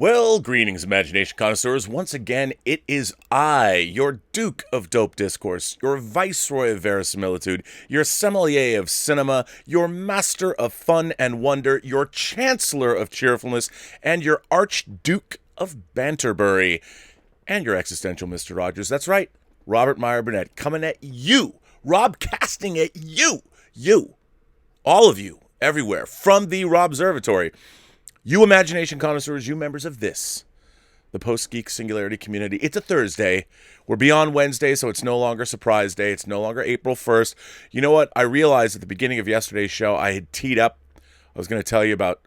Well, greetings, imagination connoisseurs. Once again, it is I, your Duke of Dope Discourse, your Viceroy of Verisimilitude, your Sommelier of Cinema, your Master of Fun and Wonder, your Chancellor of Cheerfulness, and your Archduke of Banterbury, and your existential Mr. Rogers. That's right, Robert Meyer Burnett, coming at you, Rob casting at you, all of you, everywhere, from the Robservatory. You imagination connoisseurs, you members of this, the Post-Geek Singularity community. It's a Thursday. We're beyond Wednesday, so it's no longer Surprise Day. It's no longer April 1st. You know what? I realized at the beginning of yesterday's show, I had teed up. I was going to tell you about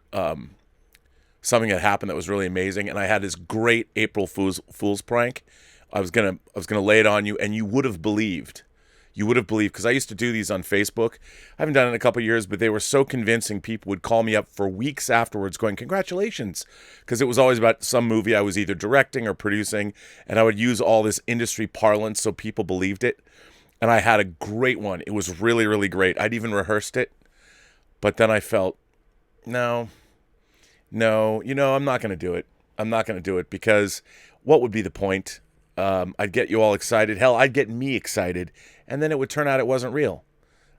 something that happened that was really amazing, and I had this great April Fool's prank. I was gonna lay it on you, and you would have believed. You would have believed, because I used to do these on Facebook. I haven't done it in a couple of years, but they were so convincing, people would call me up for weeks afterwards going, congratulations, because it was always about some movie I was either directing or producing, and I would use all this industry parlance so people believed it, and I had a great one. It was really, really great. I'd even rehearsed it, but then I felt, no, I'm not going to do it. I'm not going to do it, because what would be the point? I'd get you all excited. Hell, I'd get me excited, and then it would turn out it wasn't real.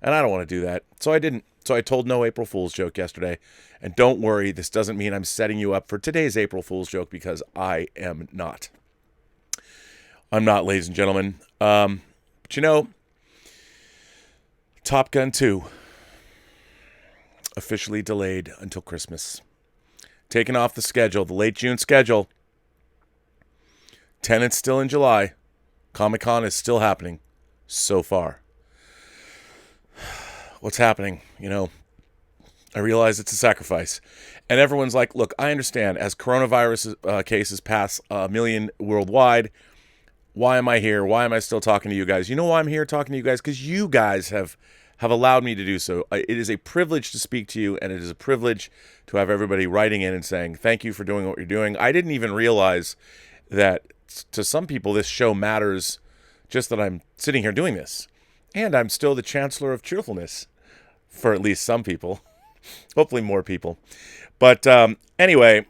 And I don't want to do that. So I didn't. So I told no April Fool's joke yesterday. And don't worry, this doesn't mean I'm setting you up for today's April Fool's joke, because I am not. I'm not, ladies and gentlemen. But you know, Top Gun 2 officially delayed until Christmas. Taken off the schedule, the late June schedule. Tenet's still in July. Comic-Con is still happening so far. What's happening? You know, I realize it's a sacrifice. And everyone's like, look, I understand. As coronavirus cases pass 1 million worldwide, why am I here? Why am I still talking to you guys? You know why I'm here talking to you guys? Because you guys have allowed me to do so. It is a privilege to speak to you, and it is a privilege to have everybody writing in and saying, thank you for doing what you're doing. I didn't even realize that to some people this show matters, just that I'm sitting here doing this. And I'm still the Chancellor of Cheerfulness for at least some people. Hopefully more people. But anyway,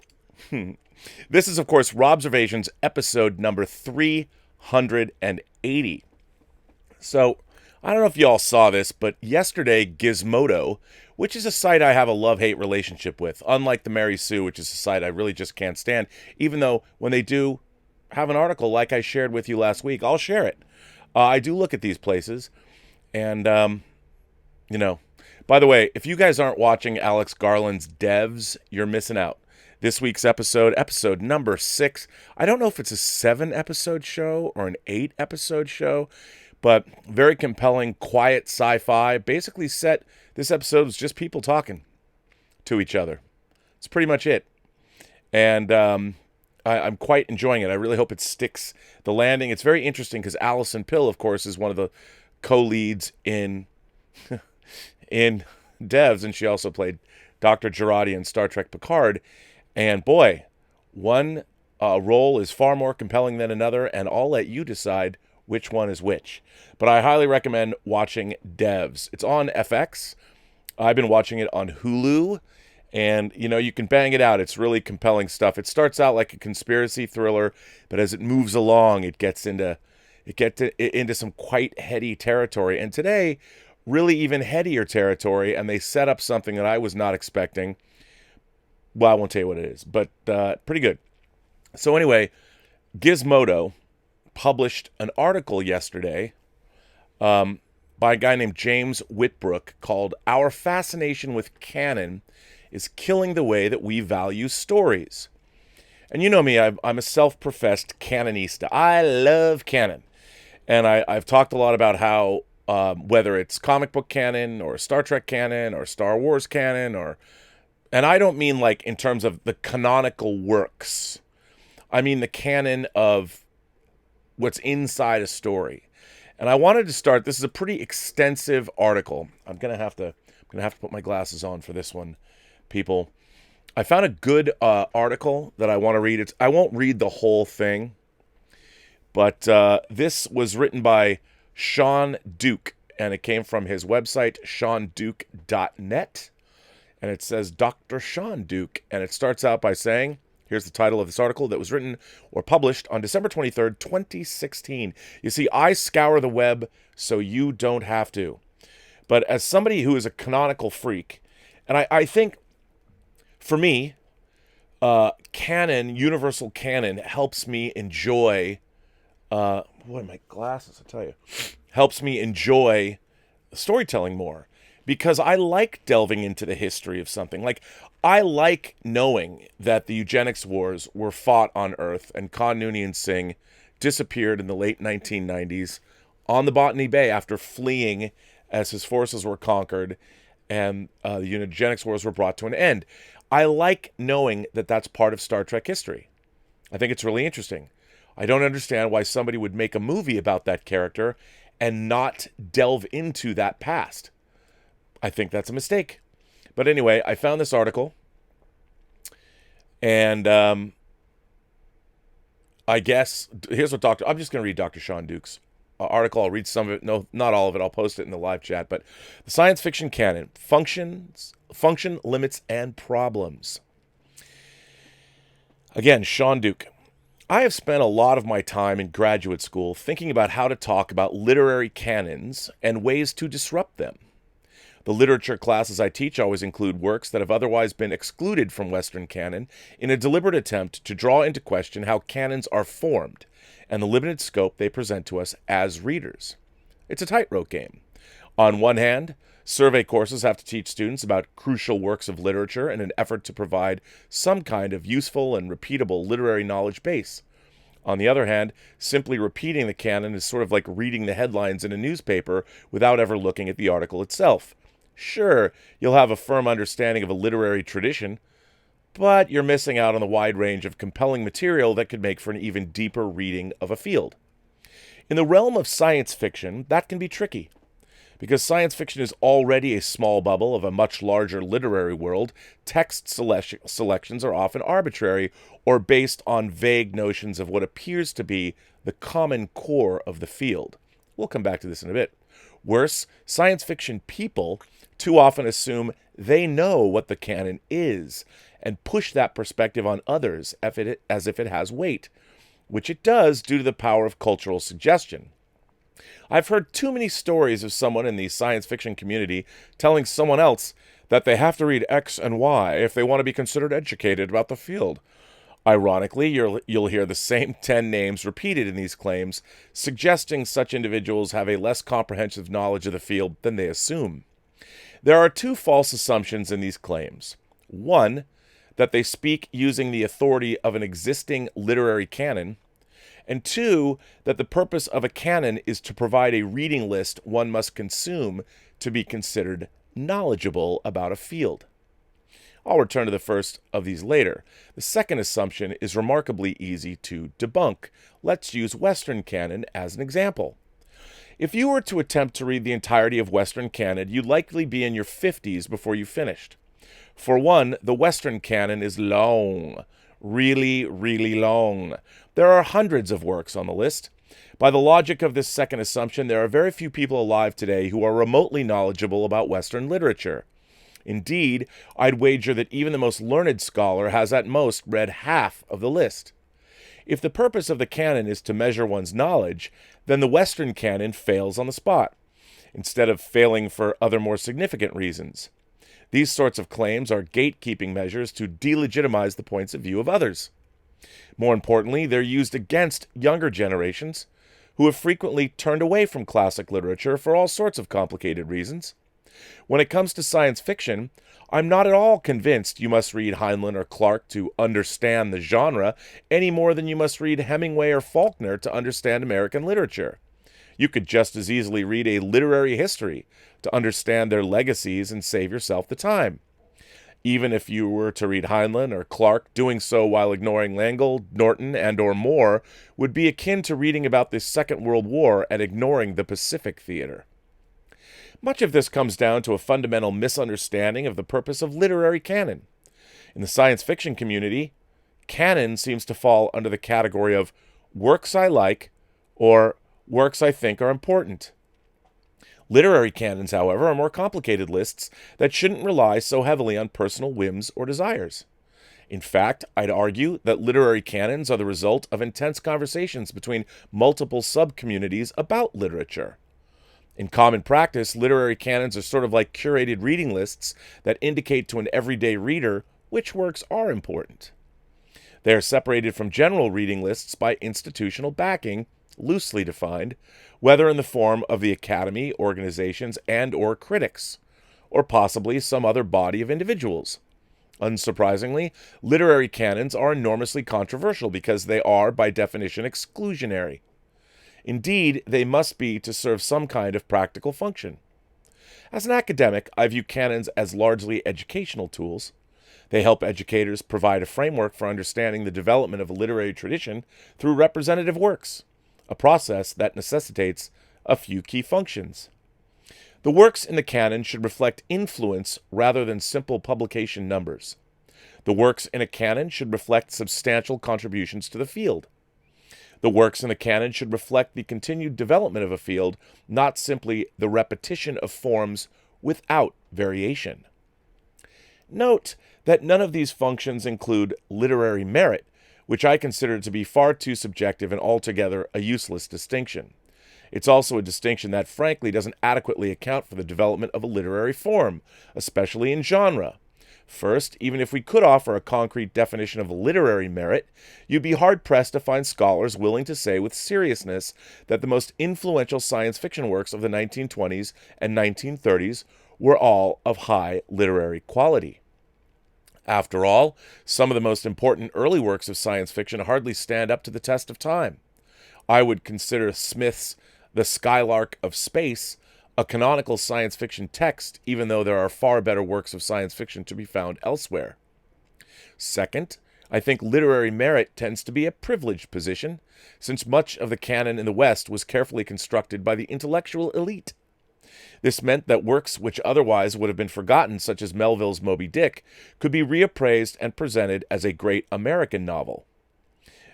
this is, of course, Robservations episode number 380. So I don't know if you all saw this, but yesterday Gizmodo, which is a site I have a love-hate relationship with, unlike the Mary Sue, which is a site I really just can't stand, even though when they do have an article like I shared with you last week, I'll share it. I do look at these places, and, you know, by the way, if you guys aren't watching Alex Garland's Devs, you're missing out. This week's episode number 6, I don't know if it's a 7-episode show or an 8-episode show, but very compelling, quiet sci-fi. Basically this episode was just people talking to each other. It's pretty much it. And I'm quite enjoying it. I really hope it sticks the landing. It's very interesting because Alison Pill, of course, is one of the co-leads in Devs, and she also played Dr. Girardi in Star Trek Picard. And boy, one role is far more compelling than another, and I'll let you decide which one is which. But I highly recommend watching Devs. It's on FX. I've been watching it on Hulu. And, you know, you can bang it out. It's really compelling stuff. It starts out like a conspiracy thriller, but as it moves along, it gets into some quite heady territory. And today, really even headier territory, and they set up something that I was not expecting. Well, I won't tell you what it is, but pretty good. So anyway, Gizmodo published an article yesterday by a guy named James Whitbrook called "Our Fascination with Canon is Killing the Way That We Value Stories." And you know me, I'm a self-professed canonista. I love canon. And I've talked a lot about how, whether it's comic book canon or Star Trek canon or Star Wars canon, and I don't mean like in terms of the canonical works. I mean the canon of what's inside a story. And I wanted to start, this is a pretty extensive article. I'm going to have to put my glasses on for this one, people. I found a good article that I want to read. I won't read the whole thing, but this was written by Sean Duke, and it came from his website, seanduke.net, and it says Dr. Sean Duke, and it starts out by saying, Here's the title of this article that was written or published on December 23rd, 2016. You see, I scour the web so you don't have to. But as somebody who is a canonical freak, and I think, for me, canon, universal canon, helps me enjoy, what are my glasses, I tell you, helps me enjoy storytelling more. Because I like delving into the history of something. Like, I like knowing that the eugenics wars were fought on Earth and Khan Noonien Singh disappeared in the late 1990s on the Botany Bay after fleeing as his forces were conquered and the eugenics wars were brought to an end. I like knowing that that's part of Star Trek history. I think it's really interesting. I don't understand why somebody would make a movie about that character and not delve into that past. I think that's a mistake. But anyway, I found this article, and I guess, here's what I'm just going to read Dr. Sean Duke's article. I'll read some of it. No, not all of it. I'll post it in the live chat. But the science fiction canon, function, limits, and problems. Again, Sean Duke. I have spent a lot of my time in graduate school thinking about how to talk about literary canons and ways to disrupt them. The literature classes I teach always include works that have otherwise been excluded from Western canon in a deliberate attempt to draw into question how canons are formed and the limited scope they present to us as readers. It's a tightrope game. On one hand, survey courses have to teach students about crucial works of literature in an effort to provide some kind of useful and repeatable literary knowledge base. On the other hand, simply repeating the canon is sort of like reading the headlines in a newspaper without ever looking at the article itself. Sure, you'll have a firm understanding of a literary tradition, but you're missing out on the wide range of compelling material that could make for an even deeper reading of a field. In the realm of science fiction, that can be tricky. Because science fiction is already a small bubble of a much larger literary world, text selections are often arbitrary or based on vague notions of what appears to be the common core of the field. We'll come back to this in a bit. Worse, science fiction people too often assume they know what the canon is and push that perspective on others as if it has weight, which it does due to the power of cultural suggestion. I've heard too many stories of someone in the science fiction community telling someone else that they have to read X and Y if they want to be considered educated about the field. Ironically, you'll hear the same 10 names repeated in these claims, suggesting such individuals have a less comprehensive knowledge of the field than they assume. There are two false assumptions in these claims. One, that they speak using the authority of an existing literary canon, and two, that the purpose of a canon is to provide a reading list one must consume to be considered knowledgeable about a field. I'll return to the first of these later. The second assumption is remarkably easy to debunk. Let's use Western canon as an example. If you were to attempt to read the entirety of Western canon, you'd likely be in your 50s before you finished. For one, the Western canon is long. Really, really long. There are hundreds of works on the list. By the logic of this second assumption, there are very few people alive today who are remotely knowledgeable about Western literature. Indeed, I'd wager that even the most learned scholar has at most read half of the list. If the purpose of the canon is to measure one's knowledge, then the Western canon fails on the spot, instead of failing for other more significant reasons. These sorts of claims are gatekeeping measures to delegitimize the points of view of others. More importantly, they're used against younger generations, who have frequently turned away from classic literature for all sorts of complicated reasons. When it comes to science fiction, I'm not at all convinced you must read Heinlein or Clarke to understand the genre, any more than you must read Hemingway or Faulkner to understand American literature. You could just as easily read a literary history to understand their legacies and save yourself the time. Even if you were to read Heinlein or Clarke, doing so while ignoring Langell, Norton, and or Moore would be akin to reading about the Second World War and ignoring the Pacific Theater. Much of this comes down to a fundamental misunderstanding of the purpose of literary canon. In the science fiction community, canon seems to fall under the category of works I like or works I think are important. Literary canons, however, are more complicated lists that shouldn't rely so heavily on personal whims or desires. In fact, I'd argue that literary canons are the result of intense conversations between multiple sub-communities about literature. In common practice, literary canons are sort of like curated reading lists that indicate to an everyday reader which works are important. They are separated from general reading lists by institutional backing, loosely defined, whether in the form of the academy, organizations, and/or critics, or possibly some other body of individuals. Unsurprisingly, literary canons are enormously controversial because they are, by definition, exclusionary. Indeed, they must be to serve some kind of practical function. As an academic, I view canons as largely educational tools. They help educators provide a framework for understanding the development of a literary tradition through representative works, a process that necessitates a few key functions. The works in the canon should reflect influence rather than simple publication numbers. The works in a canon should reflect substantial contributions to the field. The works in the canon should reflect the continued development of a field, not simply the repetition of forms without variation. Note that none of these functions include literary merit, which I consider to be far too subjective and altogether a useless distinction. It's also a distinction that, frankly, doesn't adequately account for the development of a literary form, especially in genre. First, even if we could offer a concrete definition of literary merit, you'd be hard-pressed to find scholars willing to say with seriousness that the most influential science fiction works of the 1920s and 1930s were all of high literary quality. After all, some of the most important early works of science fiction hardly stand up to the test of time. I would consider Smith's The Skylark of Space a canonical science fiction text, even though there are far better works of science fiction to be found elsewhere. Second, I think literary merit tends to be a privileged position, since much of the canon in the West was carefully constructed by the intellectual elite. This meant that works which otherwise would have been forgotten, such as Melville's Moby Dick, could be reappraised and presented as a great American novel.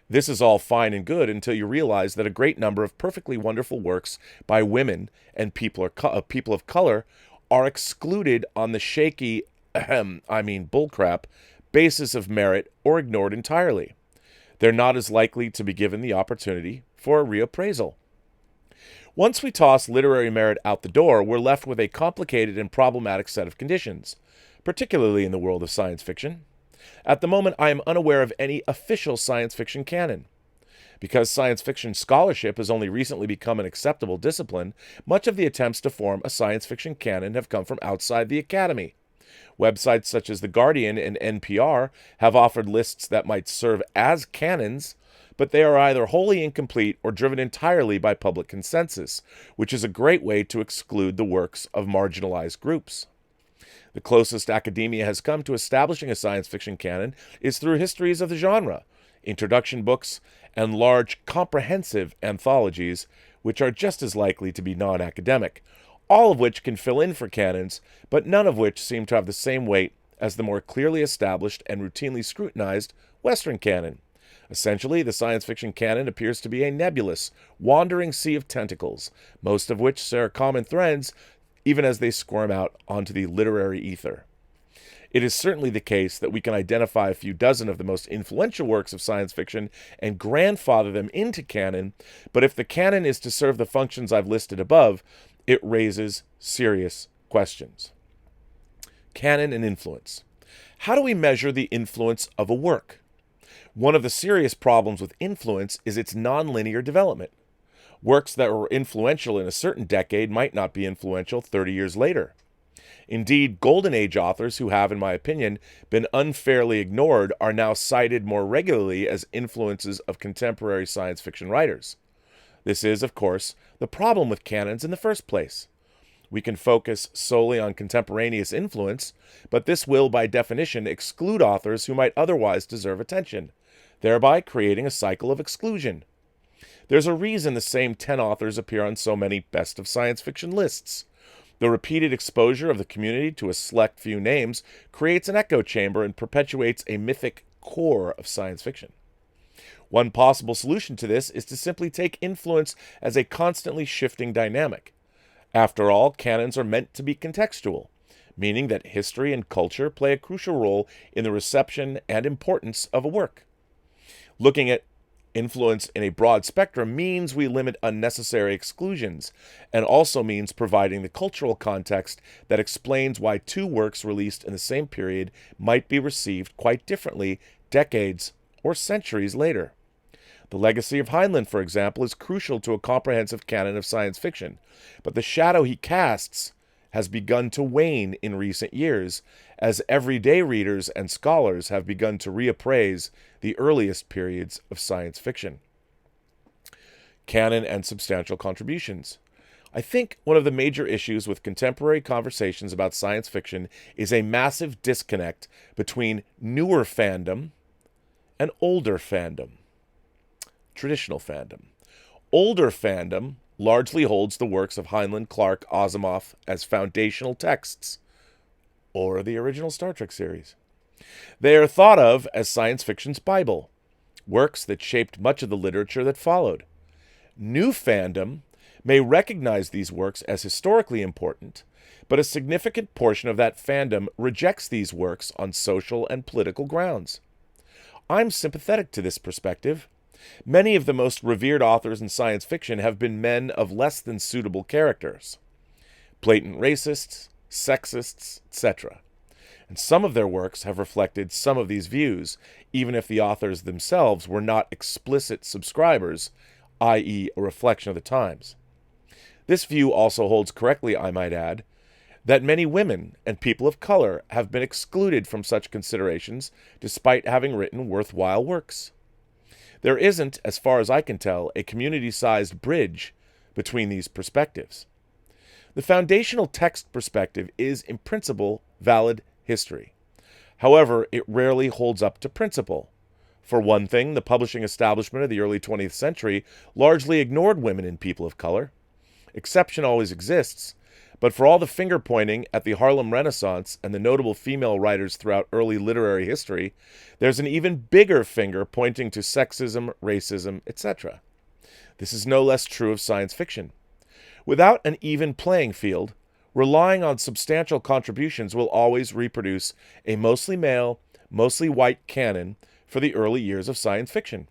This is all fine and good until you realize that a great number of perfectly wonderful works by women and people of color are excluded on the shaky, bullcrap, basis of merit or ignored entirely. They're not as likely to be given the opportunity for a reappraisal. Once we toss literary merit out the door, we're left with a complicated and problematic set of conditions, particularly in the world of science fiction. At the moment, I am unaware of any official science fiction canon. Because science fiction scholarship has only recently become an acceptable discipline, much of the attempts to form a science fiction canon have come from outside the academy. Websites such as The Guardian and NPR have offered lists that might serve as canons, but they are either wholly incomplete or driven entirely by public consensus, which is a great way to exclude the works of marginalized groups. The closest academia has come to establishing a science fiction canon is through histories of the genre, introduction books, and large, comprehensive anthologies, which are just as likely to be non-academic, all of which can fill in for canons, but none of which seem to have the same weight as the more clearly established and routinely scrutinized Western canon. Essentially, the science fiction canon appears to be a nebulous, wandering sea of tentacles, most of which share common threads, even as they squirm out onto the literary ether. It is certainly the case that we can identify a few dozen of the most influential works of science fiction and grandfather them into canon, but if the canon is to serve the functions I've listed above, it raises serious questions. Canon and influence. How do we measure the influence of a work? One of the serious problems with influence is its nonlinear development. Works that were influential in a certain decade might not be influential 30 years later. Indeed, Golden Age authors who have, in my opinion, been unfairly ignored are now cited more regularly as influences of contemporary science fiction writers. This is, of course, the problem with canons in the first place. We can focus solely on contemporaneous influence, but this will, by definition, exclude authors who might otherwise deserve attention, thereby creating a cycle of exclusion. There's a reason the same 10 authors appear on so many best of science fiction lists. The repeated exposure of the community to a select few names creates an echo chamber and perpetuates a mythic core of science fiction. One possible solution to this is to simply take influence as a constantly shifting dynamic. After all, canons are meant to be contextual, meaning that history and culture play a crucial role in the reception and importance of a work. Looking at influence in a broad spectrum means we limit unnecessary exclusions, and also means providing the cultural context that explains why two works released in the same period might be received quite differently decades or centuries later. The legacy of Heinlein, for example, is crucial to a comprehensive canon of science fiction, but the shadow he casts has begun to wane in recent years, as everyday readers and scholars have begun to reappraise the earliest periods of science fiction. Canon and substantial contributions. I think one of the major issues with contemporary conversations about science fiction is a massive disconnect between newer fandom and older fandom. Traditional fandom. Older fandom largely holds the works of Heinlein, Clarke, Asimov as foundational texts, or the original Star Trek series. They are thought of as science fiction's Bible, works that shaped much of the literature that followed. New fandom may recognize these works as historically important, but a significant portion of that fandom rejects these works on social and political grounds. I'm sympathetic to this perspective. Many of the most revered authors in science fiction have been men of less than suitable characters, blatant racists, sexists, etc. And some of their works have reflected some of these views, even if the authors themselves were not explicit subscribers, i.e., a reflection of the times. This view also holds correctly, I might add, that many women and people of color have been excluded from such considerations despite having written worthwhile works. There isn't, as far as I can tell, a community-sized bridge between these perspectives. The foundational text perspective is, in principle, valid history. However, it rarely holds up to principle. For one thing, the publishing establishment of the early 20th century largely ignored women and people of color. Exception always exists, but for all the finger-pointing at the Harlem Renaissance and the notable female writers throughout early literary history, there's an even bigger finger pointing to sexism, racism, etc. This is no less true of science fiction. Without an even playing field, relying on substantial contributions will always reproduce a mostly male, mostly white canon for the early years of science fiction.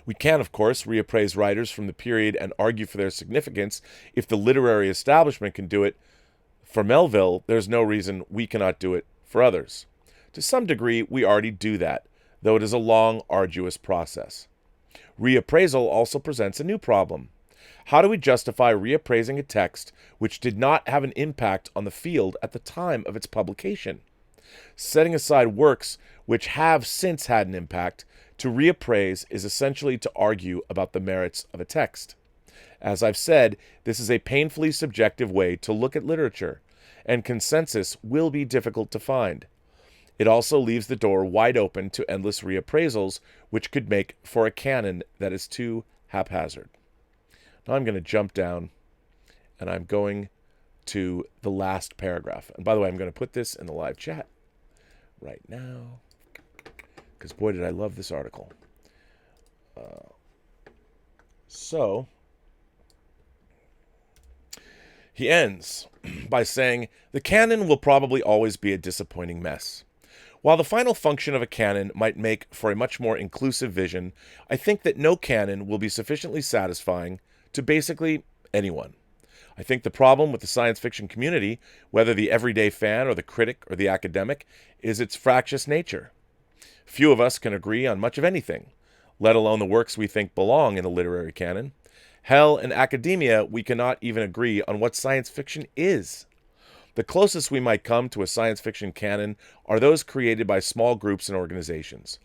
We can, of course, reappraise writers from the period and argue for their significance. If the literary establishment can do it for Melville, there's no reason we cannot do it for others. To some degree, we already do that, though it is a long, arduous process. Reappraisal also presents a new problem. How do we justify reappraising a text which did not have an impact on the field at the time of its publication? Setting aside works which have since had an impact, to reappraise is essentially to argue about the merits of a text. As I've said, this is a painfully subjective way to look at literature, and consensus will be difficult to find. It also leaves the door wide open to endless reappraisals, which could make for a canon that is too haphazard. Now I'm going to jump down, and I'm going to the last paragraph. And by the way, I'm going to put this in the live chat right now, because boy, did I love this article. So he ends by saying, the canon will probably always be a disappointing mess. While the final function of a canon might make for a much more inclusive vision, I think that no canon will be sufficiently satisfying to basically anyone. I think the problem with the science fiction community, whether the everyday fan or the critic or the academic, is its fractious nature. Few of us can agree on much of anything, let alone the works we think belong in the literary canon. Hell, in academia, we cannot even agree on what science fiction is. The closest we might come to a science fiction canon are those created by small groups and organizations.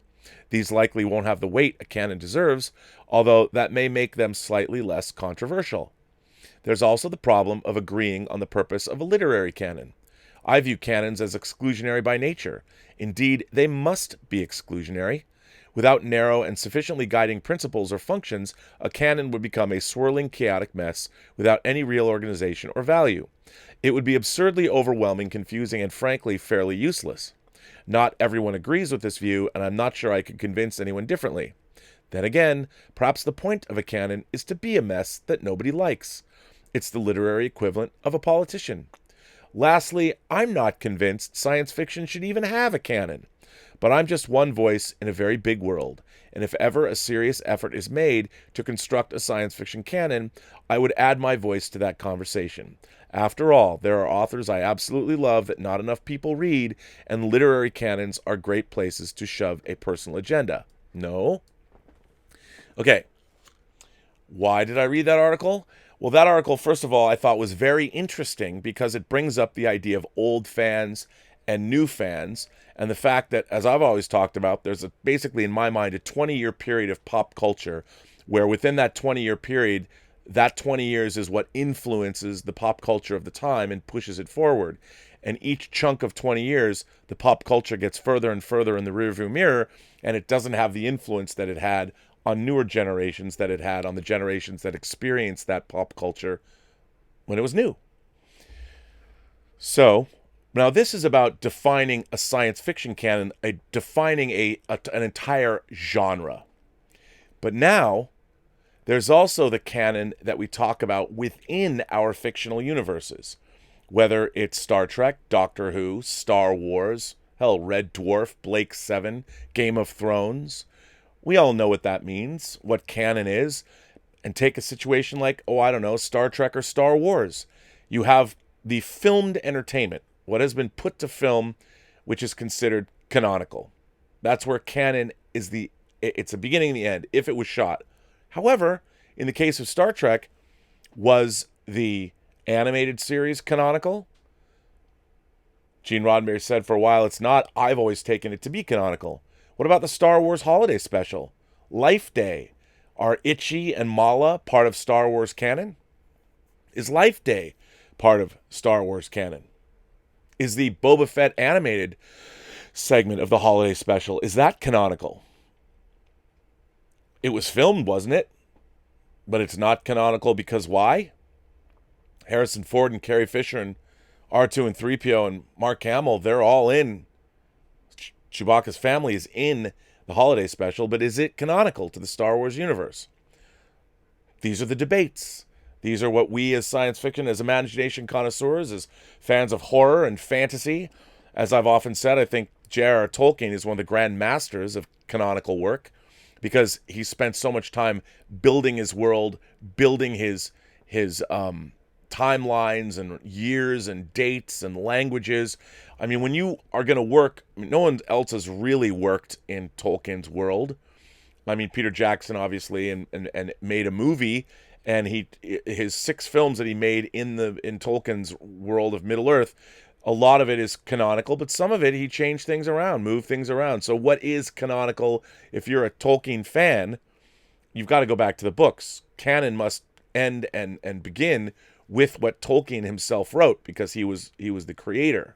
These likely won't have the weight a canon deserves, although that may make them slightly less controversial. There's also the problem of agreeing on the purpose of a literary canon. I view canons as exclusionary by nature. Indeed, they must be exclusionary. Without narrow and sufficiently guiding principles or functions, a canon would become a swirling, chaotic mess without any real organization or value. It would be absurdly overwhelming, confusing, and frankly, fairly useless. Not everyone agrees with this view, and I'm not sure I could convince anyone differently. Then again, perhaps the point of a canon is to be a mess that nobody likes. It's the literary equivalent of a politician. Lastly, I'm not convinced science fiction should even have a canon. But I'm just one voice in a very big world, and if ever a serious effort is made to construct a science fiction canon, I would add my voice to that conversation. After all, there are authors I absolutely love that not enough people read, and literary canons are great places to shove a personal agenda. No? Okay. Why did I read that article? Well, that article, first of all, I thought was very interesting because it brings up the idea of old fans and new fans, and the fact that, as I've always talked about, there's basically, in my mind, a 20-year period of pop culture where within that 20-year period, that 20 years is what influences the pop culture of the time and pushes it forward. And each chunk of 20 years, the pop culture gets further and further in the rearview mirror, and it doesn't have the influence that it had on newer generations, that it had on the generations that experienced that pop culture when it was new. So, now this is about defining a science fiction canon, defining an entire genre. But now, there's also the canon that we talk about within our fictional universes. Whether it's Star Trek, Doctor Who, Star Wars, hell, Red Dwarf, Blake 7, Game of Thrones. We all know what that means, what canon is. And take a situation like, Star Trek or Star Wars. You have the filmed entertainment, what has been put to film, which is considered canonical. That's where canon is it's the beginning and the end, if it was shot. However, in the case of Star Trek, was the animated series canonical? Gene Roddenberry said for a while it's not. I've always taken it to be canonical. What about the Star Wars holiday special? Life Day. Are Itchy and Mala part of Star Wars canon? Is Life Day part of Star Wars canon? Is the Boba Fett animated segment of the holiday special, is that canonical? It was filmed, wasn't it? But it's not canonical because why? Harrison Ford and Carrie Fisher and R2 and 3PO and Mark Hamill, they're all in. Chewbacca's family is in the holiday special, but is it canonical to the Star Wars universe? These are the debates. These are what we as science fiction, as imagination connoisseurs, as fans of horror and fantasy, as I've often said, I think J.R.R. Tolkien is one of the grand masters of canonical work because he spent so much time building his world, building his timelines and years and dates and languages. I mean, when you are going to work, no one else has really worked in Tolkien's world. I mean, Peter Jackson obviously and made a movie, and his 6 films that he made in Tolkien's world of Middle-earth, a lot of it is canonical, but some of it he changed things around, moved things around. So what is canonical? If you're a Tolkien fan, you've got to go back to the books. Canon must end and begin with what Tolkien himself wrote because he was the creator.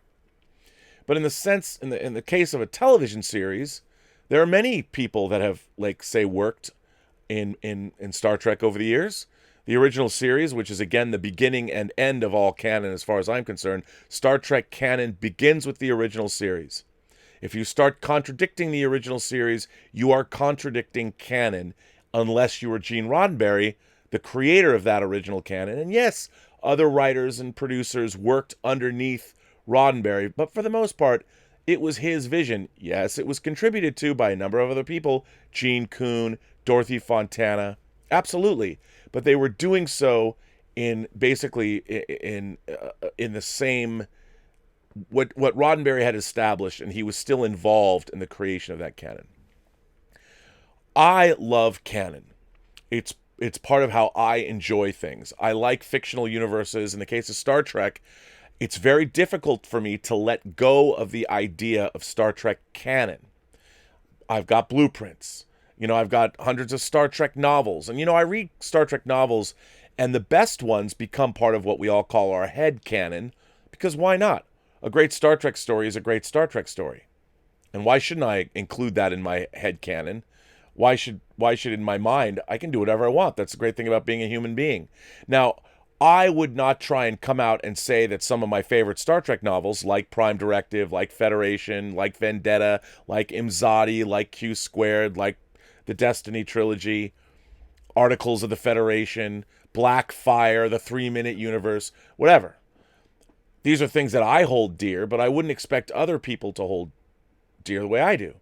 But in the case of a television series, there are many people that have, like, say, worked in Star Trek over the years. The original series, which is again the beginning and end of all canon as far as I'm concerned, Star Trek canon begins with the original series. If you start contradicting the original series, you are contradicting canon unless you are Gene Roddenberry, the creator of that original canon. And yes, other writers and producers worked underneath Roddenberry, but for the most part, it was his vision. Yes, it was contributed to by a number of other people, Gene Kuhn, Dorothy Fontana, absolutely. But they were doing so in basically in the same what Roddenberry had established, and he was still involved in the creation of that canon. I love canon. It's part of how I enjoy things. I like fictional universes. In the case of Star Trek, it's very difficult for me to let go of the idea of Star Trek canon. I've got blueprints. I've got hundreds of Star Trek novels. And, I read Star Trek novels, and the best ones become part of what we all call our head canon, because why not? A great Star Trek story is a great Star Trek story. And why shouldn't I include that in my head canon? Why should in my mind, I can do whatever I want. That's the great thing about being a human being. Now, I would not try and come out and say that some of my favorite Star Trek novels, like Prime Directive, like Federation, like Vendetta, like Imzadi, like Q Squared, like the Destiny Trilogy, Articles of the Federation, Black Fire, the 3-Minute Universe, whatever. These are things that I hold dear, but I wouldn't expect other people to hold dear the way I do.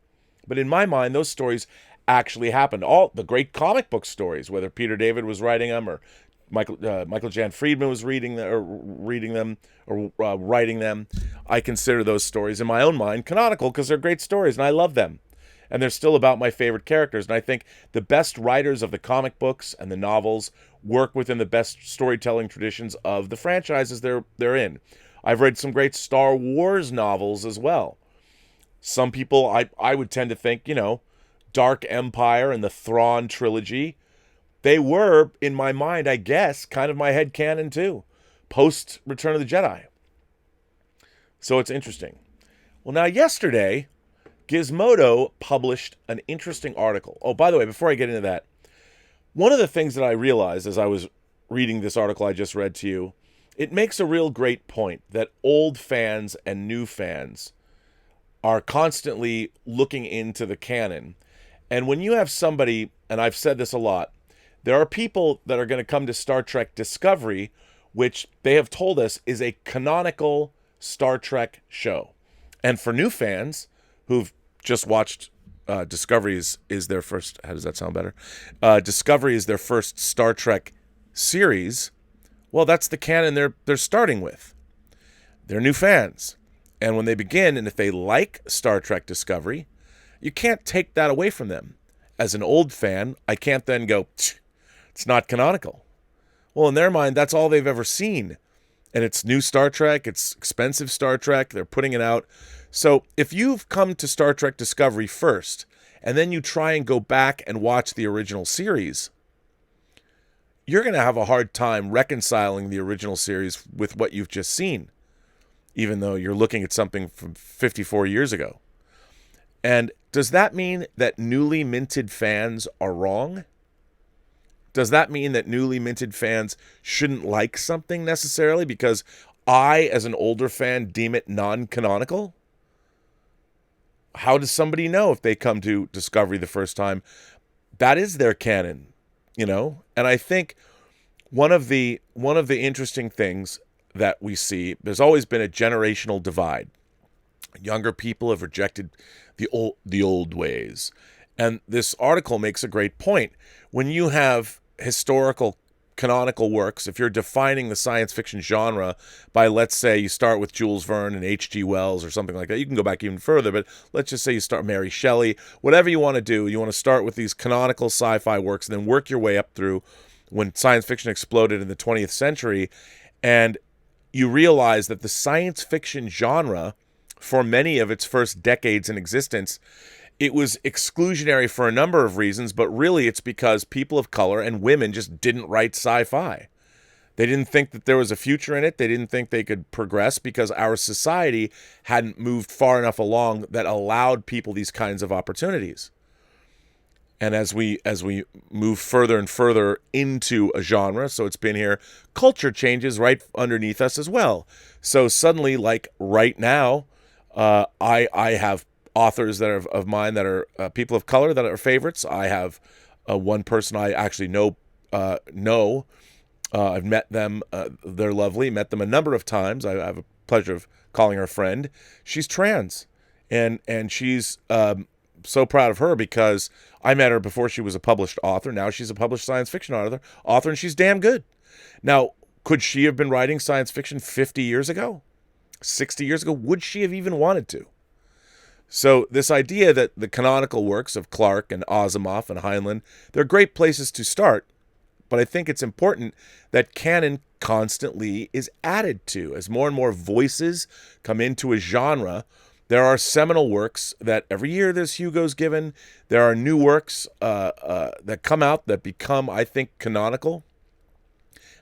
But in my mind, those stories actually happened. All the great comic book stories, whether Peter David was writing them or Michael Jan Friedman was reading them or writing them, I consider those stories in my own mind canonical because they're great stories and I love them. And they're still about my favorite characters. And I think the best writers of the comic books and the novels work within the best storytelling traditions of the franchises they're in. I've read some great Star Wars novels as well. Some people, I would tend to think, Dark Empire and the Thrawn trilogy, they were, in my mind, I guess, kind of my headcanon too, post Return of the Jedi. So it's interesting. Well, now yesterday, Gizmodo published an interesting article. Oh, by the way, before I get into that, one of the things that I realized as I was reading this article I just read to you, it makes a real great point that old fans and new fans are constantly looking into the canon. And when you have somebody, and I've said this a lot, there are people that are going to come to Star Trek Discovery, which they have told us is a canonical Star Trek show. And for new fans who've just watched Discovery is their first, how does that sound better? Discovery is their first Star Trek series. Well, that's the canon they're starting with. They're new fans. And when they begin, and if they like Star Trek Discovery, you can't take that away from them. As an old fan, I can't then go, it's not canonical. Well, in their mind, that's all they've ever seen. And it's new Star Trek, it's expensive Star Trek, they're putting it out. So if you've come to Star Trek Discovery first, and then you try and go back and watch the original series, you're going to have a hard time reconciling the original series with what you've just seen, even though you're looking at something from 54 years ago. And does that mean that newly minted fans are wrong? Does that mean that newly minted fans shouldn't like something necessarily because I, as an older fan, deem it non-canonical? How does somebody know if they come to Discovery the first time? That is their canon, And I think one of the interesting things that we see, there's always been a generational divide. Younger people have rejected the old ways. And this article makes a great point. When you have historical canonical works, if you're defining the science fiction genre by, let's say, you start with Jules Verne and H.G. Wells or something like that, you can go back even further, but let's just say you start Mary Shelley, whatever you want to do, you want to start with these canonical sci-fi works and then work your way up through when science fiction exploded in the 20th century, and you realize that the science fiction genre, for many of its first decades in existence, it was exclusionary for a number of reasons, but really it's because people of color and women just didn't write sci-fi. They didn't think that there was a future in it. They didn't think they could progress because our society hadn't moved far enough along that allowed people these kinds of opportunities. And as we move further and further into a genre, so it's been here, culture changes right underneath us as well. So suddenly, like right now, I have authors that are of mine that are people of color that are favorites. I have one person I actually know. I've met them. They're lovely. Met them a number of times. I have a pleasure of calling her a friend. She's trans, and she's so proud of her because I met her before she was a published author. Now she's a published science fiction author, and she's damn good. Now, could she have been writing science fiction 50 years ago? 60 years ago? Would she have even wanted to? So this idea that the canonical works of Clarke and Asimov and Heinlein, they're great places to start, but I think it's important that canon constantly is added to. As more and more voices come into a genre, there are seminal works that every year there's Hugo's given. There are new works that come out that become, I think, canonical.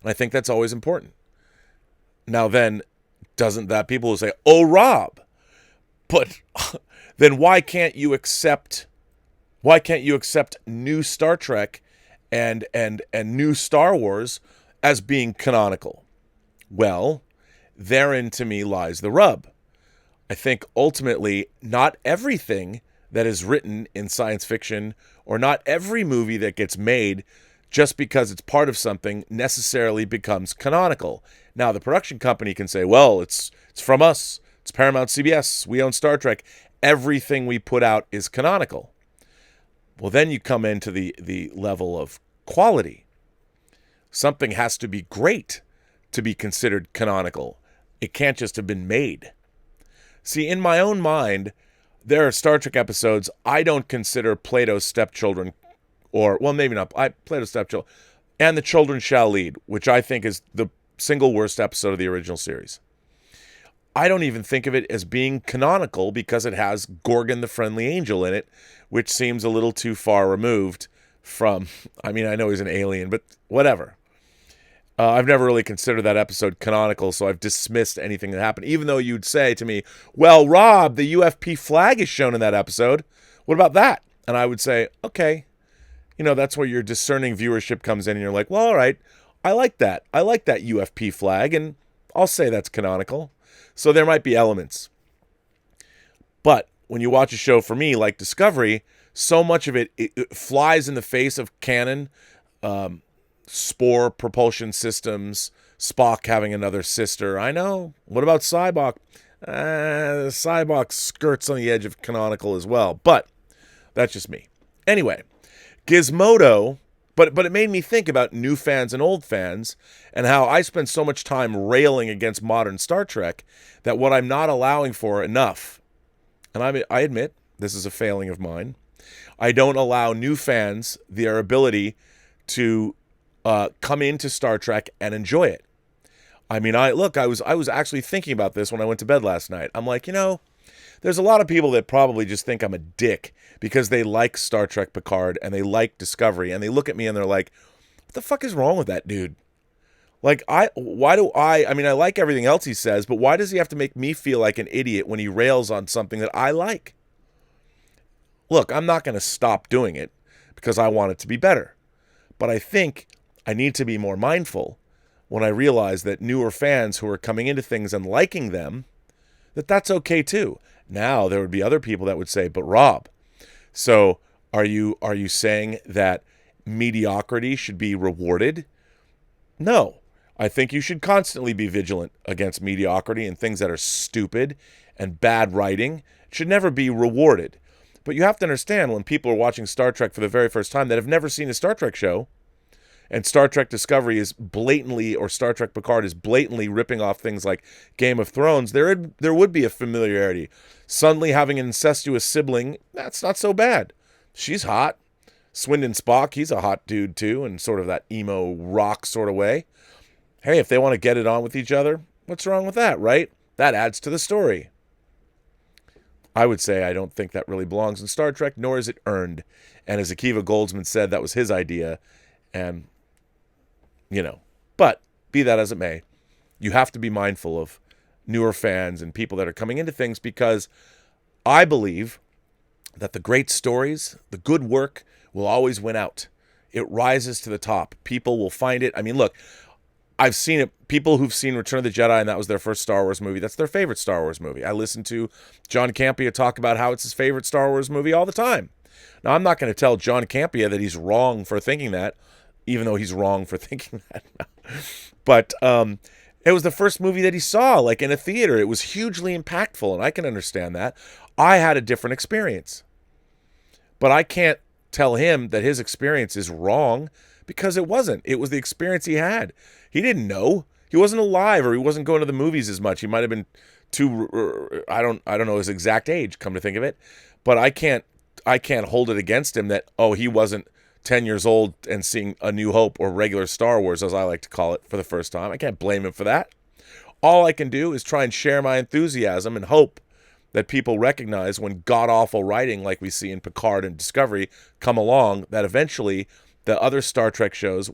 And I think that's always important. Now then, doesn't that people will say, oh, Rob, but then why can't you accept new Star Trek and new Star Wars as being canonical? Well, therein to me lies the rub. I think ultimately not everything that is written in science fiction or not every movie that gets made just because it's part of something necessarily becomes canonical. Now, the production company can say, well, it's from us. It's Paramount CBS. We own Star Trek. Everything we put out is canonical. Well, then you come into the level of quality. Something has to be great to be considered canonical. It can't just have been made. See, in my own mind, there are Star Trek episodes I don't consider Plato's Stepchildren, or, well, maybe not, Plato's Stepchildren, and The Children Shall Lead, which I think is the single worst episode of the original series. I don't even think of it as being canonical because it has Gorgon the Friendly Angel in it, which seems a little too far removed from, I mean, I know he's an alien, but whatever. I've never really considered that episode canonical, so I've dismissed anything that happened, even though you'd say to me, well, Rob, the UFP flag is shown in that episode. What about that? And I would say, okay, that's where your discerning viewership comes in, and you're like, well, all right, I like that. I like that UFP flag, and I'll say that's canonical. So there might be elements. But when you watch a show for me like Discovery, so much of it flies in the face of canon, Spore propulsion systems, Spock having another sister. I know. What about Cybok? Cybok skirts on the edge of canonical as well. But that's just me. Anyway, Gizmodo, but it made me think about new fans and old fans and how I spend so much time railing against modern Star Trek that what I'm not allowing for enough, and I admit this is a failing of mine, I don't allow new fans their ability to come into Star Trek and enjoy it. I mean, I was actually thinking about this when I went to bed last night. I'm like, there's a lot of people that probably just think I'm a dick because they like Star Trek Picard and they like Discovery, and they look at me and they're like, what the fuck is wrong with that dude? Like, I like everything else he says, but why does he have to make me feel like an idiot when he rails on something that I like? Look, I'm not going to stop doing it because I want it to be better. But I think I need to be more mindful when I realize that newer fans who are coming into things and liking them, that's okay too. Now, there would be other people that would say, but Rob, so are you saying that mediocrity should be rewarded? No. I think you should constantly be vigilant against mediocrity and things that are stupid and bad writing. It should never be rewarded. But you have to understand, when people are watching Star Trek for the very first time that have never seen a Star Trek show, and Star Trek Discovery is blatantly, or Star Trek Picard is blatantly ripping off things like Game of Thrones, there would be a familiarity. Suddenly having an incestuous sibling, that's not so bad. She's hot. Swindon Spock, he's a hot dude too, in sort of that emo rock sort of way. Hey, if they want to get it on with each other, what's wrong with that, right? That adds to the story. I would say I don't think that really belongs in Star Trek, nor is it earned. And as Akiva Goldsman said, that was his idea. And, but be that as it may, you have to be mindful of newer fans and people that are coming into things, because I believe that the great stories, the good work, will always win out. It rises to the top. People will find it. I mean, look, I've seen it. People who've seen Return of the Jedi and that was their first Star Wars movie, that's their favorite Star Wars movie. I listen to John Campea talk about how it's his favorite Star Wars movie all the time. Now, I'm not going to tell John Campea that he's wrong for thinking that, even though he's wrong for thinking that. But it was the first movie that he saw, like in a theater. It was hugely impactful, and I can understand that. I had a different experience. But I can't tell him that his experience is wrong, because it wasn't. It was the experience he had. He didn't know. He wasn't alive, or he wasn't going to the movies as much. He might have been too, I don't know his exact age, come to think of it. But I can't hold it against him that, he wasn't 10 years old and seeing A New Hope, or regular Star Wars, as I like to call it, for the first time. I can't blame him for that. All I can do is try and share my enthusiasm and hope that people recognize when god-awful writing like we see in Picard and Discovery come along, that eventually the other Star Trek shows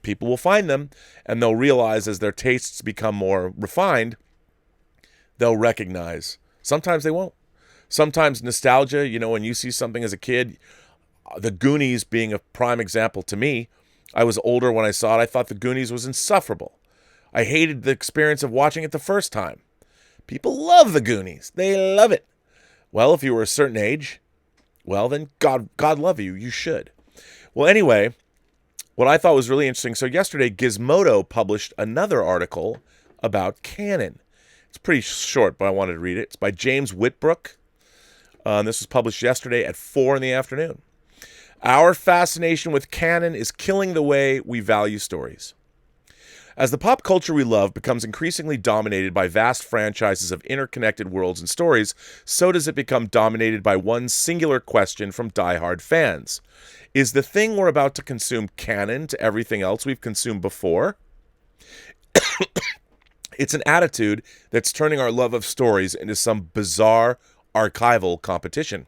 people will find them, and they'll realize as their tastes become more refined, they'll recognize. Sometimes they won't. Sometimes nostalgia, when you see something as a kid, the Goonies being a prime example to me. I was older when I saw it. I thought the Goonies was insufferable. I hated the experience of watching it the first time. People love the Goonies. They love it. Well, if you were a certain age, well, then God love you. You should. Well, anyway, what I thought was really interesting. So yesterday, Gizmodo published another article about Canon. It's pretty short, but I wanted to read it. It's by James Whitbrook. This was published yesterday at 4 in the afternoon. Our fascination with Canon is killing the way we value stories. As the pop culture we love becomes increasingly dominated by vast franchises of interconnected worlds and stories, so does it become dominated by one singular question from diehard fans. Is the thing we're about to consume canon to everything else we've consumed before? It's an attitude that's turning our love of stories into some bizarre archival competition.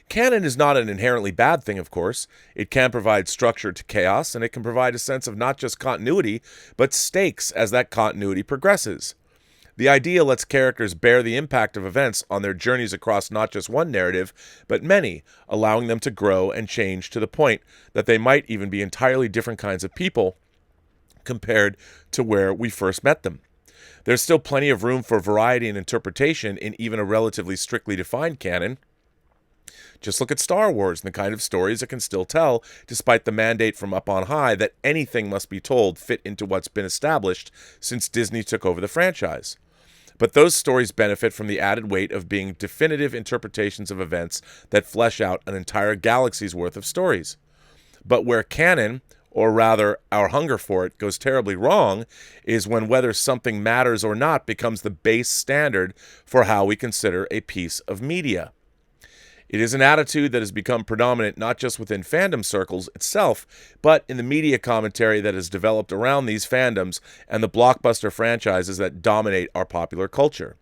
Canon is not an inherently bad thing, of course. It can provide structure to chaos, and it can provide a sense of not just continuity, but stakes as that continuity progresses. The idea lets characters bear the impact of events on their journeys across not just one narrative, but many, allowing them to grow and change to the point that they might even be entirely different kinds of people compared to where we first met them. There's still plenty of room for variety and interpretation in even a relatively strictly defined canon. Just look at Star Wars and the kind of stories it can still tell, despite the mandate from up on high that anything must be told fit into what's been established since Disney took over the franchise. But those stories benefit from the added weight of being definitive interpretations of events that flesh out an entire galaxy's worth of stories. But where canon, or rather our hunger for it, goes terribly wrong is when whether something matters or not becomes the base standard for how we consider a piece of media. It is an attitude that has become predominant not just within fandom circles itself, but in the media commentary that has developed around these fandoms and the blockbuster franchises that dominate our popular culture.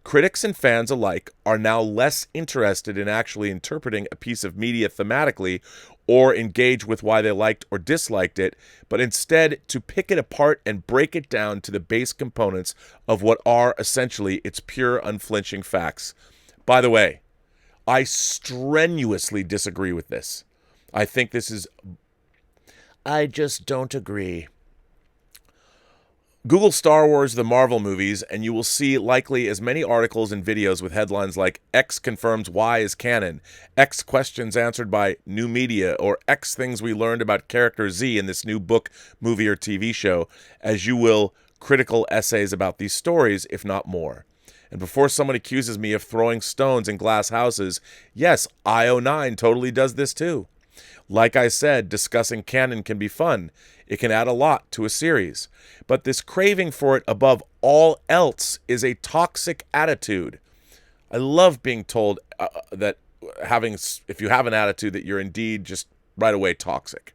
Critics and fans alike are now less interested in actually interpreting a piece of media thematically or engage with why they liked or disliked it, but instead to pick it apart and break it down to the base components of what are essentially its pure, unflinching facts. By the way, I strenuously disagree with this. I just don't agree. Google Star Wars The Marvel Movies, and you will see likely as many articles and videos with headlines like X confirms Y is canon, X questions answered by new media, or X things we learned about character Z in this new book, movie, or TV show, as you will critical essays about these stories, if not more. And before someone accuses me of throwing stones in glass houses, yes, IO9 totally does this too. Like I said, discussing canon can be fun. It can add a lot to a series. But this craving for it above all else is a toxic attitude. I love being told that if you have an attitude that you're indeed just right away toxic.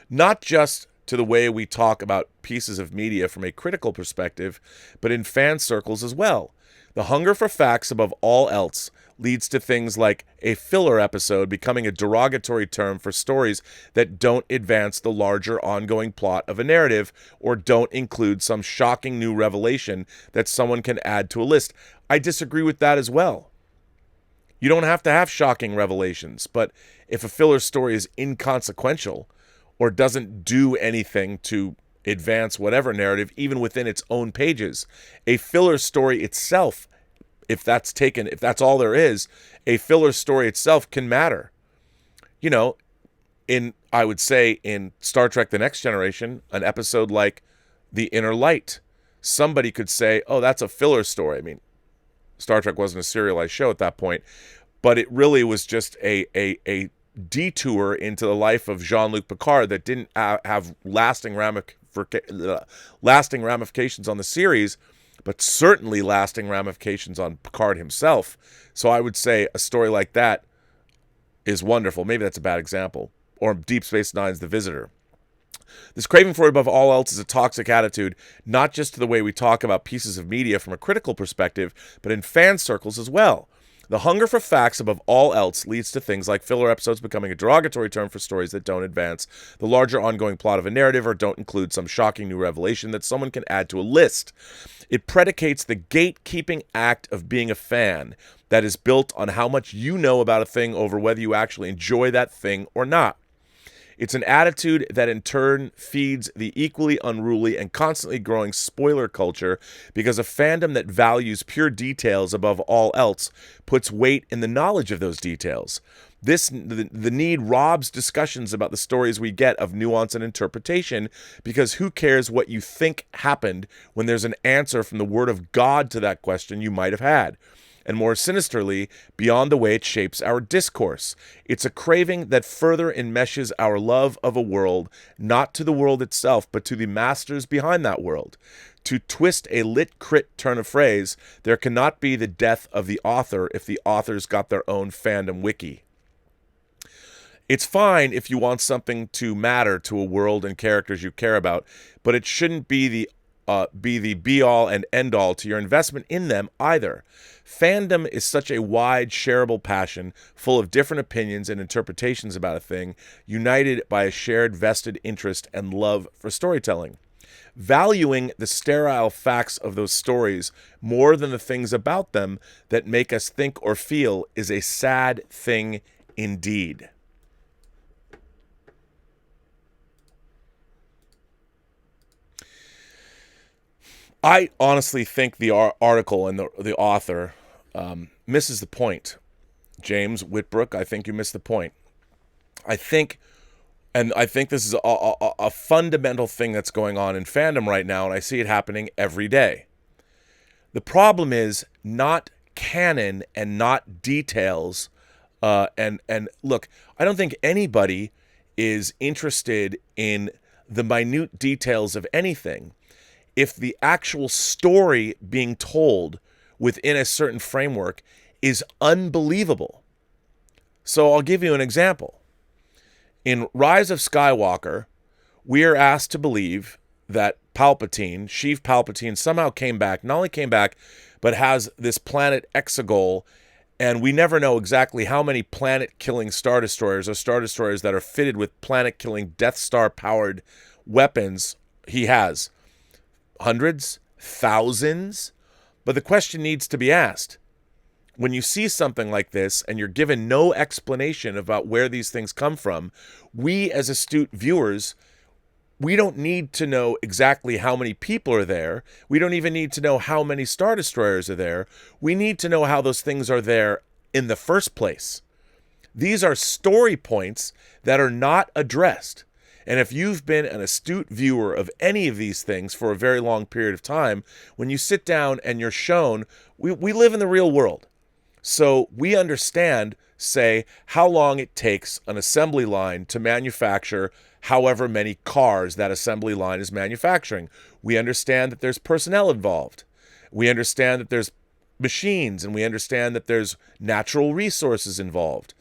Not just to the way we talk about pieces of media from a critical perspective, but in fan circles as well. The hunger for facts above all else leads to things like a filler episode becoming a derogatory term for stories that don't advance the larger ongoing plot of a narrative or don't include some shocking new revelation that someone can add to a list. I disagree with that as well. You don't have to have shocking revelations, but if a filler story is inconsequential or doesn't do anything to advance whatever narrative, even within its own pages, a filler story itself, if that's all there is, a filler story itself can matter. You know, I would say in Star Trek The Next Generation, an episode like The Inner Light, somebody could say, oh, that's a filler story. I mean, Star Trek wasn't a serialized show at that point, but it really was just a detour into the life of Jean-Luc Picard that didn't have lasting ramifications on the series, but certainly lasting ramifications on Picard himself. So I would say a story like that is wonderful. Maybe that's a bad example. Or Deep Space Nine's The Visitor. This craving for it above all else is a toxic attitude, not just to the way we talk about pieces of media from a critical perspective, but in fan circles as well. The hunger for facts above all else leads to things like filler episodes becoming a derogatory term for stories that don't advance the larger ongoing plot of a narrative or don't include some shocking new revelation that someone can add to a list. It predicates the gatekeeping act of being a fan that is built on how much you know about a thing over whether you actually enjoy that thing or not. It's an attitude that in turn feeds the equally unruly and constantly growing spoiler culture, because a fandom that values pure details above all else puts weight in the knowledge of those details. The need robs discussions about the stories we get of nuance and interpretation, because who cares what you think happened when there's an answer from the word of God to that question you might have had? And more sinisterly, beyond the way it shapes our discourse. It's a craving that further enmeshes our love of a world, not to the world itself, but to the masters behind that world. To twist a lit crit turn of phrase, there cannot be the death of the author if the author's got their own fandom wiki. It's fine if you want something to matter to a world and characters you care about, but it shouldn't be the be-all and end-all to your investment in them either. Fandom is such a wide, shareable passion, full of different opinions and interpretations about a thing, united by a shared vested interest and love for storytelling. Valuing the sterile facts of those stories more than the things about them that make us think or feel is a sad thing indeed. I honestly think the article and the author misses the point. James Whitbrook, I think you missed the point. I think this is a fundamental thing that's going on in fandom right now, and I see it happening every day. The problem is not canon and not details. And look, I don't think anybody is interested in the minute details of anything if the actual story being told within a certain framework is unbelievable. So I'll give you an example. In Rise of Skywalker, we are asked to believe that Palpatine, Sheev Palpatine, somehow came back, not only came back, but has this planet Exegol, and we never know exactly how many planet-killing Star Destroyers or Star Destroyers that are fitted with planet-killing Death Star-powered weapons he has. Hundreds? Thousands? But the question needs to be asked. When you see something like this and you're given no explanation about where these things come from, we as astute viewers, we don't need to know exactly how many people are there. We don't even need to know how many Star Destroyers are there. We need to know how those things are there in the first place. These are story points that are not addressed. And if you've been an astute viewer of any of these things for a very long period of time, when you sit down and you're shown, we live in the real world. So we understand, say, how long it takes an assembly line to manufacture however many cars that assembly line is manufacturing. We understand that there's personnel involved. We understand that there's machines, and we understand that there's natural resources involved.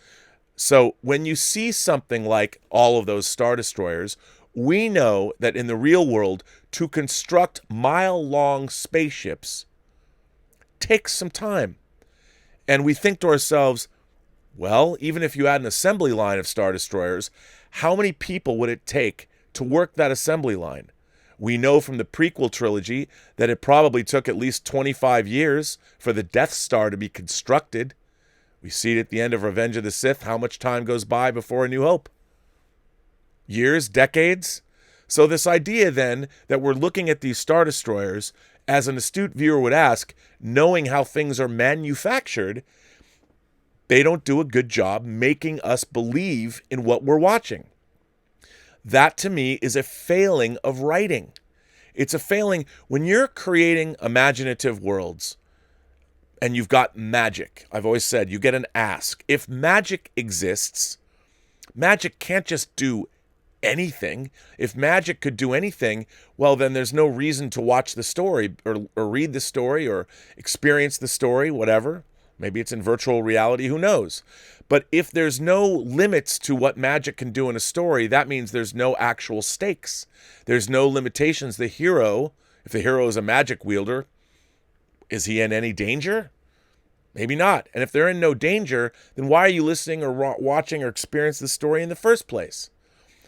So when you see something like all of those Star Destroyers, we know that in the real world, to construct mile-long spaceships takes some time. And we think to ourselves, well, even if you had an assembly line of Star Destroyers, how many people would it take to work that assembly line? We know from the prequel trilogy that it probably took at least 25 years for the Death Star to be constructed. We see it at the end of Revenge of the Sith, how much time goes by before A New Hope? Years, decades? So this idea then that we're looking at these Star Destroyers, as an astute viewer would ask, knowing how things are manufactured, they don't do a good job making us believe in what we're watching. That to me is a failing of writing. It's a failing when you're creating imaginative worlds. And you've got magic. I've always said you get an ask. If magic exists, magic can't just do anything. If magic could do anything, well, then there's no reason to watch the story or read the story or experience the story, whatever. Maybe it's in virtual reality, who knows? But if there's no limits to what magic can do in a story, that means there's no actual stakes. There's no limitations. The hero, if the hero is a magic wielder, is he in any danger? Maybe not. And if they're in no danger, then why are you listening or watching or experiencing the story in the first place?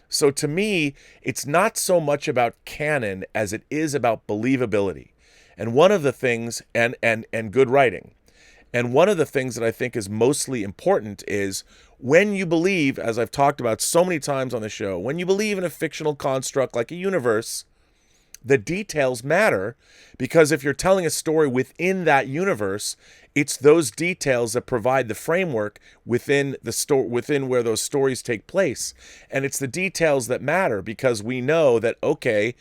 So to me, it's not so much about canon as it is about believability. And one of the things, and good writing. And one of the things that I think is mostly important is when you believe, as I've talked about so many times on the show, when you believe in a fictional construct like a universe, the details matter, because if you're telling a story within that universe, it's those details that provide the framework within within where those stories take place. And it's the details that matter, because we know that, okay,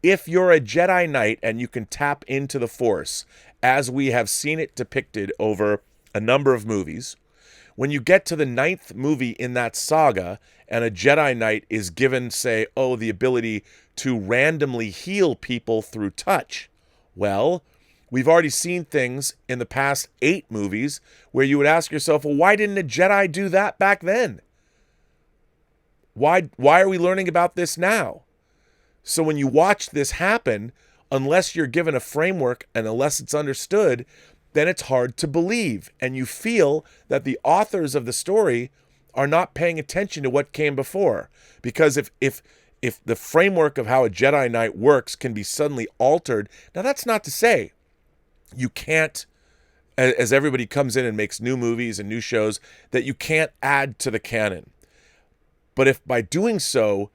if you're a Jedi Knight and you can tap into the Force, as we have seen it depicted over a number of movies, when you get to the 9th movie in that saga and a Jedi Knight is given, say, the ability to randomly heal people through touch, well, we've already seen things in the past 8 movies where you would ask yourself, well, why didn't a Jedi do that back then? Why are we learning about this now? So when you watch this happen, unless you're given a framework and unless it's understood, then it's hard to believe. And you feel that the authors of the story are not paying attention to what came before. Because if the framework of how a Jedi Knight works can be suddenly altered, now that's not to say you can't, as everybody comes in and makes new movies and new shows, that you can't add to the canon. But if by doing so,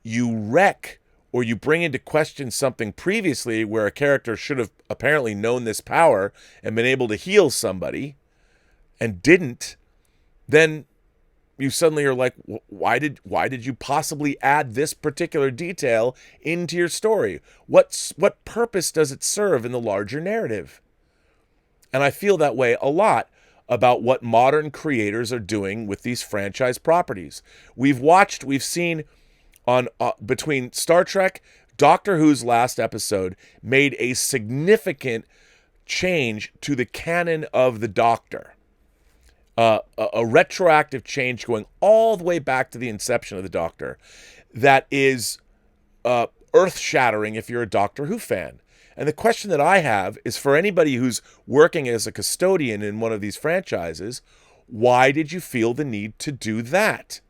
you wreck or you bring into question something previously where a character should have apparently known this power and been able to heal somebody and didn't, then you suddenly are like, why did you possibly add this particular detail into your story? What purpose does it serve in the larger narrative? And I feel that way a lot about what modern creators are doing with these franchise properties. We've seen on between Star Trek, Doctor Who's last episode made a significant change to the canon of the Doctor. A retroactive change going all the way back to the inception of the Doctor that is earth-shattering if you're a Doctor Who fan. And the question that I have is, for anybody who's working as a custodian in one of these franchises, why did you feel the need to do that?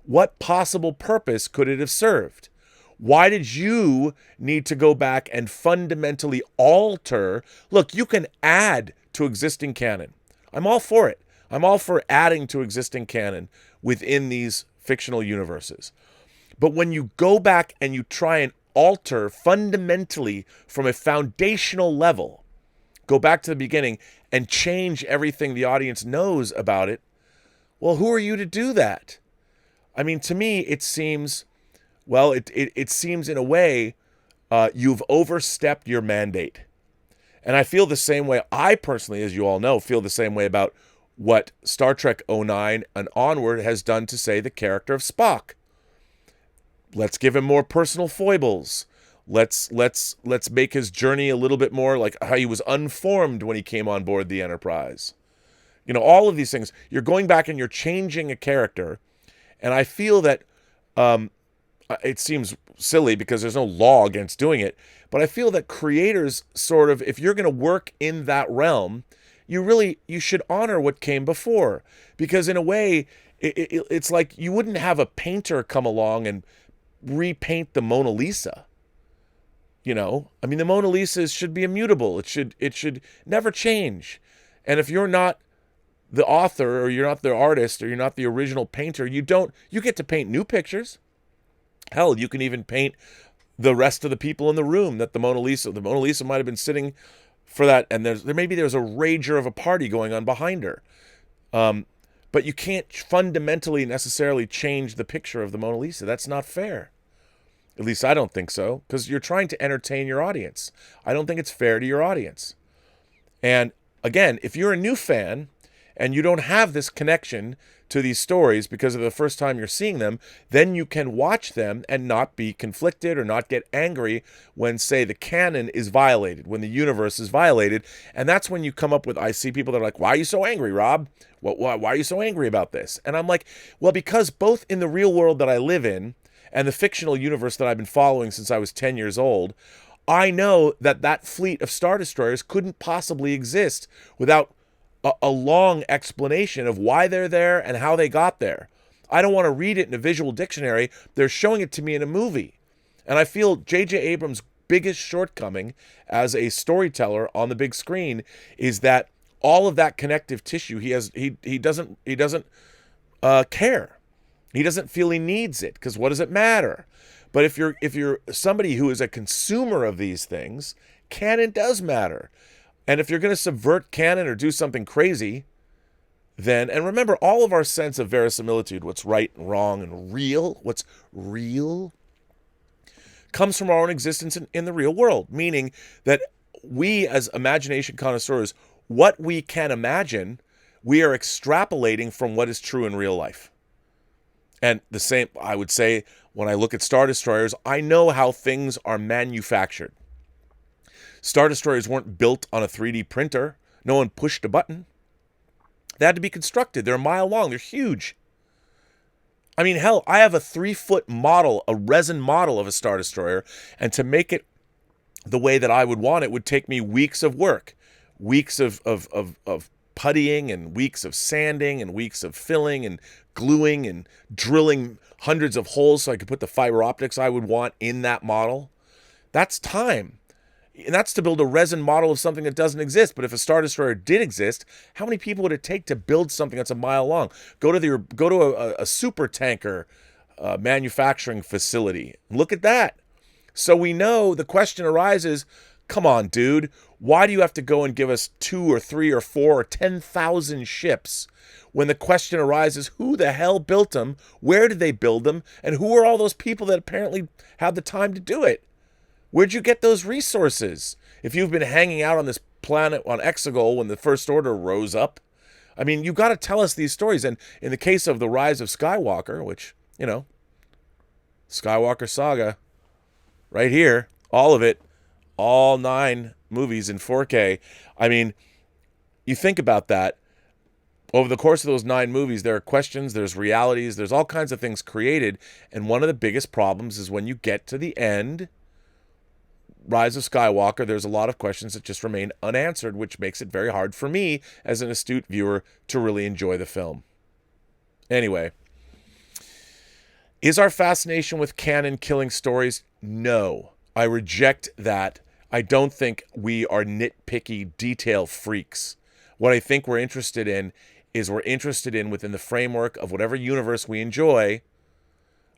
What possible purpose could it have served? Why did you need to go back and fundamentally alter? Look, you can add to existing canon. I'm all for it. I'm all for adding to existing canon within these fictional universes. But when you go back and you try and alter fundamentally from a foundational level, go back to the beginning and change everything the audience knows about it, well, who are you to do that? I mean, to me, it seems, well, it seems in a way you've overstepped your mandate. And I feel the same way, I personally, as you all know, feel the same way about what Star Trek '09 and onward has done to, say, the character of Spock. Let's give him more personal foibles. Let's make his journey a little bit more like how he was unformed when he came on board the Enterprise. You know, all of these things. You're going back and you're changing a character. And I feel that it seems silly because there's no law against doing it, but I feel that creators sort of, if you're going to work in that realm, you should honor what came before. Because in a way, it's like you wouldn't have a painter come along and repaint the Mona Lisa. You know, I mean, the Mona Lisa should be immutable. It should never change. And if you're not the author, or you're not the artist, or you're not the original painter, you get to paint new pictures. Hell, you can even paint the rest of the people in the room that the Mona Lisa might have been sitting for that, and there's a rager of a party going on behind her. But you can't fundamentally necessarily change the picture of the Mona Lisa. That's not fair. At least I don't think so, because you're trying to entertain your audience. I don't think it's fair to your audience. And again, if you're a new fan and you don't have this connection to these stories because of the first time you're seeing them, then you can watch them and not be conflicted or not get angry when, say, the canon is violated, when the universe is violated. And that's when you come up with, I see people that are like, why are you so angry, Rob? Why are you so angry about this? And I'm like, well, because both in the real world that I live in and the fictional universe that I've been following since I was 10 years old, I know that fleet of Star Destroyers couldn't possibly exist without a long explanation of why they're there and how they got there. I don't want to read it in a visual dictionary. They're showing it to me in a movie. And I feel J.J. Abrams' biggest shortcoming as a storyteller on the big screen is that all of that connective tissue, he doesn't care. He doesn't feel he needs it, because what does it matter? But if you're somebody who is a consumer of these things, canon does matter. And if you're going to subvert canon or do something crazy, then, and remember, all of our sense of verisimilitude, what's right and wrong and real, what's real, comes from our own existence in the real world, meaning that we as imagination connoisseurs, what we can imagine, we are extrapolating from what is true in real life. And the same, I would say, when I look at Star Destroyers, I know how things are manufactured. Star Destroyers weren't built on a 3D printer. No one pushed a button. They had to be constructed. They're a mile long. They're huge. I mean, hell, I have a 3-foot model, a resin model of a Star Destroyer, and to make it the way that I would want it would take me weeks of work, weeks of puttying and weeks of sanding and weeks of filling and gluing and drilling hundreds of holes so I could put the fiber optics I would want in that model. That's time. And that's to build a resin model of something that doesn't exist. But if a Star Destroyer did exist, how many people would it take to build something that's a mile long? Go to a super tanker manufacturing facility. Look at that. So we know the question arises, come on, dude, why do you have to go and give us 2 or 3 or 4 or 10,000 ships when the question arises, who the hell built them, where did they build them, and who are all those people that apparently had the time to do it? Where'd you get those resources? If you've been hanging out on this planet on Exegol when the First Order rose up, I mean, you got to tell us these stories. And in the case of the Rise of Skywalker, which, you know, Skywalker saga, right here, all of it, all 9 movies in 4K. I mean, you think about that. Over the course of those 9 movies, there are questions, there's realities, there's all kinds of things created. And one of the biggest problems is when you get to the end, Rise of Skywalker, there's a lot of questions that just remain unanswered, which makes it very hard for me as an astute viewer to really enjoy the film. Anyway, is our fascination with canon killing stories? No. I reject that. I don't think we are nitpicky detail freaks. What I think we're interested in is within the framework of whatever universe we enjoy,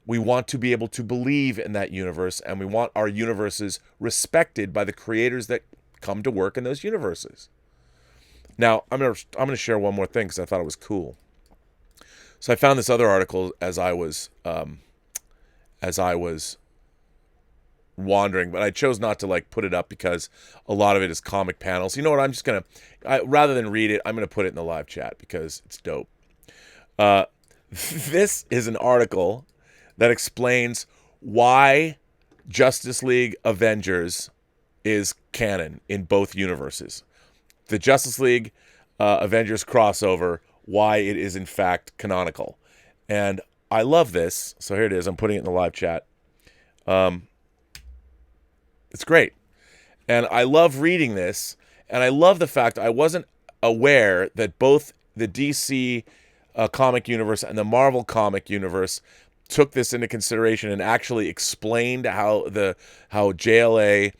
we want to be able to believe in that universe, and we want our universes respected by the creators that come to work in those universes. Now, I'm gonna share one more thing because I thought it was cool. So I found this other article as I was wandering, but I chose not to put it up because a lot of it is comic panels. You know what? I'm just gonna, rather than read it, I'm gonna put it in the live chat because it's dope. This is an article that explains why Justice League Avengers is canon in both universes. The Justice League Avengers crossover, why it is in fact canonical. And I love this. So here it is. I'm putting it in the live chat. It's great. And I love reading this. And I love the fact I wasn't aware that both the DC comic universe and the Marvel comic universe took this into consideration and actually explained how JLA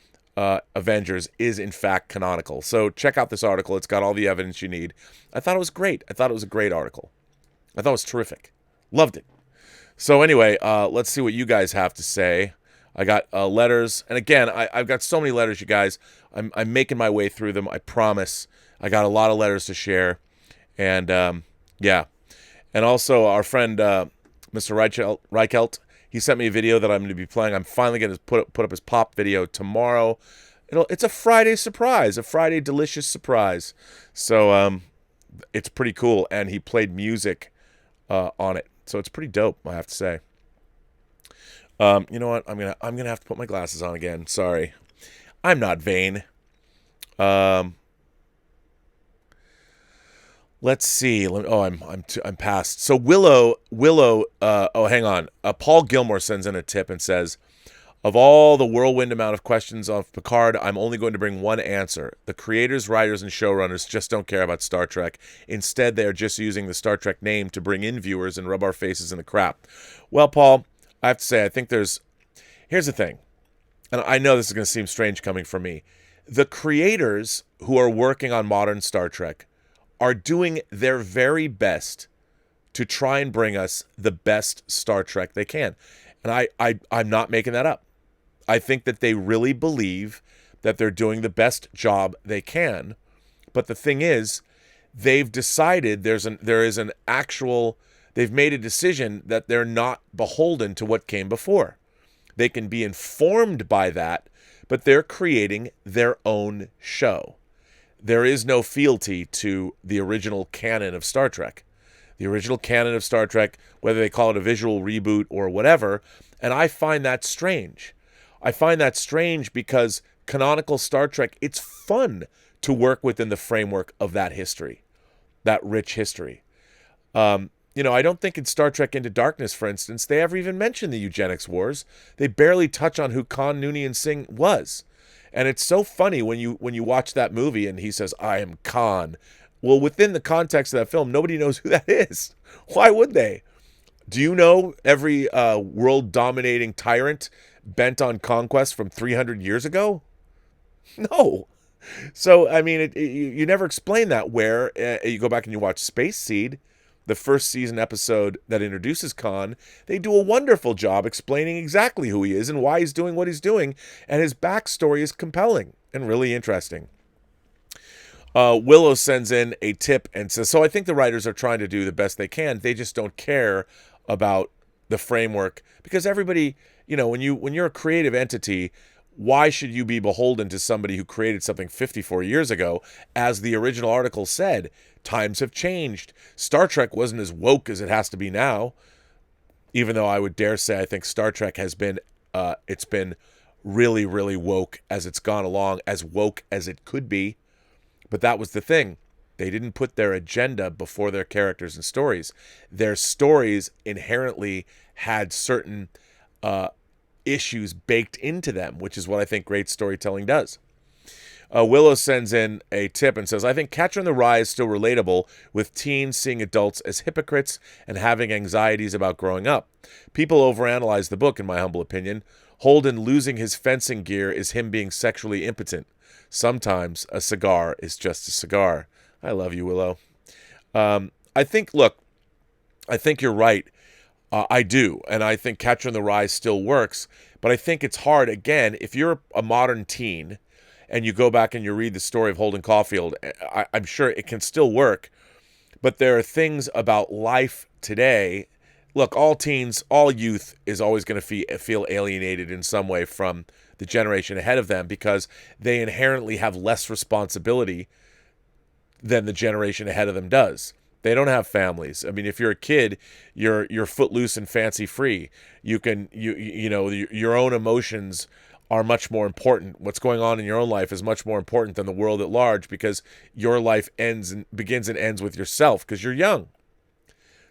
Avengers is in fact canonical. So check out this article. It's got all the evidence you need. I thought it was great. I thought it was a great article. I thought it was terrific. Loved it. So anyway, let's see what you guys have to say. I got letters. And again, I've got so many letters, you guys. I'm making my way through them. I promise. I got a lot of letters to share. And yeah. And also our friend Mr. Reichelt, he sent me a video that I'm going to be playing. I'm finally going to put up his pop video tomorrow. It's a Friday surprise, a Friday delicious surprise. So it's pretty cool. And he played music on it. So it's pretty dope, I have to say. You know what? I'm gonna have to put my glasses on again. Sorry, I'm not vain. Let's see. I'm past. So Willow. Oh, hang on. Paul Gilmore sends in a tip and says, of all the whirlwind amount of questions of Picard, I'm only going to bring one answer. The creators, writers, and showrunners just don't care about Star Trek. Instead, they are just using the Star Trek name to bring in viewers and rub our faces in the crap. Well, Paul, I have to say, I think here's the thing, and I know this is going to seem strange coming from me. The creators who are working on modern Star Trek are doing their very best to try and bring us the best Star Trek they can. And I'm not making that up. I think that they really believe that they're doing the best job they can. But the thing is, they've decided they've made a decision that they're not beholden to what came before. They can be informed by that, but they're creating their own show. There is no fealty to the original canon of Star Trek. The original canon of Star Trek, whether they call it a visual reboot or whatever, and I find that strange. I find that strange because canonical Star Trek, it's fun to work within the framework of that history, that rich history. I don't think in Star Trek Into Darkness, for instance, they ever even mention the eugenics wars. They barely touch on who Khan Noonien Singh was. And it's so funny when you watch that movie and he says, "I am Khan." Well, within the context of that film, nobody knows who that is. Why would they? Do you know every world-dominating tyrant bent on conquest from 300 years ago? No. So, I mean, you never explain that where you go back and you watch Space Seed, the first season episode that introduces Khan. They do a wonderful job explaining exactly who he is and why he's doing what he's doing, and his backstory is compelling and really interesting. Willow sends in a tip and says, so I think the writers are trying to do the best they can. They just don't care about the framework because everybody, when you're a creative entity, why should you be beholden to somebody who created something 54 years ago? As the original article said, times have changed. Star Trek wasn't as woke as it has to be now, even though I would dare say I think Star Trek has been, it's been really, really woke as it's gone along, as woke as it could be. But that was the thing. They didn't put their agenda before their characters and stories. Their stories inherently had certain issues baked into them, which is what I think great storytelling does. Willow sends in a tip and says, I think Catcher in the Rye is still relatable with teens seeing adults as hypocrites and having anxieties about growing up. People overanalyze the book, in my humble opinion. Holden losing his fencing gear is him being sexually impotent. Sometimes a cigar is just a cigar. I love you, Willow. I think you're right. I do. And I think Catcher in the Rye still works. But I think it's hard, again, if you're a modern teen and you go back and you read the story of Holden Caulfield, I'm sure it can still work. But there are things about life today. Look, all teens, all youth is always going to feel alienated in some way from the generation ahead of them because they inherently have less responsibility than the generation ahead of them does. They don't have families. I mean, if you're a kid, you're footloose and fancy free. You can your own emotions are much more important. What's going on in your own life is much more important than the world at large because your life begins and ends with yourself because you're young.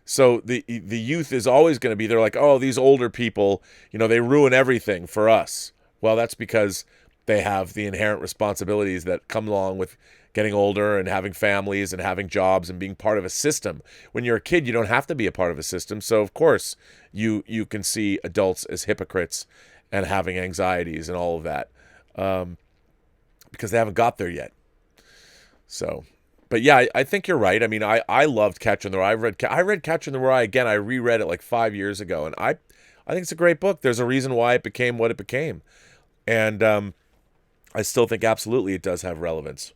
So the youth is always going to be, they're like, oh, these older people, they ruin everything for us. Well, that's because they have the inherent responsibilities that come along with getting older and having families and having jobs and being part of a system. When you're a kid, you don't have to be a part of a system. So, of course, you can see adults as hypocrites and having anxieties and all of that because they haven't got there yet. So, but yeah, I think you're right. I mean, I loved Catcher in the Rye. I read Catcher in the Rye again. I reread it like 5 years ago, and I think it's a great book. There's a reason why it became what it became. And I still think absolutely it does have relevance.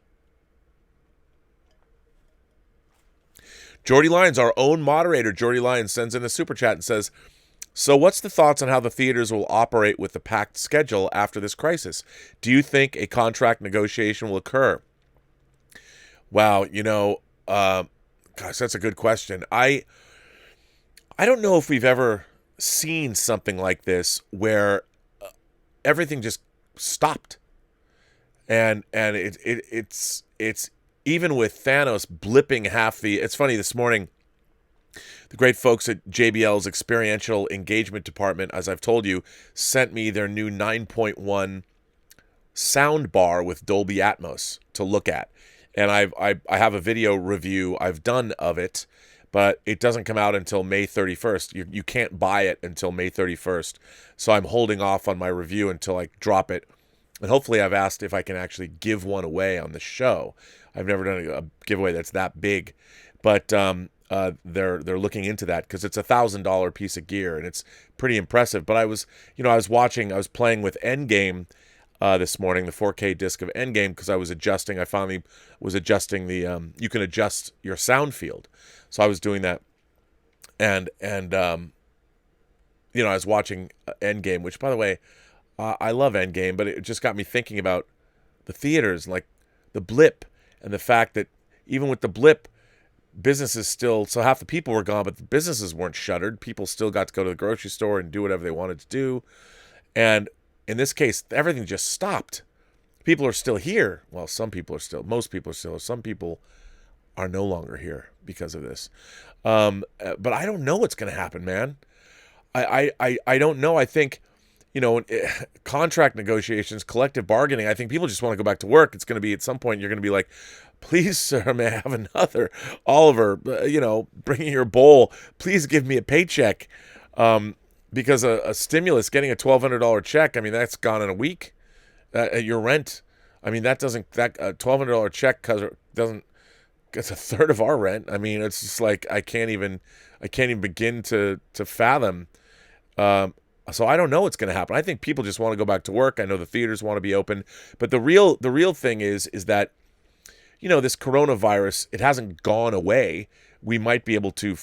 Jordy Lyons, our own moderator, Jordy Lyons, sends in a super chat and says, so what's the thoughts on how the theaters will operate with the packed schedule after this crisis? Do you think a contract negotiation will occur? Wow, gosh, that's a good question. I don't know if we've ever seen something like this where everything just stopped, and it's even with Thanos blipping half the. It's funny, this morning, the great folks at JBL's experiential engagement department, as I've told you, sent me their new 9.1 sound bar with Dolby Atmos to look at, and I have a video review I've done of it. But it doesn't come out until May 31st. You can't buy it until May 31st. So I'm holding off on my review until I drop it. And hopefully I've asked if I can actually give one away on the show. I've never done a giveaway that's that big, but they're looking into that because it's $1,000 piece of gear and it's pretty impressive. But I was playing with Endgame this morning, the 4K disc of Endgame, because I finally was adjusting the you can adjust your sound field, so I was doing that, and I was watching Endgame, which, by the way, I love Endgame, but it just got me thinking about the theaters, like the blip, and the fact that even with the blip, businesses still, so half the people were gone, but the businesses weren't shuttered. People still got to go to the grocery store and do whatever they wanted to do. And in this case, everything just stopped. People are still here. Well, most people are still, some people are no longer here because of this. But I don't know what's going to happen, man. I don't know. I think, contract negotiations, collective bargaining, I think people just want to go back to work. It's going to be, at some point, you're going to be like, please, sir, may I have another? Oliver, bringing your bowl. Please give me a paycheck. Because a stimulus, getting a $1,200 check, I mean, that's gone in a week. Your rent, I mean, that $1,200 check doesn't, it's a third of our rent. I mean, it's just like, I can't even begin to fathom. So I don't know what's going to happen. I think people just want to go back to work. I know the theaters want to be open, but the real thing is that, this coronavirus, it hasn't gone away. We might be able to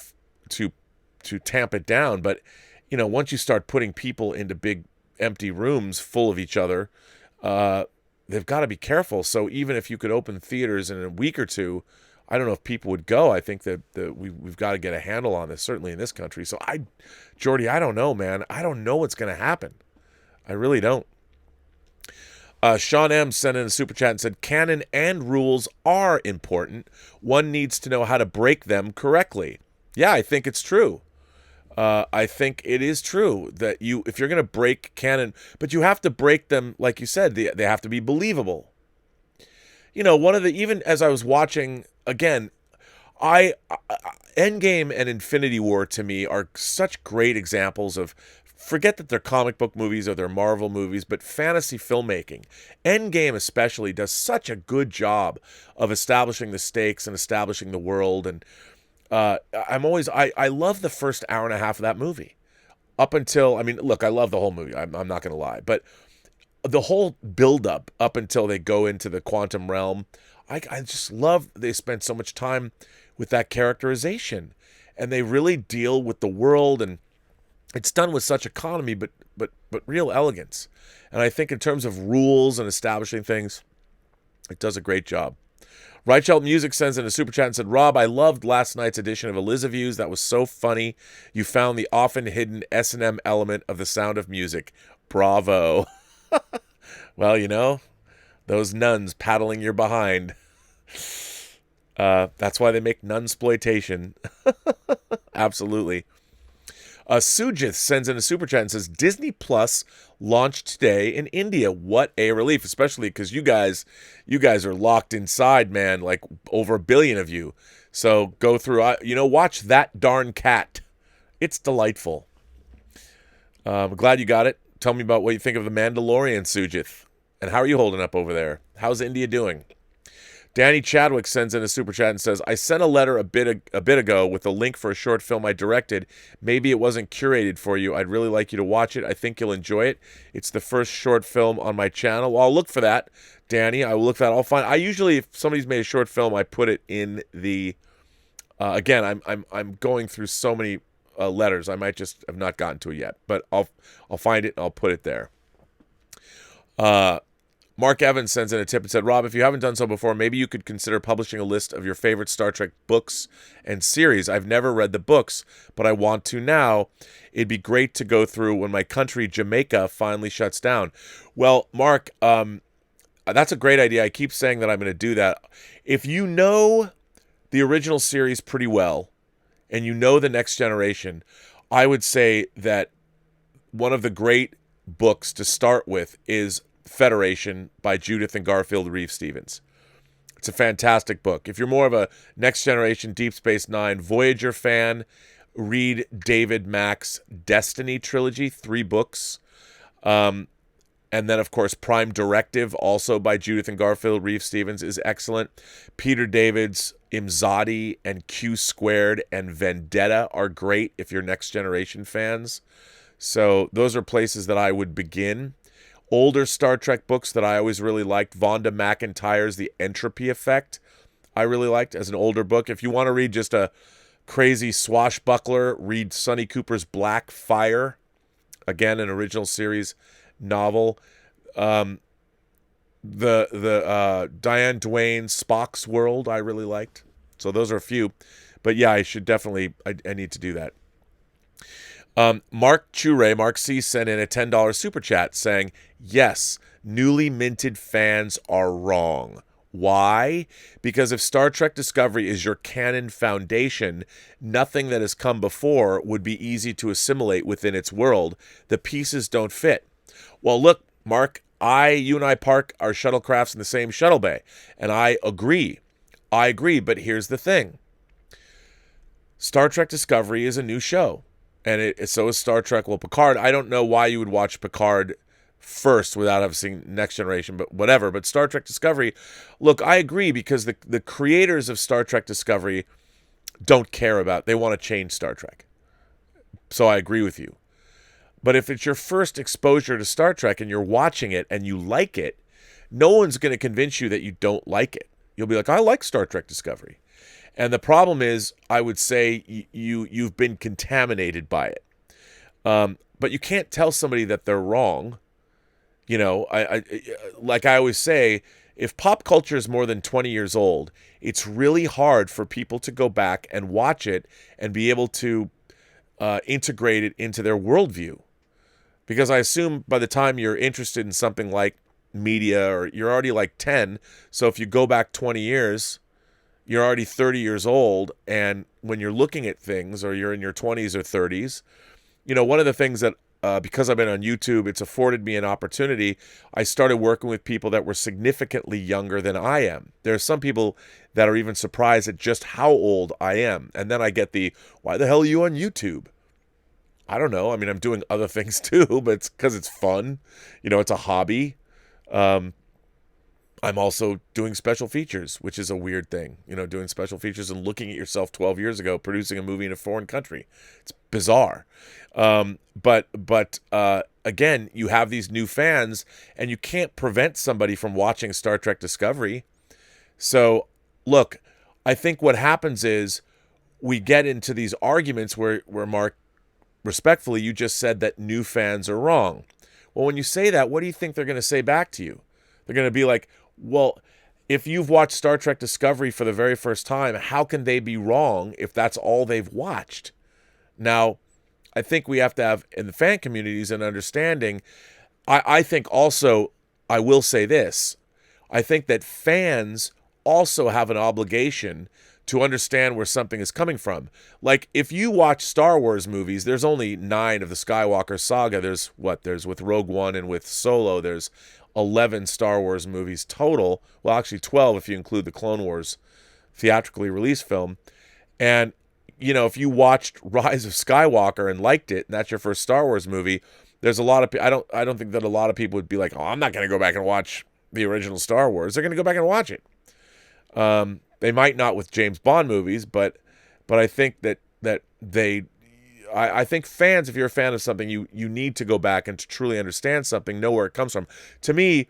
tamp it down, but once you start putting people into big empty rooms full of each other, they've got to be careful. So even if you could open theaters in a week or two, I don't know if people would go. I think that we've got to get a handle on this, certainly in this country. So Jordy, I don't know, man. I don't know what's going to happen. I really don't. Sean M. sent in a super chat and said, canon and rules are important. One needs to know how to break them correctly. Yeah, I think it's true. I think it is true that if you're going to break canon, but you have to break them, like you said, they have to be believable. Even as I was watching, again, Endgame and Infinity War to me are such great examples of, forget that they're comic book movies or they're Marvel movies, but fantasy filmmaking. Endgame especially does such a good job of establishing the stakes and establishing the world. And I love the first hour and a half of that movie. Up until, look, I love the whole movie. I'm not going to lie. But the whole build-up up until they go into the quantum realm, I just love they spend so much time with that characterization. And they really deal with the world, and it's done with such economy, but real elegance. And I think in terms of rules and establishing things, it does a great job. Reichelt Music sends in a super chat and said, Rob, I loved last night's edition of Elizaviews. That was so funny. You found the often hidden S&M element of The Sound of Music. Bravo. Well, those nuns paddling your behind. That's why they make nunsploitation. Absolutely. Sujith sends in a super chat and says, Disney Plus launched today in India. What a relief, especially because you guys are locked inside, man, like over 1 billion of you. So go through, watch That Darn Cat. It's delightful. I'm glad you got it. Tell me about what you think of The Mandalorian, Sujith. And how are you holding up over there? How's India doing? Danny Chadwick sends in a super chat and says, I sent a letter a bit ago with a link for a short film I directed. Maybe it wasn't curated for you. I'd really like you to watch it. I think you'll enjoy it. It's the first short film on my channel. Well, I'll look for that, Danny. I will look for that. I'll find. I usually, if somebody's made a short film, I put it in the. Again, I'm going through so many letters. I might just have not gotten to it yet, but I'll find it and I'll put it there. Mark Evans sends in a tip and said, Rob, if you haven't done so before, maybe you could consider publishing a list of your favorite Star Trek books and series. I've never read the books, but I want to now. It'd be great to go through when my country, Jamaica, finally shuts down. Well, Mark, that's a great idea. I keep saying that I'm going to do that. If you know the original series pretty well, and you know The Next Generation, I would say that one of the great books to start with is Federation by Judith and Garfield Reeve-Stevens. It's a fantastic book. If you're more of a Next Generation, Deep Space Nine, Voyager fan, read David Mack's Destiny trilogy, 3 books. And And then, of course, Prime Directive, also by Judith and Garfield Reeve Stevens, is excellent. Peter David's Imzadi and Q Squared and Vendetta are great if you're Next Generation fans. So those are places that I would begin. Older Star Trek books that I always really liked, Vonda McIntyre's The Entropy Effect, I really liked as an older book. If you want to read just a crazy swashbuckler, read Sonny Cooper's Black Fire, again, an original series novel. The Diane Duane Spock's World I really liked. So those are a few. But yeah, I need to do that. Mark Chure, Mark C, sent in a $10 super chat saying, yes, newly minted fans are wrong. Why? Because if Star Trek Discovery is your canon foundation, nothing that has come before would be easy to assimilate within its world. The pieces don't fit. Well, look, Mark, you and I park our shuttlecrafts in the same shuttle bay, and I agree. But here's the thing. Star Trek Discovery is a new show, and so is Star Trek. Well, Picard, I don't know why you would watch Picard first without having seen Next Generation, but whatever. But Star Trek Discovery, look, I agree, because the creators of Star Trek Discovery don't care about, they want to change Star Trek. So I agree with you. But if it's your first exposure to Star Trek and you're watching it and you like it, no one's going to convince you that you don't like it. You'll be like, I like Star Trek Discovery. And the problem is, I would say you've been contaminated by it. But you can't tell somebody that they're wrong. You know, like I always say, if pop culture is more than 20 years old, it's really hard for people to go back and watch it and be able to integrate it into their worldview. Because I assume by the time you're interested in something like media, or you're already like 10, so if you go back 20 years, you're already 30 years old, and when you're looking at things, or you're in your 20s or 30s, you know, one of the things that, because I've been on YouTube, it's afforded me an opportunity. I started working with people that were significantly younger than I am. There are some people that are even surprised at just how old I am. And then I get why the hell are you on YouTube? I don't know. I mean, I'm doing other things too, but it's because it's fun. You know, it's a hobby. I'm also doing special features, which is a weird thing. You know, doing special features and looking at yourself 12 years ago, producing a movie in a foreign country. It's bizarre. But again, you have these new fans, and you can't prevent somebody from watching Star Trek Discovery. So, look, I think what happens is we get into these arguments where Mark, respectfully, you just said that new fans are wrong. Well, when you say that, what do you think they're going to say back to you? They're going to be like, well, if you've watched Star Trek Discovery for the very first time, how can they be wrong if that's all they've watched? Now, I think we have to have, in the fan communities, an understanding. I think also, I will say this, I think that fans also have an obligation to understand where something is coming from. Like, if you watch Star Wars movies, there's only 9 of the Skywalker saga. There's with Rogue One and with Solo, there's 11 Star Wars movies total. Well, actually 12 if you include the Clone Wars theatrically released film. And, you know, if you watched Rise of Skywalker and liked it, and that's your first Star Wars movie, there's a lot of I don't think that a lot of people would be like, oh, I'm not going to go back and watch the original Star Wars. They're going to go back and watch it. They might not with James Bond movies, but I think that I think fans, if you're a fan of something, you need to go back and to truly understand something, know where it comes from. To me,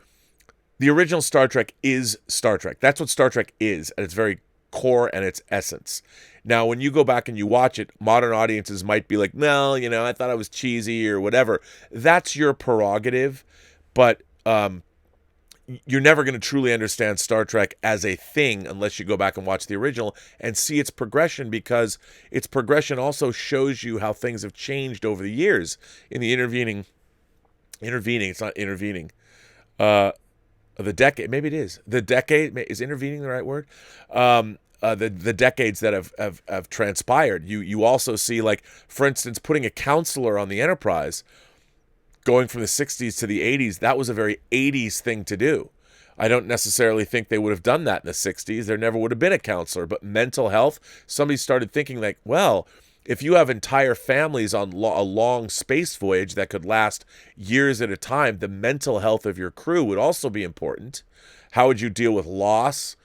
the original Star Trek is Star Trek. That's what Star Trek is at its very core and its essence. Now, when you go back and you watch it, modern audiences might be like, well, you know, I thought it was cheesy or whatever. That's your prerogative, but you're never going to truly understand Star Trek as a thing unless you go back and watch the original and see its progression, because its progression also shows you how things have changed over the years in the intervening, it's not intervening, the decade, maybe it is. The decade, is intervening the right word? The decades that have transpired. You also see, like, for instance, putting a counselor on the Enterprise, going from the 60s to the 80s, that was a very 80s thing to do. I don't necessarily think they would have done that in the 60s. There never would have been a counselor. But mental health, somebody started thinking like, well, if you have entire families on a long space voyage that could last years at a time, the mental health of your crew would also be important. How would you deal with loss?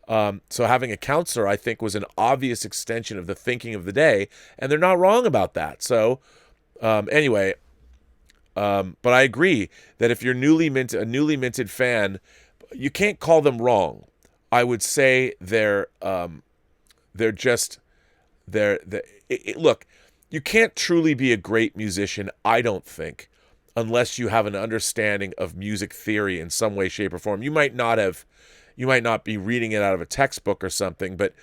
So having a counselor, I think, was an obvious extension of the thinking of the day, and they're not wrong about that. So anyway, but I agree that if you're a newly minted fan, you can't call them wrong. I would say look, you can't truly be a great musician, I don't think, unless you have an understanding of music theory in some way, shape, or form. You might not be reading it out of a textbook or something, but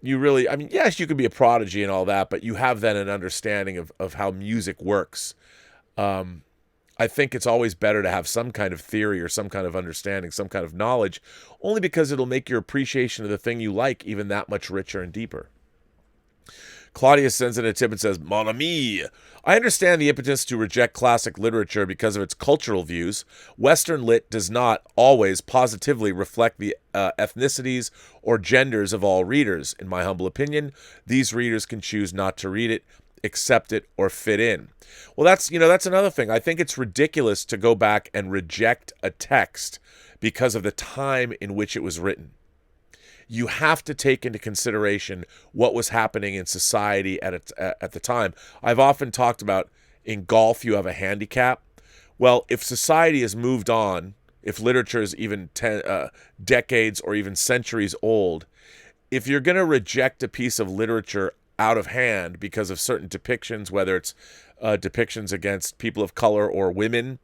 you really, I mean, yes, you could be a prodigy and all that, but you have then an understanding of how music works. I think it's always better to have some kind of theory or some kind of understanding, some kind of knowledge, only because it'll make your appreciation of the thing you like even that much richer and deeper. Claudius sends in a tip and says, Mon ami, I understand the impetus to reject classic literature because of its cultural views. Western lit does not always positively reflect the ethnicities or genders of all readers. In my humble opinion, these readers can choose not to read it, accept it, or fit in. Well, that's another thing. I think it's ridiculous to go back and reject a text because of the time in which it was written. You have to take into consideration what was happening in society at the time. I've often talked about in golf you have a handicap. Well, if society has moved on, if literature is even decades or even centuries old, if you're going to reject a piece of literature out of hand because of certain depictions, whether it's depictions against people of color or women,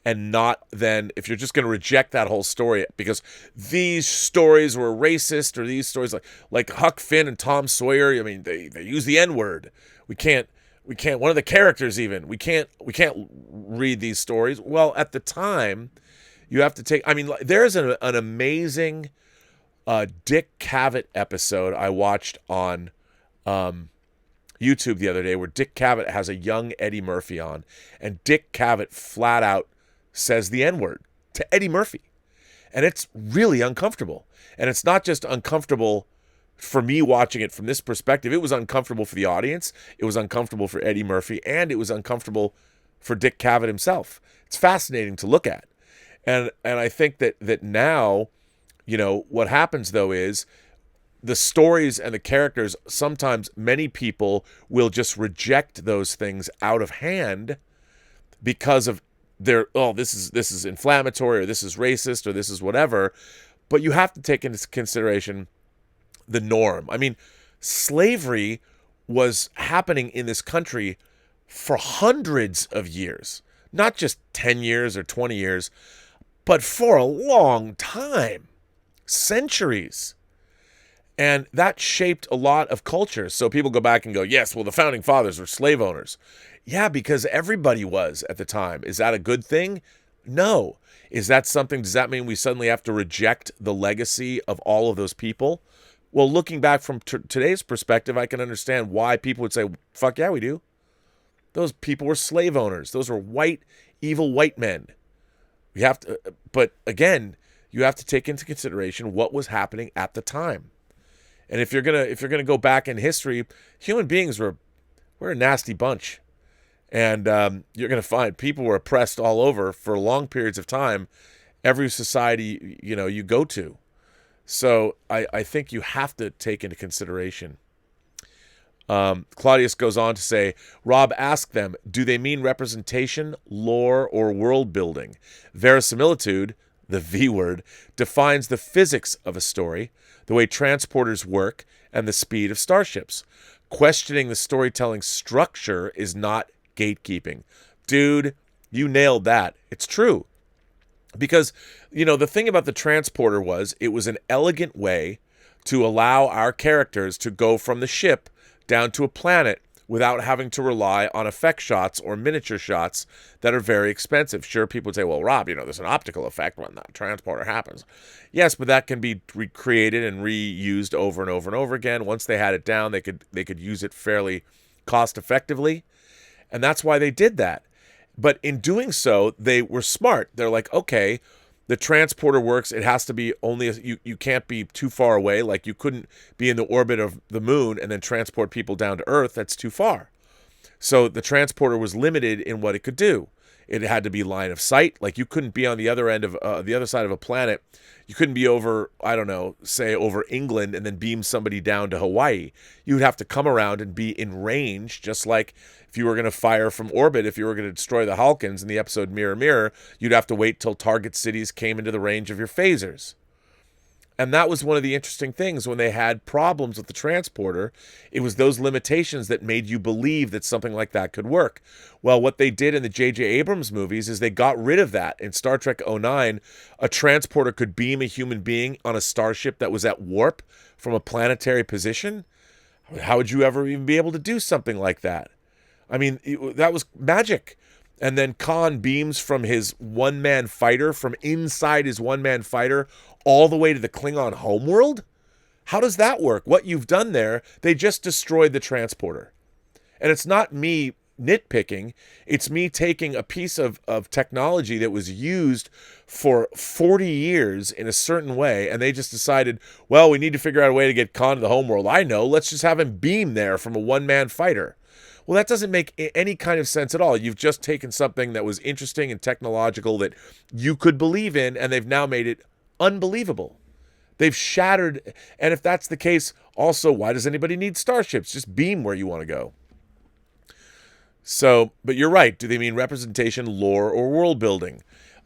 and not then, if you're just going to reject that whole story because these stories were racist, or these stories like Huck Finn and Tom Sawyer, I mean, they use the N-word. We can't, one of the characters even, we can't read these stories. Well, at the time, you have to take, I mean, there's an amazing Dick Cavett episode I watched on YouTube the other day where Dick Cavett has a young Eddie Murphy on, and Dick Cavett flat out says the N-word to Eddie Murphy. And it's really uncomfortable. And it's not just uncomfortable for me watching it from this perspective. It was uncomfortable for the audience. It was uncomfortable for Eddie Murphy. And it was uncomfortable for Dick Cavett himself. It's fascinating to look at. And I think that now, what happens though is the stories and the characters, sometimes many people will just reject those things out of hand because of this is inflammatory, or this is racist, or this is whatever. But you have to take into consideration the norm. I mean, slavery was happening in this country for hundreds of years, not just 10 years or 20 years, but for a long time, centuries. And that shaped a lot of cultures. So people go back and go, yes, well, the founding fathers were slave owners. Yeah, because everybody was at the time. Is that a good thing? No. Does that mean we suddenly have to reject the legacy of all of those people? Well, looking back from today's perspective, I can understand why people would say, fuck yeah, we do. Those people were slave owners. Those were evil white men. But again, you have to take into consideration what was happening at the time. And if you're gonna go back in history, human beings we're a nasty bunch. And you're going to find people were oppressed all over for long periods of time, every society, you go to. So I think you have to take into consideration. Claudius goes on to say, Rob asked them, do they mean representation, lore, or world building? Verisimilitude, the V word, defines the physics of a story, the way transporters work, and the speed of starships. Questioning the storytelling structure is not gatekeeping. Dude, you nailed that. It's true. Because, the thing about the transporter was it was an elegant way to allow our characters to go from the ship down to a planet without having to rely on effect shots or miniature shots that are very expensive. Sure, people would say, well, Rob, there's an optical effect when that transporter happens. Yes, but that can be recreated and reused over and over and over again. Once they had it down, they could use it fairly cost effectively. And that's why they did that. But in doing so, they were smart. They're like, okay, The transporter works. It has to be only you can't be too far away. Like, you couldn't be in the orbit of the moon and then transport people down to Earth. That's too far. So the transporter was limited in what it could do. It had to be line of sight. Like, you couldn't be on the other end of the other side of a planet. You couldn't be over, I don't know, say over England and then beam somebody down to Hawaii. You would have to come around and be in range, just like if you were going to fire from orbit, if you were going to destroy the Halkans in the episode Mirror Mirror, you'd have to wait till target cities came into the range of your phasers. And that was one of the interesting things when they had problems with the transporter. It was those limitations that made you believe that something like that could work. Well, what they did in the J.J. Abrams movies is they got rid of that. In Star Trek '09, a transporter could beam a human being on a starship that was at warp from a planetary position. How would you ever even be able to do something like that? I mean, that was magic. And then Khan beams from his one-man fighter, from inside his one-man fighter, all the way to the Klingon homeworld? How does that work? What you've done there, they just destroyed the transporter. And it's not me nitpicking. It's me taking a piece of technology that was used for 40 years in a certain way, and they just decided, well, we need to figure out a way to get Khan to the homeworld. I know, let's just have him beam there from a one-man fighter. Well, that doesn't make any kind of sense at all. You've just taken something that was interesting and technological that you could believe in, and they've now made it unbelievable. They've shattered. And if that's the case, also, why does anybody need starships? Just beam where you want to go. So, but you're right. Do they mean representation, lore, or world building?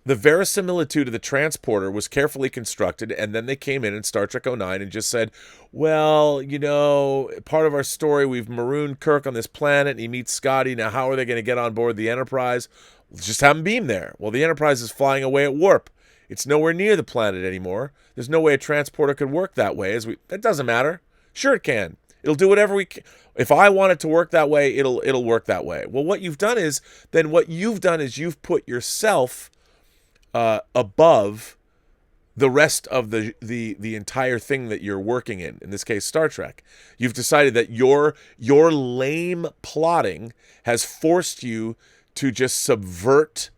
The verisimilitude of the transporter was carefully constructed, and then they came in Star Trek '09 and just said, well, you know, part of our story, we've marooned Kirk on this planet, and he meets Scotty. Now, how are they going to get on board the Enterprise? Let's just have him beam there. Well, the Enterprise is flying away at warp. It's nowhere near the planet anymore. There's no way a transporter could work that way. That doesn't matter. Sure it can. It'll do whatever we can. If I want it to work that way, it'll work that way. Well, what you've done is you've put yourself above the rest of the entire thing that you're working in this case, Star Trek. You've decided that your lame plotting has forced you to just subvert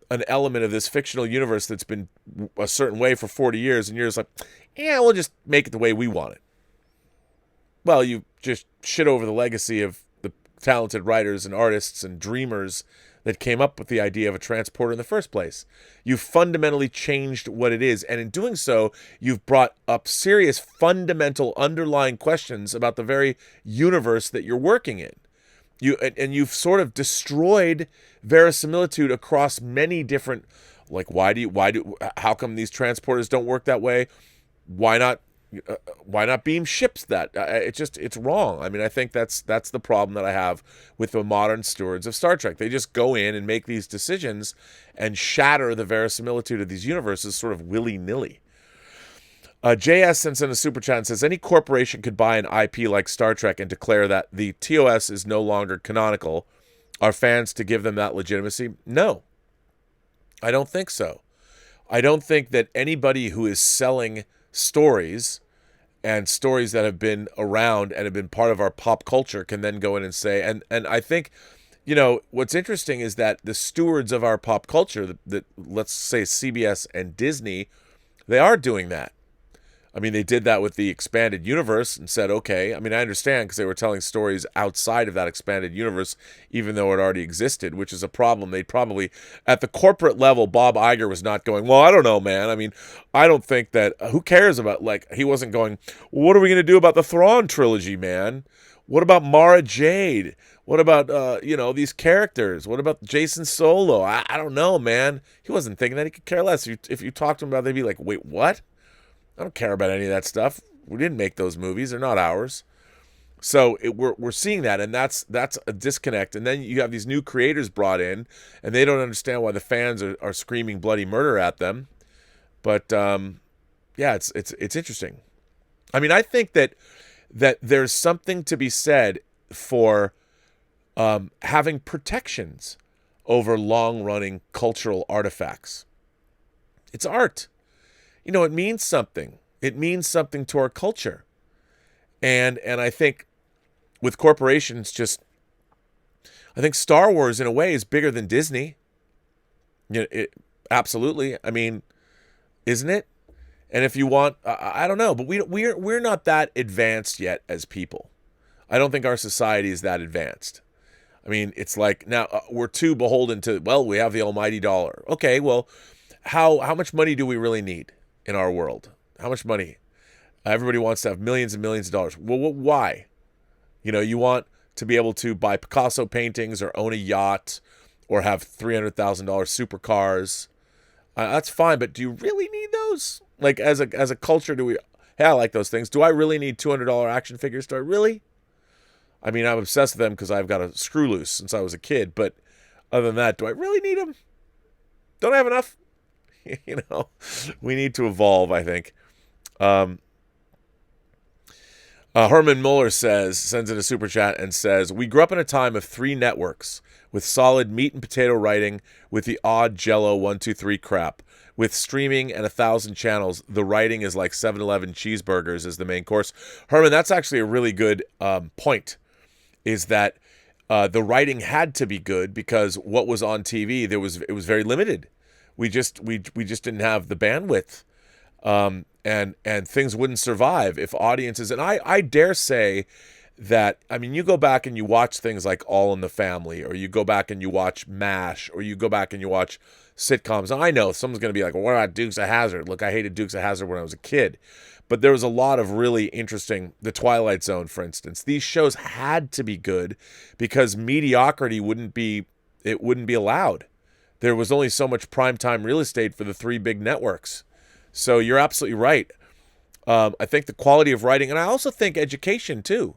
an element of this fictional universe that's been a certain way for 40 years, and you're just like, yeah, we'll just make it the way we want it. Well, you just shit over the legacy of the talented writers and artists and dreamers that came up with the idea of a transporter in the first place. You've fundamentally changed what it is, and in doing so, you've brought up serious fundamental underlying questions about the very universe that you're working in. You've sort of destroyed verisimilitude across many different, like, how come these transporters don't work that way? Why not beam ships that? It's wrong. I mean, I think that's the problem that I have with the modern stewards of Star Trek. They just go in and make these decisions and shatter the verisimilitude of these universes sort of willy-nilly. JS sends in a super chat and says, any corporation could buy an IP like Star Trek and declare that the TOS is no longer canonical. Are fans to give them that legitimacy? No, I don't think so. I don't think that anybody who is selling stories and stories that have been around and have been part of our pop culture can then go in and say, and I think, you know, what's interesting is that the stewards of our pop culture, that let's say CBS and Disney, they are doing that. I mean, they did that with the expanded universe and said, okay, I mean, I understand because they were telling stories outside of that expanded universe, even though it already existed, which is a problem. They'd probably, at the corporate level, Bob Iger was not going, well, I don't know, man. I mean, I don't think that, who cares about, like, he wasn't going, well, what are we going to do about the Thrawn trilogy, man? What about Mara Jade? What about, these characters? What about Jason Solo? I don't know, man. He wasn't thinking that. He could care less. If you talk to him about it, they'd be like, wait, what? I don't care about any of that stuff. We didn't make those movies. They're not ours. So we're seeing that, and that's a disconnect. And then you have these new creators brought in, and they don't understand why the fans are screaming bloody murder at them. But it's interesting. I mean, I think that there's something to be said for having protections over long-running cultural artifacts. It's art. You know, it means something. It means something to our culture. And I think with corporations, I think Star Wars in a way is bigger than Disney. You know, absolutely. I mean, isn't it? And if you want, I don't know, but we're not that advanced yet as people. I don't think our society is that advanced. I mean, it's like now we're too beholden to, well, we have the almighty dollar. Okay, well, how much money do we really need in our world? How much money? Everybody wants to have millions and millions of dollars. Well, why? You want to be able to buy Picasso paintings or own a yacht or have $300,000 supercars. That's fine, but do you really need those? Like as a culture, do we? Hey, I like those things. Do I really need $200 action figures? Do I really? I mean, I'm obsessed with them because I've got a screw loose since I was a kid. But other than that, do I really need them? Don't I have enough? We need to evolve, I think. Herman Muller sends in a super chat and says, we grew up in a time of 3 networks with solid meat and potato writing with the odd Jello 1-2-3 crap. With streaming and 1,000 channels, the writing is like 7-Eleven cheeseburgers as the main course. Herman, that's actually a really good point, is that the writing had to be good because what was on TV, it was very limited. We just didn't have the bandwidth. And things wouldn't survive if audiences, and I dare say that, I mean, you go back and you watch things like All in the Family, or you go back and you watch MASH, or you go back and you watch sitcoms. And I know someone's going to be like, well, what about Dukes of Hazzard? Look, I hated Dukes of Hazzard when I was a kid. But there was a lot of really interesting, The Twilight Zone, for instance. These shows had to be good because mediocrity wouldn't be allowed. There was only so much primetime real estate for the 3 big networks. So you're absolutely right. I think the quality of writing, and I also think education too.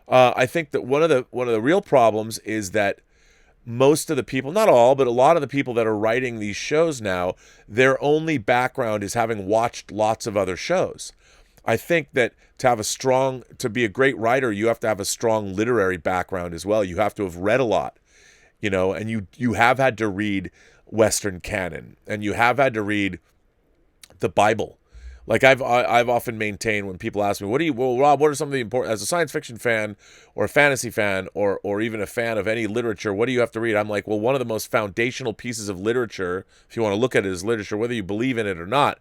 I think that one of the real problems is that most of the people, not all, but a lot of the people that are writing these shows now, their only background is having watched lots of other shows. I think that to be a great writer, you have to have a strong literary background as well. You have to have read a lot, and you have had to read Western canon, and you have had to read the Bible. Like I've often maintained when people ask me, Rob, what are some of the important, as a science fiction fan or a fantasy fan or even a fan of any literature, what do you have to read? I'm like, well, one of the most foundational pieces of literature, if you want to look at it as literature, whether you believe in it or not,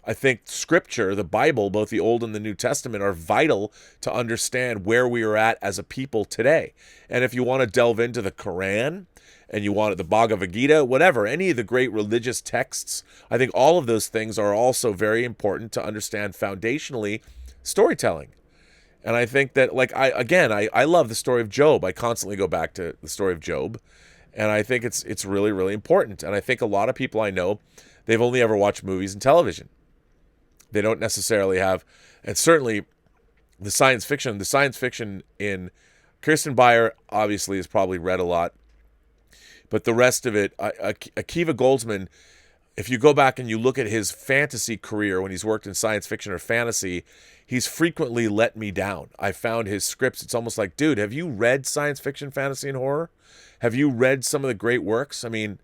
I think scripture, the Bible, both the Old and the New Testament, are vital to understand where we are at as a people today. And if you want to delve into the Quran, and you want the Bhagavad Gita, whatever, any of the great religious texts, I think all of those things are also very important to understand foundationally storytelling. And I think that, like, I love the story of Job. I constantly go back to the story of Job, and I think it's really, really important. And I think a lot of people I know, they've only ever watched movies and television. They don't necessarily have, and certainly the science fiction in Kirsten Beyer obviously has probably read a lot. But the rest of it, Akiva Goldsman, if you go back and you look at his fantasy career when he's worked in science fiction or fantasy, he's frequently let me down. I found his scripts. It's almost like, dude, have you read science fiction, fantasy, and horror? Have you read some of the great works? I mean,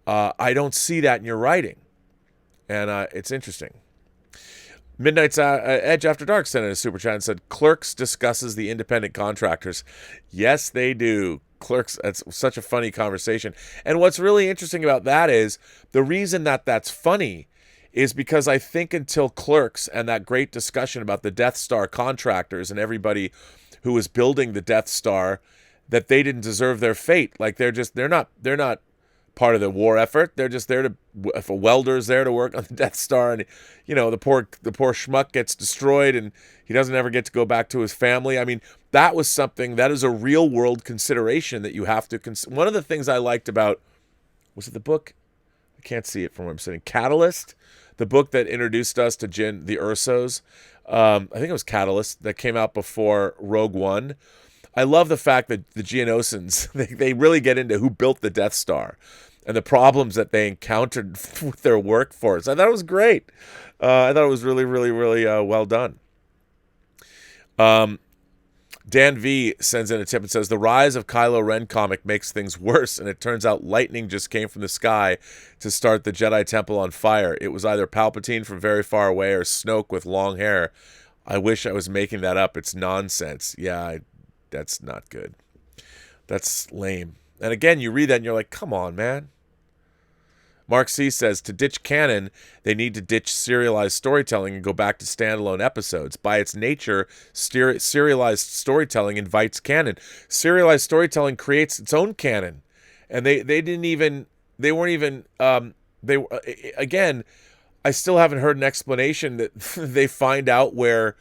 I don't see that in your writing. And it's interesting. Midnight's Edge After Dark sent in a super chat and said, Clerks discusses the independent contractors. Yes, they do. Clerks, that's such a funny conversation. And what's really interesting about that is the reason that that's funny is because I think until Clerks and that great discussion about the Death Star contractors and everybody who was building the Death Star, that they didn't deserve their fate. Like they're not part of the war effort. They're just there to, if a welder's there to work on the Death Star, and the poor schmuck gets destroyed and he doesn't ever get to go back to his family. I mean, that was something that is a real world consideration that you have to consider. One of the things I liked about, was it the book? I can't see it from where I'm sitting. Catalyst, the book that introduced us to Jyn, the Ursos. I think it was Catalyst, that came out before Rogue One. I love the fact that the Geonosians, they really get into who built the Death Star and the problems that they encountered with their workforce. I thought it was great. I thought it was really, really, really well done. Dan V sends in a tip and says, the rise of Kylo Ren comic makes things worse, and it turns out lightning just came from the sky to start the Jedi Temple on fire. It was either Palpatine from very far away or Snoke with long hair. I wish I was making that up. It's nonsense. Yeah, that's not good. That's lame. And again, you read that and you're like, come on, man. Mark C says, to ditch canon, they need to ditch serialized storytelling and go back to standalone episodes. By its nature, serialized storytelling invites canon. Serialized storytelling creates its own canon. And they weren't even, again, I still haven't heard an explanation that they find out where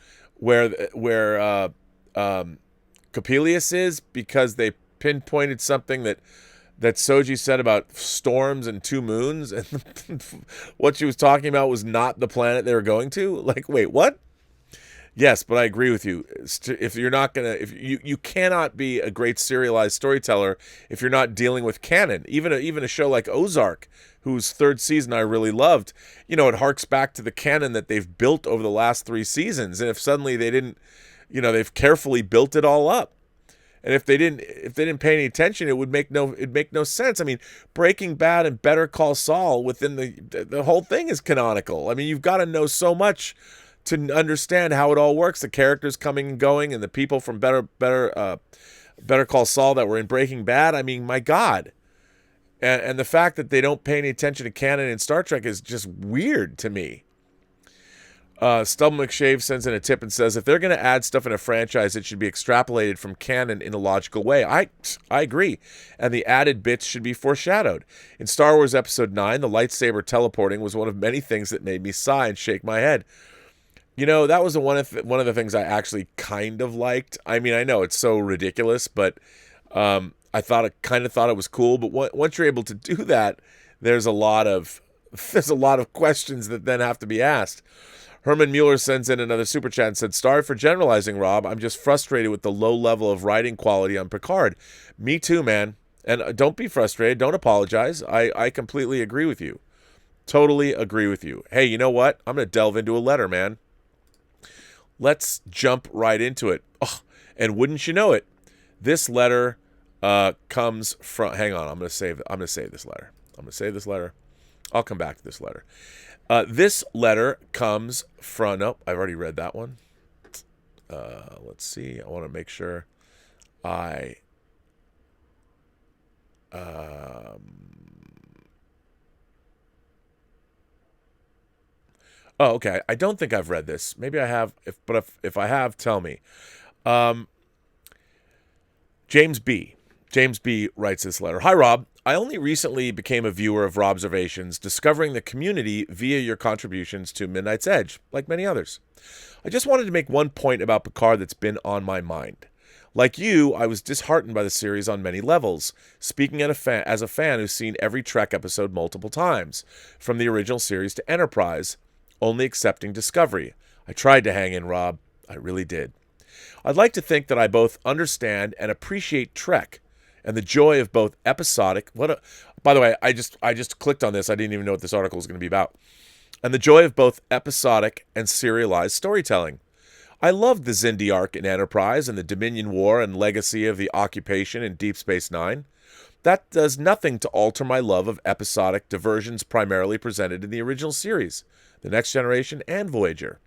Coppelius is because they pinpointed something that Soji said about storms and two moons, and what she was talking about was not the planet they were going to. Like, wait, what? Yes, but I agree with you. If you're not gonna, if you cannot be a great serialized storyteller if you're not dealing with canon. Even a show like Ozark, whose third season I really loved, it harks back to the canon that they've built over the last 3 seasons. And if suddenly they didn't, they've carefully built it all up. And if they didn't pay any attention, it'd make no sense. I mean, Breaking Bad and Better Call Saul, within the whole thing is canonical. I mean, you've got to know so much to understand how it all works. The characters coming and going, and the people from Better Call Saul that were in Breaking Bad. I mean, my God. And the fact that they don't pay any attention to canon in Star Trek is just weird to me. Stubble McShave sends in a tip and says, if they're going to add stuff in a franchise, it should be extrapolated from canon in a logical way. I agree. And the added bits should be foreshadowed. In Star Wars Episode 9, the lightsaber teleporting was one of many things that made me sigh and shake my head. That was one of the things I actually kind of liked. I mean, I know it's so ridiculous, but I kind of thought it was cool. But once you're able to do that, there's a lot of questions that then have to be asked. Herman Mueller sends in another super chat and said, sorry for generalizing, Rob. I'm just frustrated with the low level of writing quality on Picard. Me too, man. And don't be frustrated. Don't apologize. I completely agree with you. Totally agree with you. Hey, you know what? I'm going to delve into a letter, man. Let's jump right into it. Oh, and wouldn't you know it, this letter comes from... Hang on. I'm going to save this letter. I'll come back to this letter. This letter comes from... Nope, I've already read that one. Let's see. I want to make sure I... Oh, okay. I don't think I've read this. Maybe I have. If I have, tell me. James B. writes this letter. Hi, Rob. I only recently became a viewer of Robservations, discovering the community via your contributions to Midnight's Edge, like many others. I just wanted to make one point about Picard that's been on my mind. Like you, I was disheartened by the series on many levels, speaking as a fan who's seen every Trek episode multiple times, from the original series to Enterprise, only accepting Discovery. I tried to hang in, Rob. I really did. I'd like to think that I both understand and appreciate Trek, and the joy of both episodic... By the way, I just clicked on this. I didn't even know what this article was going to be about. And the joy of both episodic and serialized storytelling. I loved the Xindi arc in Enterprise and the Dominion War and legacy of the occupation in Deep Space Nine. That does nothing to alter my love of episodic diversions primarily presented in the original series, The Next Generation and Voyager.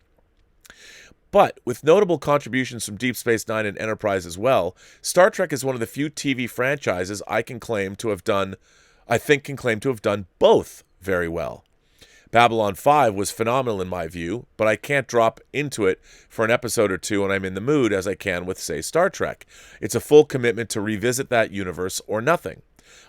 But with notable contributions from Deep Space Nine and Enterprise as well, Star Trek is one of the few TV franchises I think can claim to have done both very well. Babylon 5 was phenomenal in my view, but I can't drop into it for an episode or two when I'm in the mood as I can with, say, Star Trek. It's a full commitment to revisit that universe or nothing.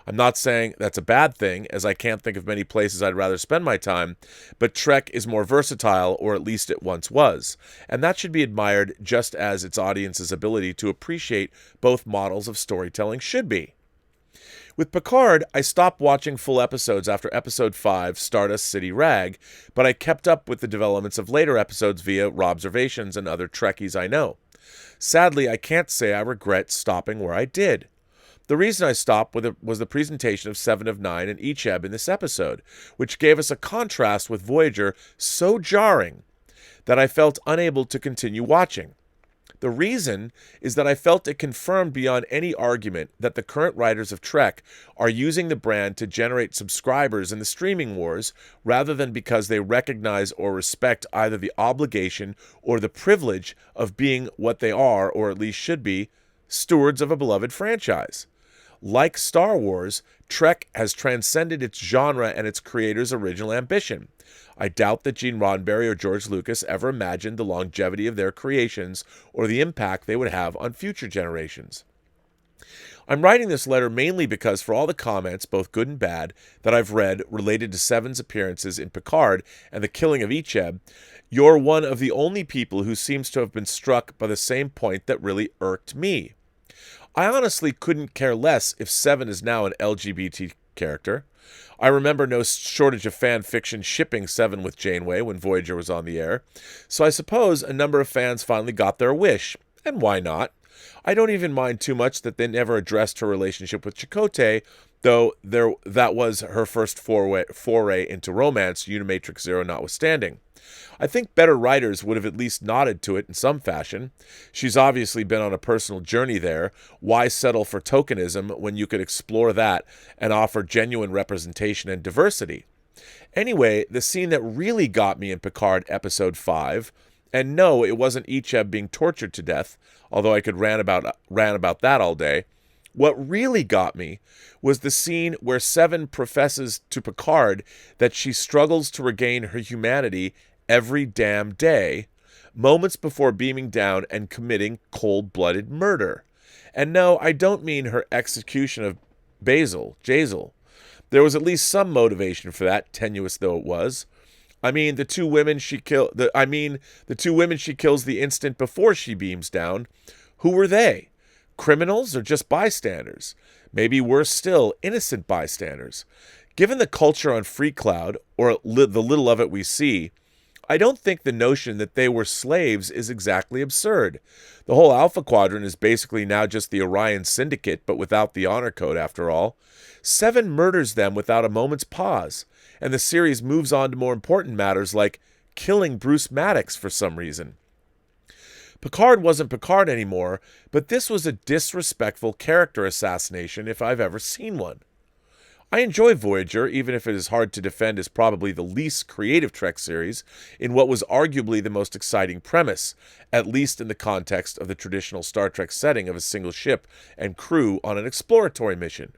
I'm not saying that's a bad thing, as I can't think of many places I'd rather spend my time, but Trek is more versatile, or at least it once was, and that should be admired just as its audience's ability to appreciate both models of storytelling should be. With Picard, I stopped watching full episodes after Episode 5, Stardust City Rag, but I kept up with the developments of later episodes via Robservations and other Trekkies I know. Sadly, I can't say I regret stopping where I did. The reason I stopped was the presentation of Seven of Nine and Icheb in this episode, which gave us a contrast with Voyager so jarring that I felt unable to continue watching. The reason is that I felt it confirmed beyond any argument that the current writers of Trek are using the brand to generate subscribers in the streaming wars rather than because they recognize or respect either the obligation or the privilege of being what they are, or at least should be, stewards of a beloved franchise. Like Star Wars, Trek has transcended its genre and its creator's original ambition. I doubt that Gene Roddenberry or George Lucas ever imagined the longevity of their creations or the impact they would have on future generations. I'm writing this letter mainly because for all the comments, both good and bad, that I've read related to Seven's appearances in Picard and the killing of Icheb, you're one of the only people who seems to have been struck by the same point that really irked me. I honestly couldn't care less if Seven is now an LGBT character. I remember no shortage of fan fiction shipping Seven with Janeway when Voyager was on the air, so I suppose a number of fans finally got their wish, and why not? I don't even mind too much that they never addressed her relationship with Chakotay, though that was her first foray into romance, Unimatrix Zero notwithstanding. I think better writers would have at least nodded to it in some fashion. She's obviously been on a personal journey there. Why settle for tokenism when you could explore that and offer genuine representation and diversity? Anyway, the scene that really got me in Picard Episode 5, and no, it wasn't Icheb being tortured to death, although I could rant about that all day. What really got me was the scene where Seven professes to Picard that she struggles to regain her humanity every damn day, moments before beaming down and committing cold-blooded murder. And no, I don't mean her execution of Jazel. There was at least some motivation for that, tenuous though it was. The two women she kills the instant before she beams down. Who were they? Criminals or just bystanders? Maybe worse still, innocent bystanders. Given the culture on Freecloud, or the little of it we see, I don't think the notion that they were slaves is exactly absurd. The whole Alpha Quadrant is basically now just the Orion Syndicate, but without the honor code after all. Seven murders them without a moment's pause, and the series moves on to more important matters like killing Bruce Maddox for some reason. Picard wasn't Picard anymore, but this was a disrespectful character assassination if I've ever seen one. I enjoy Voyager, even if it is hard to defend as probably the least creative Trek series, in what was arguably the most exciting premise, at least in the context of the traditional Star Trek setting of a single ship and crew on an exploratory mission.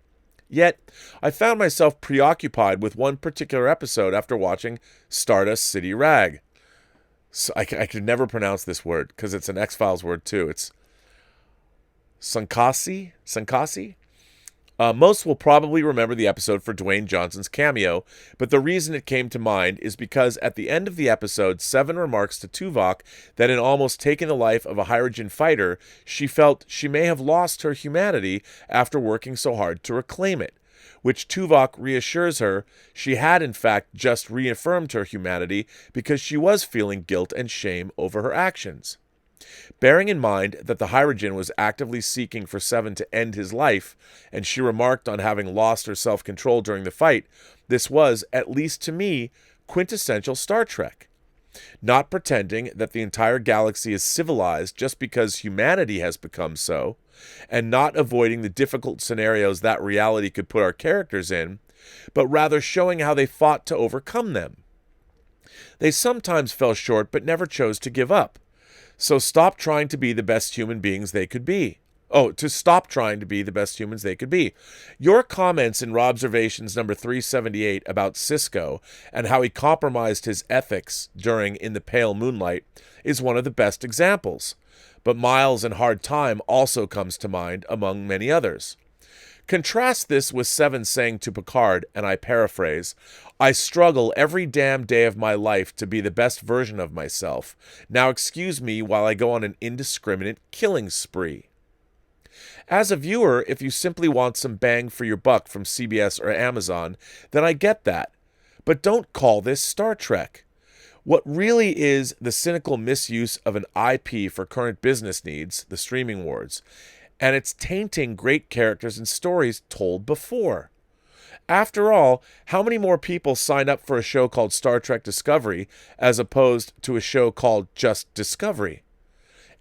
Yet, I found myself preoccupied with one particular episode after watching Stardust City Rag. So I could never pronounce this word, because it's an X-Files word too. It's Sankasi? Most will probably remember the episode for Dwayne Johnson's cameo, but the reason it came to mind is because at the end of the episode, Seven remarks to Tuvok that in almost taking the life of a Hyrogen fighter, she felt she may have lost her humanity after working so hard to reclaim it, which Tuvok reassures her she had in fact just reaffirmed her humanity because she was feeling guilt and shame over her actions. Bearing in mind that the Hyrogen was actively seeking for Seven to end his life, and she remarked on having lost her self-control during the fight, this was, at least to me, quintessential Star Trek. Not pretending that the entire galaxy is civilized just because humanity has become so, and not avoiding the difficult scenarios that reality could put our characters in, but rather showing how they fought to overcome them. They sometimes fell short but never chose to give up. So stop trying to be the best human beings they could be. Stop trying to be the best humans they could be. Your comments in Robservations number 378 about Cisco and how he compromised his ethics during In the Pale Moonlight is one of the best examples. But Miles in Hard Time also comes to mind, among many others. Contrast this with Seven saying to Picard, and I paraphrase, "I struggle every damn day of my life to be the best version of myself. Now excuse me while I go on an indiscriminate killing spree." As a viewer, if you simply want some bang for your buck from CBS or Amazon, then I get that. But don't call this Star Trek. What really is the cynical misuse of an IP for current business needs, the streaming wars, and it's tainting great characters and stories told before. After all, how many more people sign up for a show called Star Trek Discovery as opposed to a show called just Discovery?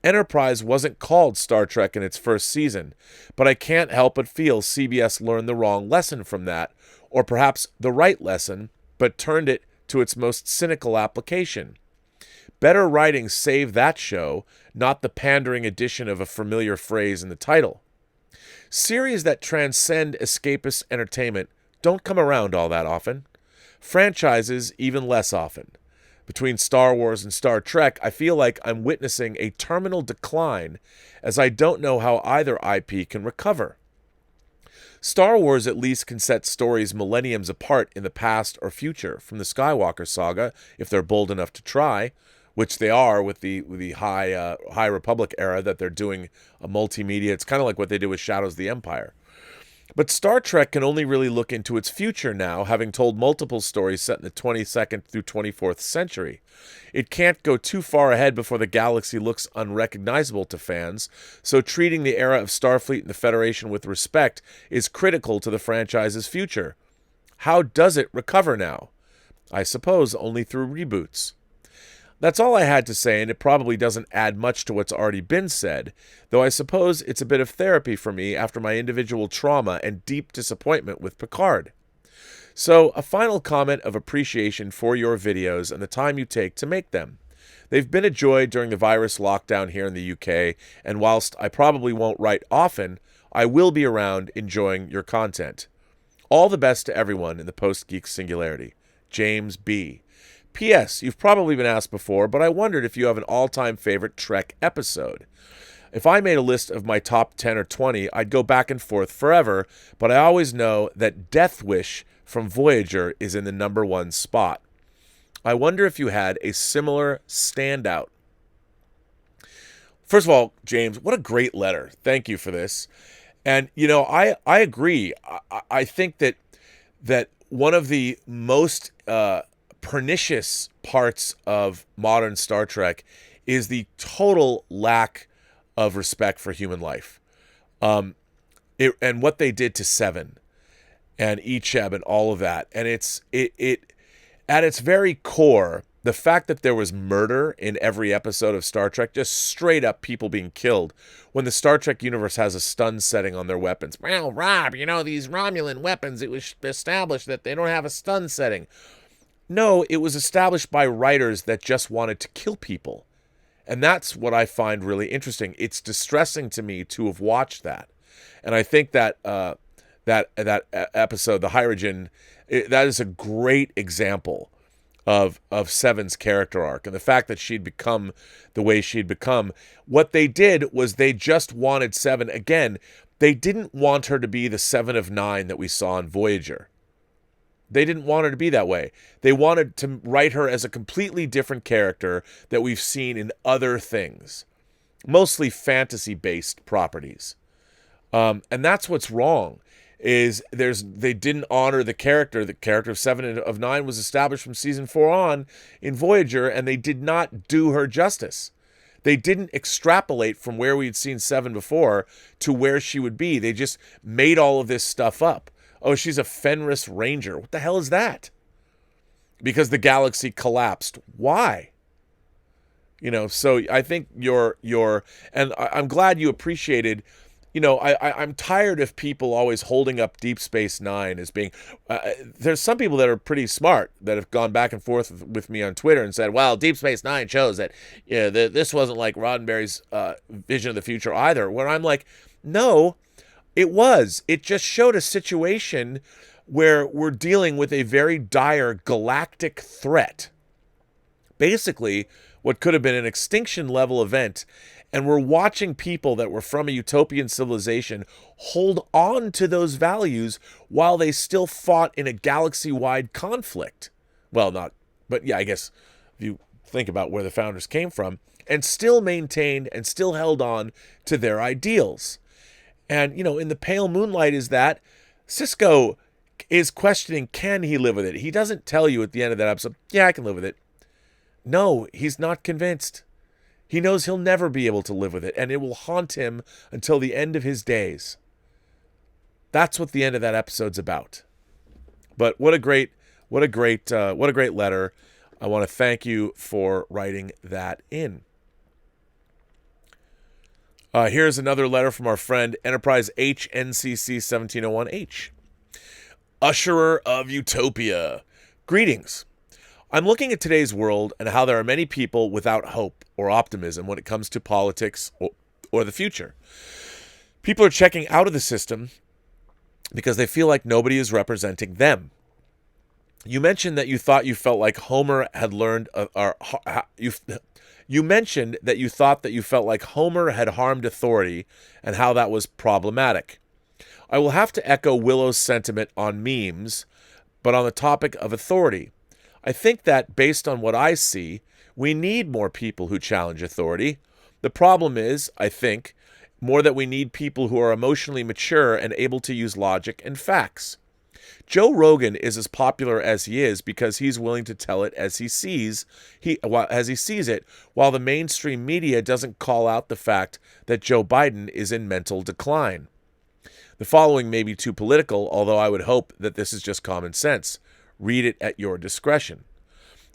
Enterprise wasn't called Star Trek in its first season, but I can't help but feel CBS learned the wrong lesson from that, or perhaps the right lesson, but turned it to its most cynical application. Better writing saved that show, not the pandering addition of a familiar phrase in the title. Series that transcend escapist entertainment don't come around all that often. Franchises even less often. Between Star Wars and Star Trek, I feel like I'm witnessing a terminal decline, as I don't know how either IP can recover. Star Wars at least can set stories millenniums apart in the past or future from the Skywalker saga, if they're bold enough to try, which they are with the High Republic era that they're doing a multimedia. It's kind of like what they did with Shadows of the Empire. But Star Trek can only really look into its future now, having told multiple stories set in the 22nd through 24th century. It can't go too far ahead before the galaxy looks unrecognizable to fans, so treating the era of Starfleet and the Federation with respect is critical to the franchise's future. How does it recover now? I suppose only through reboots. That's all I had to say, and it probably doesn't add much to what's already been said, though I suppose it's a bit of therapy for me after my individual trauma and deep disappointment with Picard. So, a final comment of appreciation for your videos and the time you take to make them. They've been a joy during the virus lockdown here in the UK, and whilst I probably won't write often, I will be around enjoying your content. All the best to everyone in the Post-Geek Singularity. James B. P.S. You've probably been asked before, but I wondered if you have an all-time favorite Trek episode. If I made a list of my top 10 or 20, I'd go back and forth forever, but I always know that Death Wish from Voyager is in the number one spot. I wonder if you had a similar standout. First of all, James, what a great letter. Thank you for this. And, you know, I agree. I think that one of the most pernicious parts of modern Star Trek is the total lack of respect for human life. And what they did to Seven and Icheb and all of that. And it at its very core, the fact that there was murder in every episode of Star Trek, just straight up people being killed, when the Star Trek universe has a stun setting on their weapons. Well, Rob, you know, these Romulan weapons, it was established that they don't have a stun setting. No, it was established by writers that just wanted to kill people. And that's what I find really interesting. It's distressing to me to have watched that. And I think that that episode, the Hydrogen, that is a great example of Seven's character arc and the fact that she'd become the way she'd become. What they did was they just wanted Seven, again, they didn't want her to be the Seven of Nine that we saw in Voyager. They didn't want her to be that way. They wanted to write her as a completely different character that we've seen in other things, mostly fantasy-based properties. And that's what's wrong. They didn't honor the character. The character of Seven of Nine was established from season 4 on in Voyager, and they did not do her justice. They didn't extrapolate from where we'd seen Seven before to where she would be. They just made all of this stuff up. Oh, she's a Fenris Ranger. What the hell is that? Because the galaxy collapsed. Why? You know, so I think and I'm glad you appreciated. You know, I'm tired of people always holding up Deep Space Nine as being. There's some people that are pretty smart that have gone back and forth with me on Twitter and said, "Well, Deep Space Nine shows that this wasn't like Roddenberry's vision of the future either." Where I'm like, no, it was. It just showed a situation where we're dealing with a very dire galactic threat. Basically, what could have been an extinction level event. And we're watching people that were from a utopian civilization hold on to those values while they still fought in a galaxy-wide conflict. Well, not, but yeah, I guess if you think about where the founders came from, and still maintained and still held on to their ideals. And, you know, in the pale moonlight is that Sisko is questioning, can he live with it? He doesn't tell you at the end of that episode, yeah, I can live with it. No, he's not convinced. He knows he'll never be able to live with it, and it will haunt him until the end of his days. That's what the end of that episode's about. But what a great letter. I want to thank you for writing that in. Here's another letter from our friend Enterprise HNCC 1701H. Usherer of Utopia. Greetings. I'm looking at today's world and how there are many people without hope or optimism when it comes to politics or the future. People are checking out of the system because they feel like nobody is representing them. You mentioned that you thought you felt like Homer had learned, you mentioned that you thought that you felt like Homer had harmed authority and how that was problematic. I will have to echo Willow's sentiment on memes, but on the topic of authority. I think that based on what I see, we need more people who challenge authority. The problem is, I think, more that we need people who are emotionally mature and able to use logic and facts. Joe Rogan is as popular as he is because he's willing to tell it as he sees it, while the mainstream media doesn't call out the fact that Joe Biden is in mental decline. The following may be too political, although I would hope that this is just common sense. Read it at your discretion.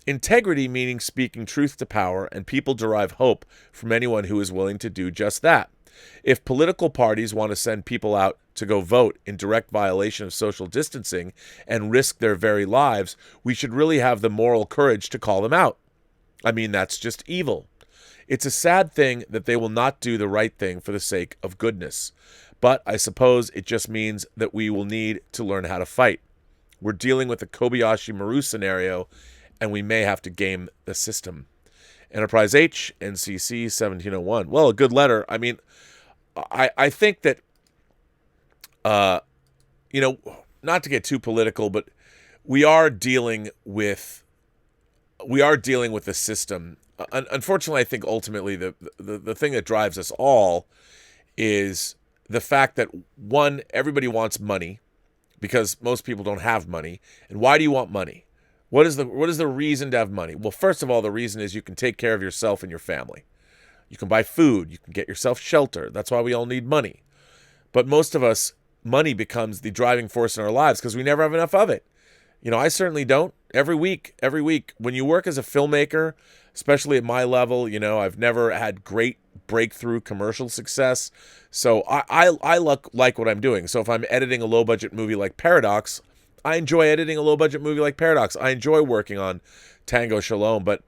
Integrity meaning speaking truth to power, and people derive hope from anyone who is willing to do just that. If political parties want to send people out to go vote in direct violation of social distancing and risk their very lives, we should really have the moral courage to call them out. I mean, that's just evil. It's a sad thing that they will not do the right thing for the sake of goodness. But I suppose it just means that we will need to learn how to fight. We're dealing with a Kobayashi Maru scenario, and we may have to game the system. Enterprise H, NCC 1701. Well, a good letter. I mean, I think that, not to get too political, but we are dealing with the system. Unfortunately, I think ultimately the thing that drives us all is the fact that, one, everybody wants money because most people don't have money. And why do you want money? What is the reason to have money? Well, first of all, the reason is you can take care of yourself and your family. You can buy food. You can get yourself shelter. That's why we all need money. But most of us, money becomes the driving force in our lives because we never have enough of it. I certainly don't. Every week, when you work as a filmmaker, especially at my level, I've never had great breakthrough commercial success. So I like what I'm doing. So if I'm editing a low-budget movie like Paradox, I enjoy editing a low-budget movie like Paradox. I enjoy working on Tango Shalom, but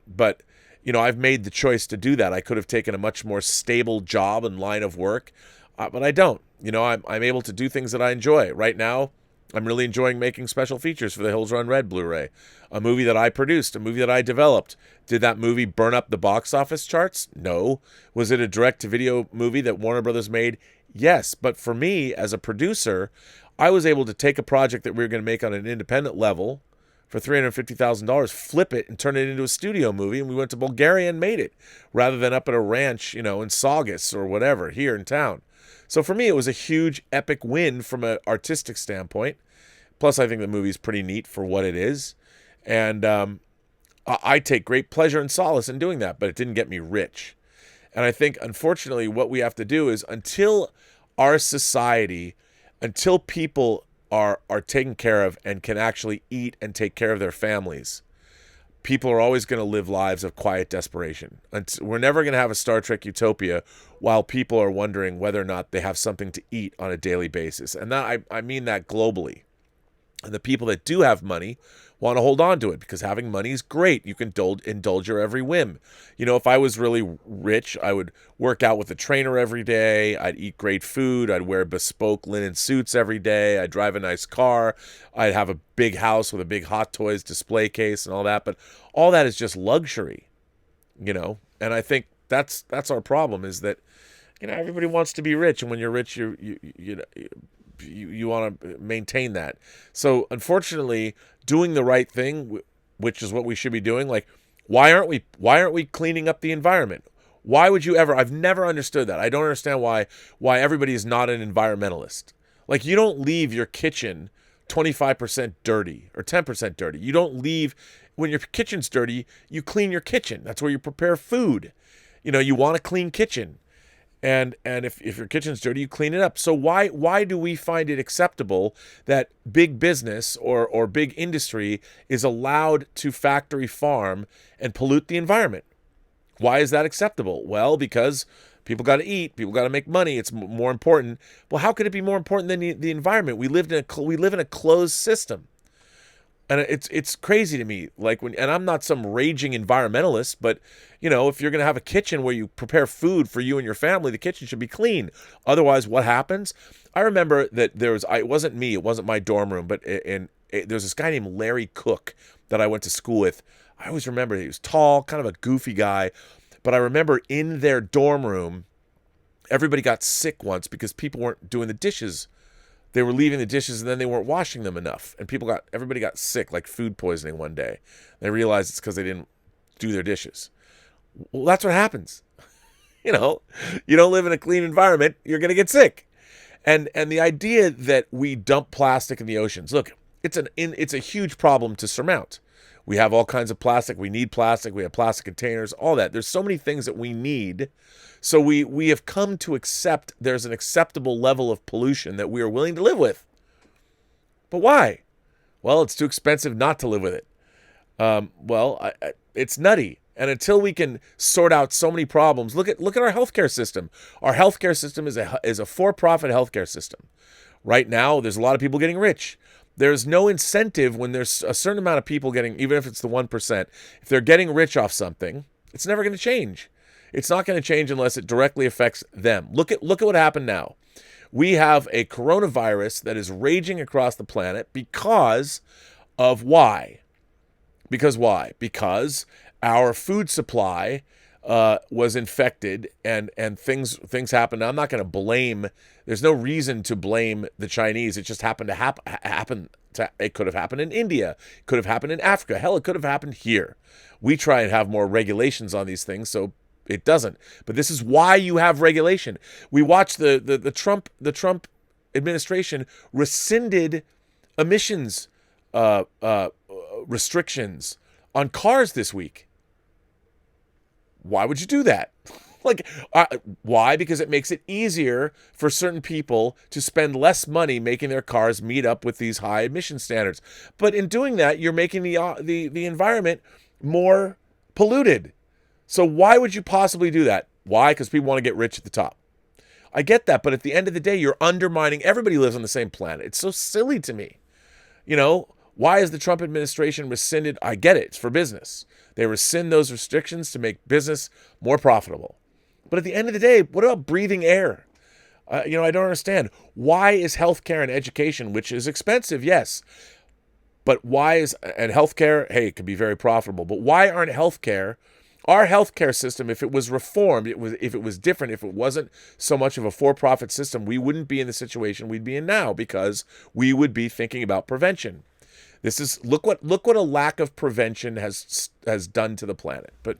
I've made the choice to do that. I could have taken a much more stable job and line of work, but I don't. I'm able to do things that I enjoy. Right now, I'm really enjoying making special features for the Hills Run Red Blu-ray, a movie that I produced, a movie that I developed. Did that movie burn up the box office charts? No. Was it a direct-to-video movie that Warner Brothers made? Yes. But for me, as a producer, I was able to take a project that we were going to make on an independent level for $350,000, flip it, and turn it into a studio movie, and we went to Bulgaria and made it, rather than up at a ranch, in Saugus or whatever, here in town. So for me, it was a huge, epic win from an artistic standpoint. Plus, I think the movie's pretty neat for what it is. And I take great pleasure and solace in doing that, but it didn't get me rich. And I think, unfortunately, what we have to do is until people are taken care of and can actually eat and take care of their families, people are always going to live lives of quiet desperation. We're never going to have a Star Trek utopia while people are wondering whether or not they have something to eat on a daily basis. And that I mean that globally. And the people that do have money want to hold on to it because having money is great. You can indulge your every whim. If I was really rich, I would work out with a trainer every day. I'd eat great food. I'd wear bespoke linen suits every day. I'd drive a nice car. I'd have a big house with a big Hot Toys display case and all that. But all that is just luxury, And I think that's our problem is that, everybody wants to be rich. And when you're rich, you want to maintain that. So unfortunately, doing the right thing, which is what we should be doing, like why aren't we cleaning up the environment? Why would you ever? I've never understood that. I don't understand why everybody is not an environmentalist. Like you don't leave your kitchen 25% dirty or 10% dirty. You don't leave when your kitchen's dirty, you clean your kitchen. That's where you prepare food. You want a clean kitchen. And if your kitchen's dirty, you clean it up. So why do we find it acceptable that big business or big industry is allowed to factory farm and pollute the environment? Why is that acceptable? Well, because people got to eat, people got to make money. It's more important. Well, how could it be more important than the environment? We live in a closed system. And it's crazy to me. Like and I'm not some raging environmentalist, but if you're going to have a kitchen where you prepare food for you and your family, the kitchen should be clean. Otherwise, what happens? I remember that it wasn't me, it wasn't my there's this guy named Larry Cook that I went to school with. I always remember he was tall, kind of a goofy guy, but I remember in their dorm room, everybody got sick once because people weren't doing the dishes. They were leaving the dishes and then they weren't washing them enough. And everybody got sick, like food poisoning one day. They realized it's because they didn't do their dishes. Well, that's what happens. You don't live in a clean environment, you're going to get sick. And the idea that we dump plastic in the oceans, look, it's a huge problem to surmount. We have all kinds of plastic. We need plastic. We have plastic containers, all that. There's so many things that we need. So we have come to accept there's an acceptable level of pollution that we are willing to live with. But why? Well, it's too expensive not to live with it. It's nutty. And until we can sort out so many problems, look at our healthcare system. Our healthcare system is a for-profit healthcare system. Right now, there's a lot of people getting rich. There's no incentive when there's a certain amount of people getting, even if it's the 1%, if they're getting rich off something, it's never going to change. It's not going to change unless it directly affects them. Look at what happened now. We have a coronavirus that is raging across the planet because of why? Because why? Because our food supply was infected and things happened. Now, I'm not going to blame. There's no reason to blame the Chinese. It just happened to happen. It could have happened in India. It could have happened in Africa. Hell, it could have happened here. We try and have more regulations on these things, so it doesn't. But this is why you have regulation. We watched the Trump administration rescinded emissions restrictions on cars this week. Why would you do that? Why? Because it makes it easier for certain people to spend less money making their cars meet up with these high emission standards. But in doing that, you're making the environment more polluted. So why would you possibly do that? Why? Because people want to get rich at the top. I get that, but at the end of the day, you're undermining. Everybody lives on the same planet. It's so silly to me. Why is the Trump administration rescinded? I get it. It's for business. They rescind those restrictions to make business more profitable. But at the end of the day, what about breathing air? I don't understand. Why is healthcare and education, which is expensive, yes, but and healthcare, hey, it can be very profitable, but why aren't our healthcare system, if it was reformed, if it was different, if it wasn't so much of a for-profit system, we wouldn't be in the situation we'd be in now because we would be thinking about prevention. This is look what a lack of prevention has done to the planet. But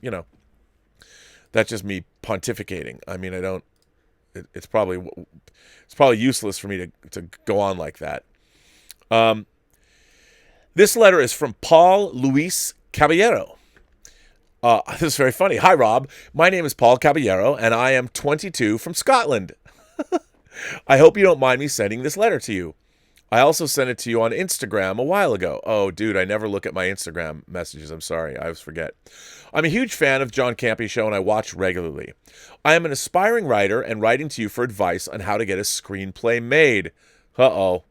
that's just me pontificating. I mean, it's probably useless for me to go on like that. This letter is from Paul Luis Caballero. This is very funny. Hi, Rob. My name is Paul Caballero, and I am 22 from Scotland. I hope you don't mind me sending this letter to you. I also sent it to you on Instagram a while ago. Oh, dude, I never look at my Instagram messages. I'm sorry. I always forget. I'm a huge fan of John Campy's show, and I watch regularly. I am an aspiring writer and writing to you for advice on how to get a screenplay made. Uh-oh.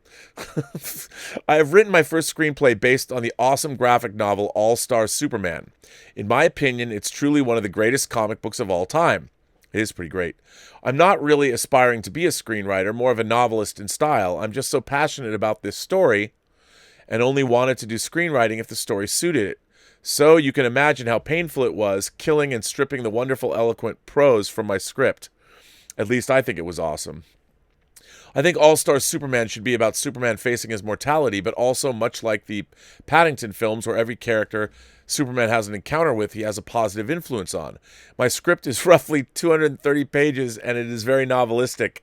I have written my first screenplay based on the awesome graphic novel All-Star Superman. In my opinion, it's truly one of the greatest comic books of all time. It is pretty great. I'm not really aspiring to be a screenwriter, more of a novelist in style. I'm just so passionate about this story and only wanted to do screenwriting if the story suited it. So you can imagine how painful it was killing and stripping the wonderful, eloquent prose from my script. At least I think it was awesome. I think All-Star Superman should be about Superman facing his mortality, but also much like the Paddington films where every character Superman has an encounter with, he has a positive influence on. My script is roughly 230 pages, and it is very novelistic,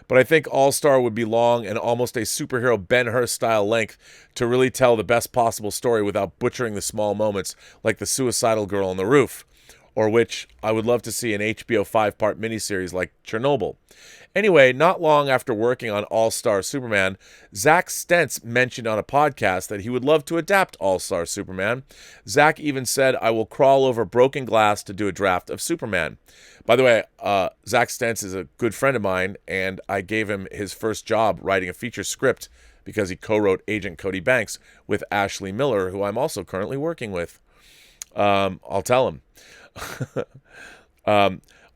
but I think All-Star would be long and almost a superhero Ben-Hur style length to really tell the best possible story without butchering the small moments like the suicidal girl on the roof, or which I would love to see an HBO 5-part miniseries like Chernobyl. Anyway, not long after working on All-Star Superman, Zach Stentz mentioned on a podcast that he would love to adapt All-Star Superman. Zach even said, I will crawl over broken glass to do a draft of Superman. By the way, Zach Stentz is a good friend of mine, and I gave him his first job writing a feature script because he co-wrote Agent Cody Banks with Ashley Miller, who I'm also currently working with. I'll tell him.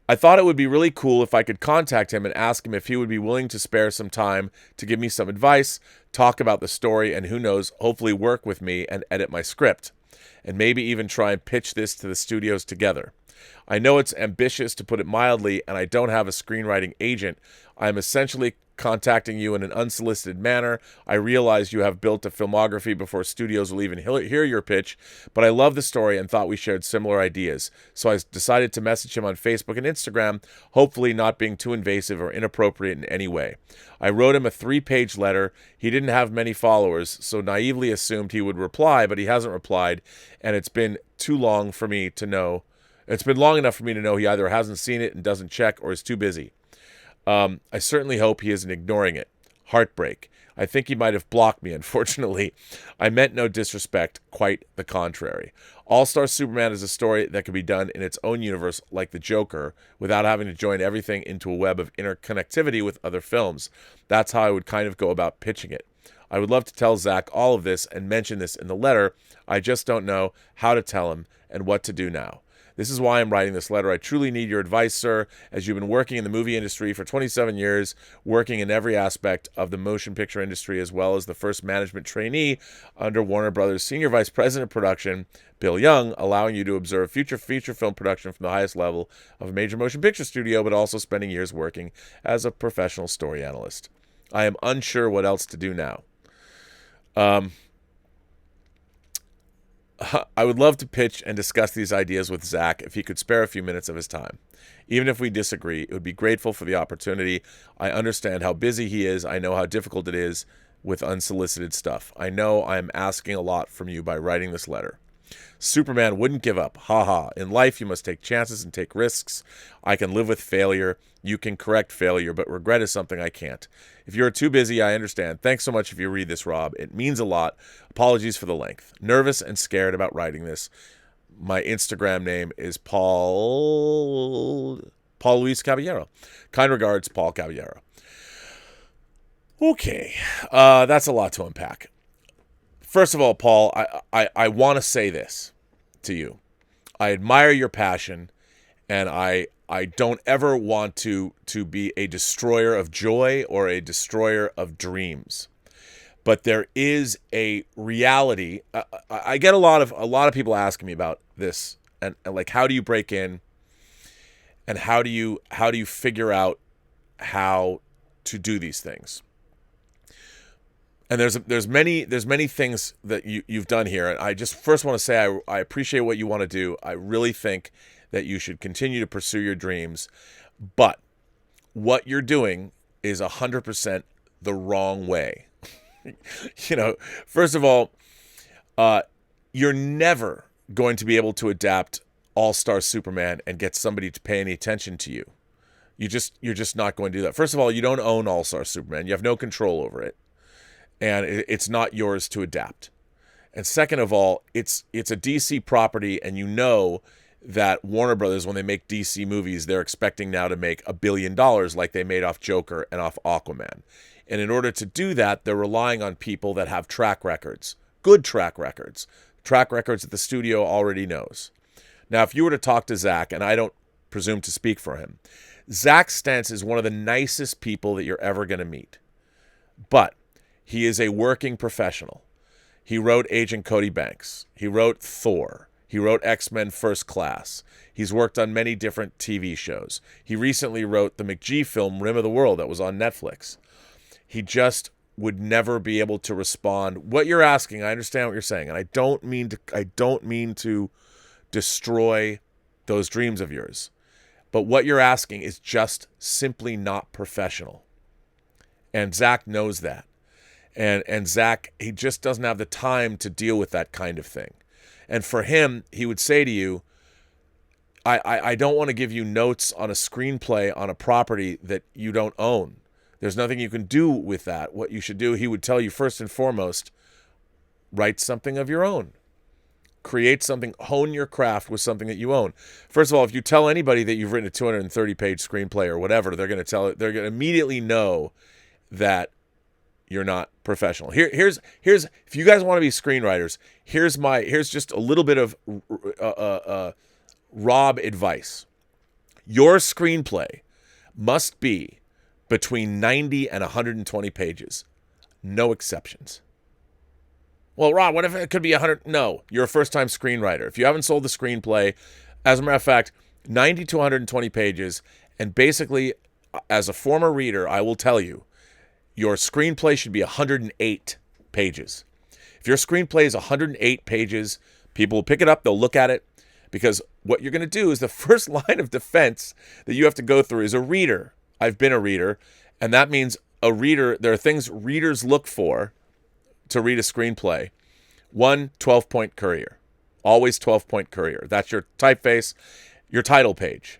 I thought it would be really cool if I could contact him and ask him if he would be willing to spare some time to give me some advice, talk about the story, and who knows, hopefully work with me and edit my script, and maybe even try and pitch this to the studios together. I know it's ambitious, to put it mildly, and I don't have a screenwriting agent. I'm essentially contacting you in an unsolicited manner. I realize you have built a filmography before studios will even hear your pitch, but I love the story and thought we shared similar ideas. So I decided to message him on Facebook and Instagram, hopefully not being too invasive or inappropriate in any way. I wrote him a 3-page letter. He didn't have many followers, so naively assumed he would reply, but he hasn't replied, and it's been too long for me to know. It's been long enough for me to know he either hasn't seen it and doesn't check or is too busy. I certainly hope he isn't ignoring it. Heartbreak. I think he might have blocked me, unfortunately. I meant no disrespect, quite the contrary. All-Star Superman is a story that can be done in its own universe like the Joker without having to join everything into a web of interconnectivity with other films. That's how I would kind of go about pitching it. I would love to tell Zach all of this and mention this in the letter. I just don't know how to tell him and what to do now. This is why I'm writing this letter. I truly need your advice, sir, as you've been working in the movie industry for 27 years, working in every aspect of the motion picture industry, as well as the first management trainee under Warner Brothers Senior Vice President of Production, Bill Young, allowing you to observe future feature film production from the highest level of a major motion picture studio, but also spending years working as a professional story analyst. I am unsure what else to do now. I would love to pitch and discuss these ideas with Zach if he could spare a few minutes of his time. Even if we disagree, it would be grateful for the opportunity. I understand how busy he is. I know how difficult it is with unsolicited stuff. I know I am asking a lot from you by writing this letter. Superman wouldn't give up. Ha. In life, you must take chances and take risks. I can live with failure. You can correct failure, but regret is something I can't. If you're too busy, I understand. Thanks so much if you read this, Rob. It means a lot. Apologies for the length. Nervous and scared about writing this. My Instagram name is Paul Luis Caballero. Kind regards, Paul Caballero. Okay, that's a lot to unpack. First of all, Paul, I want to say this to you. I admire your passion, and I don't ever want to be a destroyer of joy or a destroyer of dreams. But there is a reality. I get a lot of people asking me about this, and like, how do you break in, and how do you figure out how to do these things? And there's many things that you've done here. And I just first want to say I appreciate what you want to do. I really think that you should continue to pursue your dreams. But what you're doing is 100% the wrong way. First of all, you're never going to be able to adapt All-Star Superman and get somebody to pay any attention to you. You're just not going to do that. First of all, you don't own All-Star Superman. You have no control over it. And it's not yours to adapt. And second of all, it's a DC property, and you know that Warner Brothers, when they make DC movies, they're expecting now to make $1 billion like they made off Joker and off Aquaman. And in order to do that, they're relying on people that have track records, good track records that the studio already knows. Now, if you were to talk to Zach, and I don't presume to speak for him, Zach Stentz is one of the nicest people that you're ever going to meet. But he is a working professional. He wrote Agent Cody Banks. He wrote Thor. He wrote X-Men First Class. He's worked on many different TV shows. He recently wrote the McG film Rim of the World that was on Netflix. He just would never be able to respond. What you're asking, I understand what you're saying, and I don't mean to destroy those dreams of yours. But what you're asking is just simply not professional. And Zach knows that. And Zach, he just doesn't have the time to deal with that kind of thing. And for him, he would say to you, I don't want to give you notes on a screenplay on a property that you don't own. There's nothing you can do with that. What you should do, he would tell you first and foremost, write something of your own. Create something, hone your craft with something that you own. First of all, if you tell anybody that you've written a 230-page screenplay or whatever, they're going to immediately know that you're not professional. Here's if you guys want to be screenwriters, here's just a little bit of Rob advice. Your screenplay must be between 90 and 120 pages. No exceptions. Well, Rob, what if it could be 100? No, you're a first-time screenwriter. If you haven't sold the screenplay, as a matter of fact, 90 to 120 pages, and basically, as a former reader, I will tell you, your screenplay should be 108 pages. If your screenplay is 108 pages, people will pick it up, they'll look at it, because what you're going to do is the first line of defense that you have to go through is a reader. I've been a reader, and that means a reader, there are things readers look for to read a screenplay. 1, 12-point courier. Always 12-point courier. That's your typeface, your title page.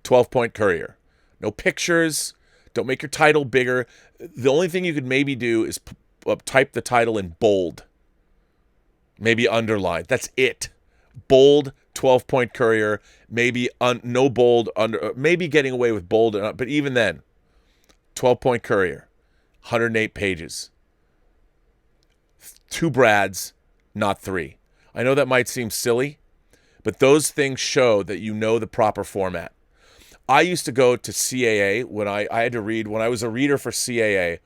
12-point courier. No pictures. Don't make your title bigger. The only thing you could maybe do is type the title in bold. Maybe underline. That's it. Bold, 12-point courier. Maybe no bold, maybe getting away with bold. But even then, 12-point courier. 108 pages. 2 Brads, not 3. I know that might seem silly, but those things show that you know the proper format. I used to go to CAA when I had to read, when I was a reader for CAA,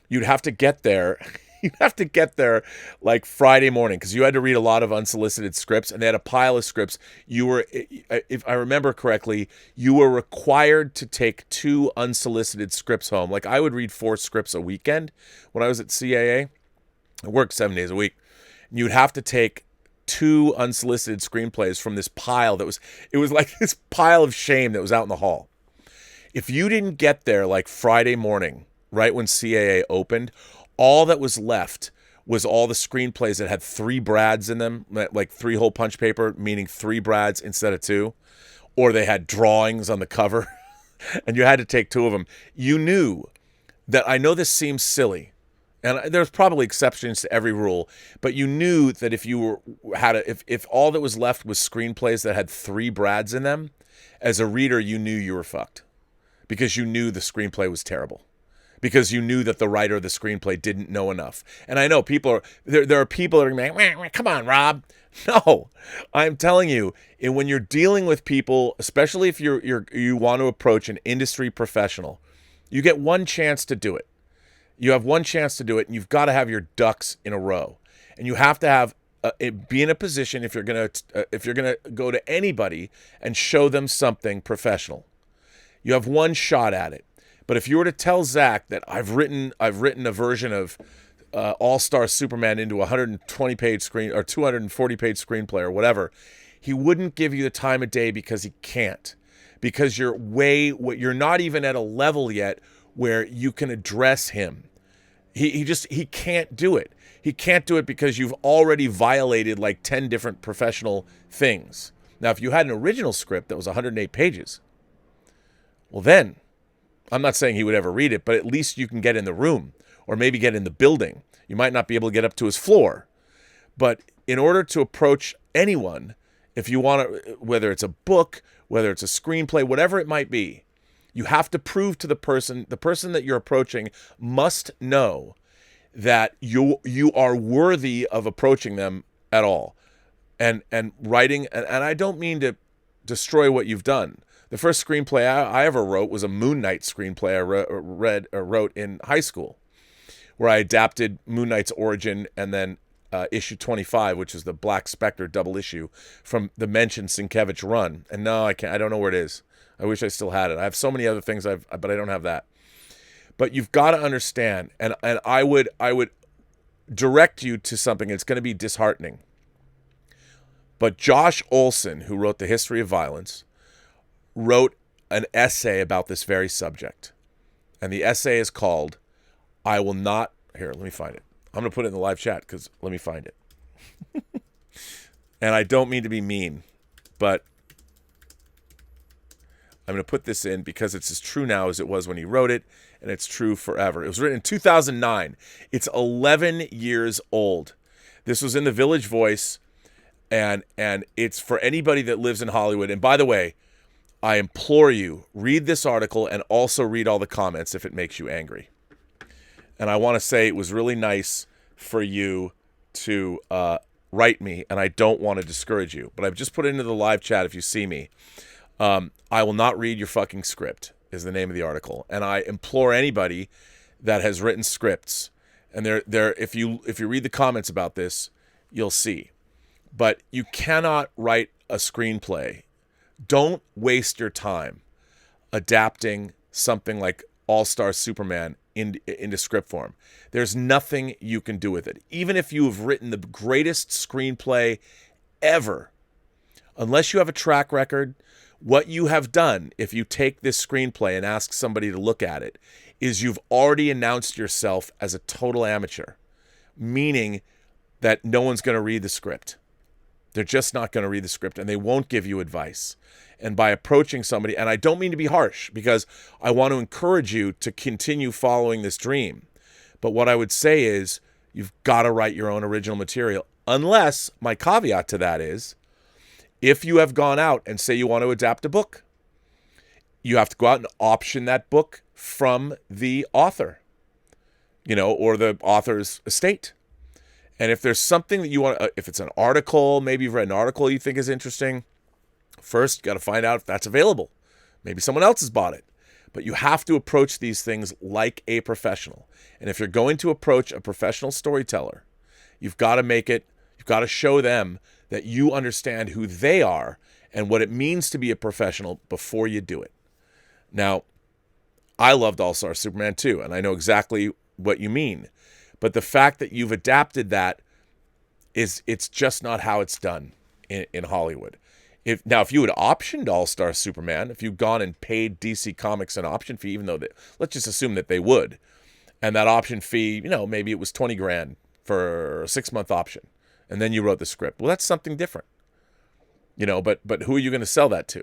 you'd have to get there. You'd have to get there like Friday morning because you had to read a lot of unsolicited scripts, and they had a pile of scripts. You were, if I remember correctly, you were required to take 2 unsolicited scripts home. Like I would read 4 scripts a weekend when I was at CAA. I worked 7 days a week. And you'd have to take 2 unsolicited screenplays from this pile it was like this pile of shame that was out in the hall. If you didn't get there like Friday morning, right when CAA opened, all that was left was all the screenplays that had 3 Brads in them, like 3-hole punch paper, meaning 3 Brads instead of 2, or they had drawings on the cover, and you had to take 2 of them. You knew that, I know this seems silly, and there's probably exceptions to every rule, but you knew that if if all that was left was screenplays that had 3 Brads in them, as a reader, you knew you were fucked, because you knew the screenplay was terrible, because you knew that the writer of the screenplay didn't know enough. And I know there are people that are going, "Wah, come on, Rob." No, I'm telling you, and when you're dealing with people, especially if you want to approach an industry professional, you get one chance to do it. You have one chance to do it, and you've got to have your ducks in a row. And you have to have be in a position, if you're gonna go to anybody and show them something professional. You have one shot at it. But if you were to tell Zach that I've written a version of All-Star Superman into a 120-page screen or 240-page screenplay or whatever, he wouldn't give you the time of day because he can't. Because you're not even at a level yet where you can address him. He can't do it. He can't do it because you've already violated like 10 different professional things. Now, if you had an original script that was 108 pages, well then, I'm not saying he would ever read it, but at least you can get in the room or maybe get in the building. You might not be able to get up to his floor. But in order to approach anyone, if you want to, whether it's a book, whether it's a screenplay, whatever it might be, you have to prove to the person that you're approaching must know that you are worthy of approaching them at all. And writing, and I don't mean to destroy what you've done. The first screenplay I ever wrote was a Moon Knight screenplay I wrote in high school, where I adapted Moon Knight's origin and then issue 25, which is the Black Spectre double issue from the mentioned Sienkiewicz run. And no, I can't. I don't know where it is. I wish I still had it. I have so many other things but I don't have that. But you've got to understand, and I would direct you to something that's going to be disheartening. But Josh Olson, who wrote The History of Violence, wrote an essay about this very subject. And the essay is called, I Will Not... Here, let me find it. I'm going to put it in the live chat because let me find it. And I don't mean to be mean, but I'm going to put this in because it's as true now as it was when he wrote it, and it's true forever. It was written in 2009. It's 11 years old. This was in the Village Voice, and it's for anybody that lives in Hollywood. And by the way, I implore you, read this article and also read all the comments if it makes you angry. And I want to say it was really nice for you to write me, and I don't want to discourage you, but I've just put it into the live chat if you see me. I will not read your fucking script is the name of the article. And I implore anybody that has written scripts, and if you read the comments about this, you'll see. But you cannot write a screenplay. Don't waste your time adapting something like All-Star Superman into script form. There's nothing you can do with it. Even if you have written the greatest screenplay ever, unless you have a track record, what you have done, if you take this screenplay and ask somebody to look at it, is you've already announced yourself as a total amateur, meaning that no one's going to read the script. They're just not going to read the script, and they won't give you advice. And by approaching somebody, and I don't mean to be harsh, because I want to encourage you to continue following this dream. But what I would say is, you've got to write your own original material. Unless, my caveat to that is, if you have gone out and say you want to adapt a book, you have to go out and option that book from the author, or the author's estate. And if there's something that you want, if it's an article, maybe you've read an article you think is interesting, first you got to find out if that's available. Maybe someone else has bought it. But you have to approach these things like a professional. And if you're going to approach a professional storyteller, you've got to show them that you understand who they are and what it means to be a professional before you do it. Now, I loved All-Star Superman too, and I know exactly what you mean. But the fact that you've adapted that it's just not how it's done in Hollywood. If you had optioned All-Star Superman, if you'd gone and paid DC Comics an option fee, even though let's just assume that they would, and that option fee, maybe it was $20,000 for a 6-month option, and then you wrote the script. Well, that's something different, But who are you going to sell that to?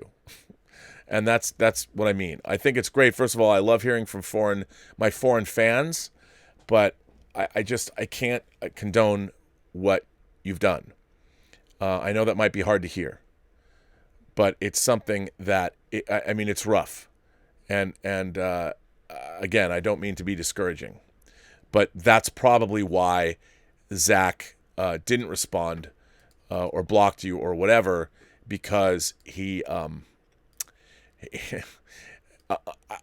And that's what I mean. I think it's great. First of all, I love hearing from my foreign fans, but I can't condone what you've done. I know that might be hard to hear, but it's something that it's rough, and again, I don't mean to be discouraging, but that's probably why Zach didn't respond or blocked you or whatever, because he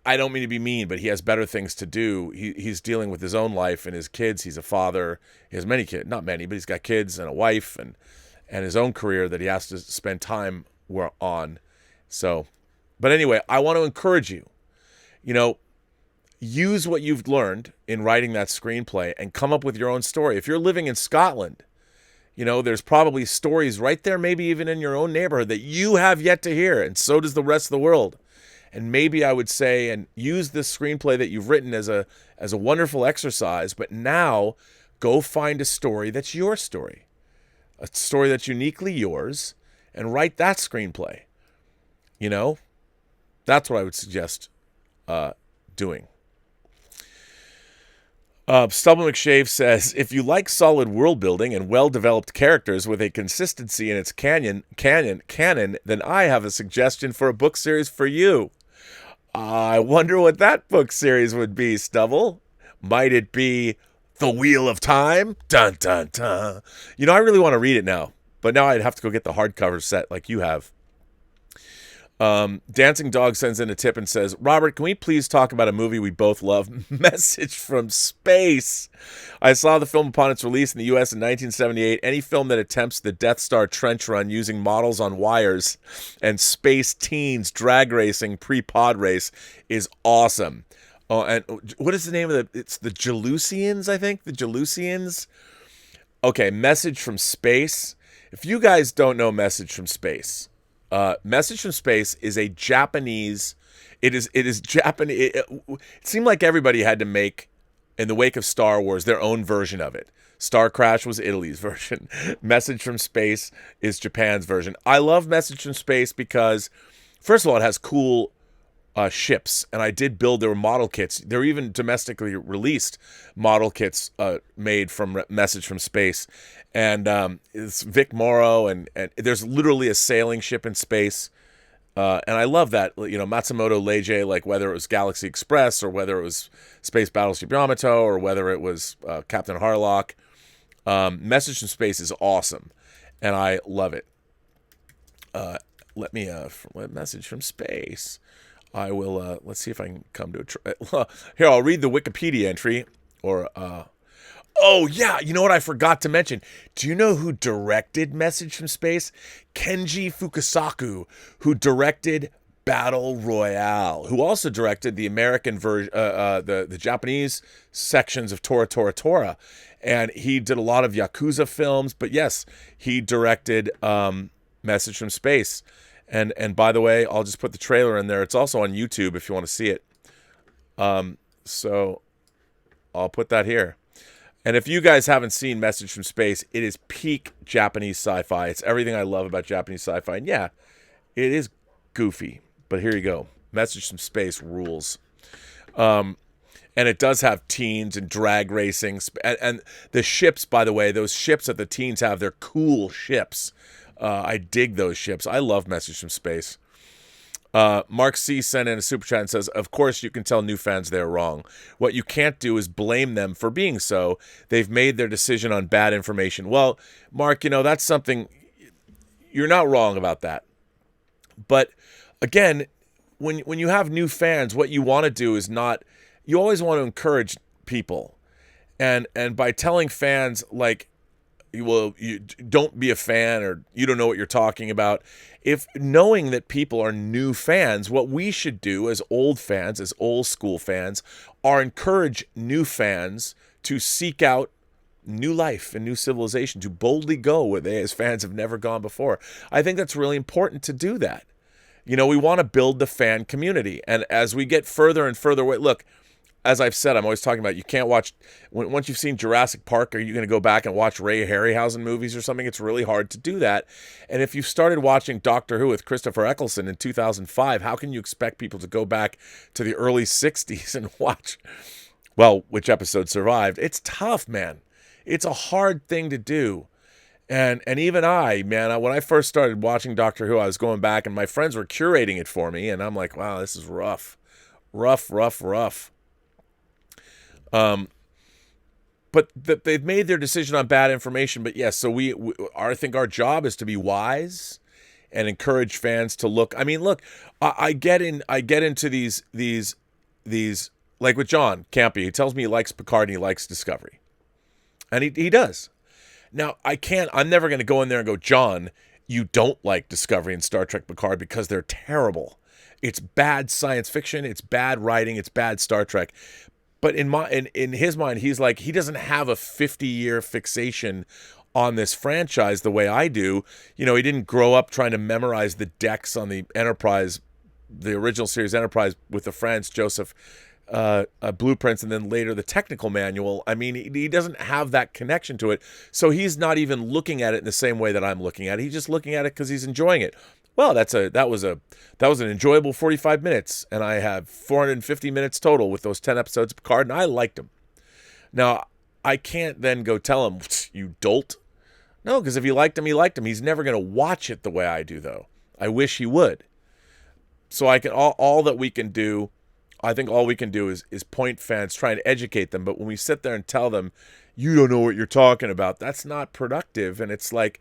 I don't mean to be mean, but he has better things to do. He's dealing with his own life and his kids. He's a father. He has many kids, not many, but he's got kids and a wife and his own career that he has to spend time on. So, but anyway, I want to encourage you, use what you've learned in writing that screenplay and come up with your own story. If you're living in Scotland, there's probably stories right there, maybe even in your own neighborhood, that you have yet to hear, and so does the rest of the world. And maybe I would say, and use this screenplay that you've written as a wonderful exercise, but now go find a story that's your story, a story that's uniquely yours, and write that screenplay. That's what I would suggest doing. Stubble McShave says, if you like solid world building and well-developed characters with a consistency in its canon, then I have a suggestion for a book series for you. I wonder what that book series would be, Stubble. Might it be The Wheel of Time? Dun, dun, dun. I really want to read it now, but now I'd have to go get the hardcover set like you have. Dancing Dog sends in a tip and says, Robert, can we please talk about a movie we both love, Message from Space? I saw the film upon its release in the U.S. in 1978. Any film that attempts the Death Star trench run using models on wires and space teens drag racing pre-pod race is awesome. Oh, and what is the name of it's the Jelusians, I think? The Jelusians? Okay, Message from Space. If you guys don't know Message from Space, Message from Space is a Japanese. It is Japanese. It seemed like everybody had to make, in the wake of Star Wars, their own version of it. Star Crash was Italy's version. Message from Space is Japan's version. I love Message from Space because, first of all, it has cool ships, and I did build. There were model kits. There were even domestically released model kits made from Message from Space. And it's Vic Morrow, and there's literally a sailing ship in space. And I love that, Matsumoto Leiji, like whether it was Galaxy Express or whether it was Space Battleship Yamato or whether it was Captain Harlock. Message from Space is awesome, and I love it. Message from Space. I will, let's see if I can come to here, I'll read the Wikipedia entry, or, oh, yeah, you know what I forgot to mention? Do you know who directed Message from Space? Kenji Fukasaku, who directed Battle Royale, who also directed the American version, the Japanese sections of Tora Tora Tora. And he did a lot of Yakuza films, but yes, he directed Message from Space. And by the way, I'll just put the trailer in there. It's also on YouTube if you want to see it. So I'll put that here. And if you guys haven't seen Message from Space, it is peak Japanese sci-fi. It's everything I love about Japanese sci-fi. And yeah, it is goofy. But here you go. Message from Space rules. And it does have teens and drag racing. And the ships, by the way, those ships that the teens have, they're cool ships. I dig those ships. I love Message from Space. Mark C. sent in a super chat and says, of course you can tell new fans they're wrong. What you can't do is blame them for being so. They've made their decision on bad information. Well, Mark, that's something, you're not wrong about that. But again, when you have new fans, what you want to do is not, you always want to encourage people. And by telling fans, like, well, you don't be a fan, or you don't know what you're talking about. If knowing that people are new fans, what we should do as old fans, as old school fans, are encourage new fans to seek out new life and new civilization, to boldly go where they as fans have never gone before. I think that's really important to do that. We want to build the fan community. And as we get further and further away, look, as I've said, I'm always talking about, you can't watch, once you've seen Jurassic Park, are you going to go back and watch Ray Harryhausen movies or something? It's really hard to do that. And if you started watching Doctor Who with Christopher Eccleston in 2005, how can you expect people to go back to the early 60s and watch, well, which episode survived? It's tough, man. It's a hard thing to do. And even when I first started watching Doctor Who, I was going back and my friends were curating it for me. And I'm like, wow, this is rough. Rough. But they've made their decision on bad information. But yes, so I think our job is to be wise and encourage fans to look. I mean, look, I get into these like with John Campy. He tells me he likes Picard and he likes Discovery, and he does. Now I'm never going to go in there and go, John, you don't like Discovery and Star Trek Picard because they're terrible. It's bad science fiction. It's bad writing. It's bad Star Trek. But in his mind, he's like, he doesn't have a 50-year fixation on this franchise the way I do. He didn't grow up trying to memorize the decks on the Enterprise, the original series Enterprise, with the Franz Joseph blueprints, and then later the technical manual. I mean, he doesn't have that connection to it. So he's not even looking at it in the same way that I'm looking at it. He's just looking at it because he's enjoying it. Well, that was an enjoyable 45 minutes, and I have 450 minutes total with those 10 episodes of Picard, and I liked them. Now, I can't then go tell him, you dolt. No, because if he liked him, he liked him. He's never going to watch it the way I do, though. I wish he would. So I can all that we can do, I think all we can do is point fans, try and educate them. But when we sit there and tell them, you don't know what you're talking about, that's not productive. And it's like,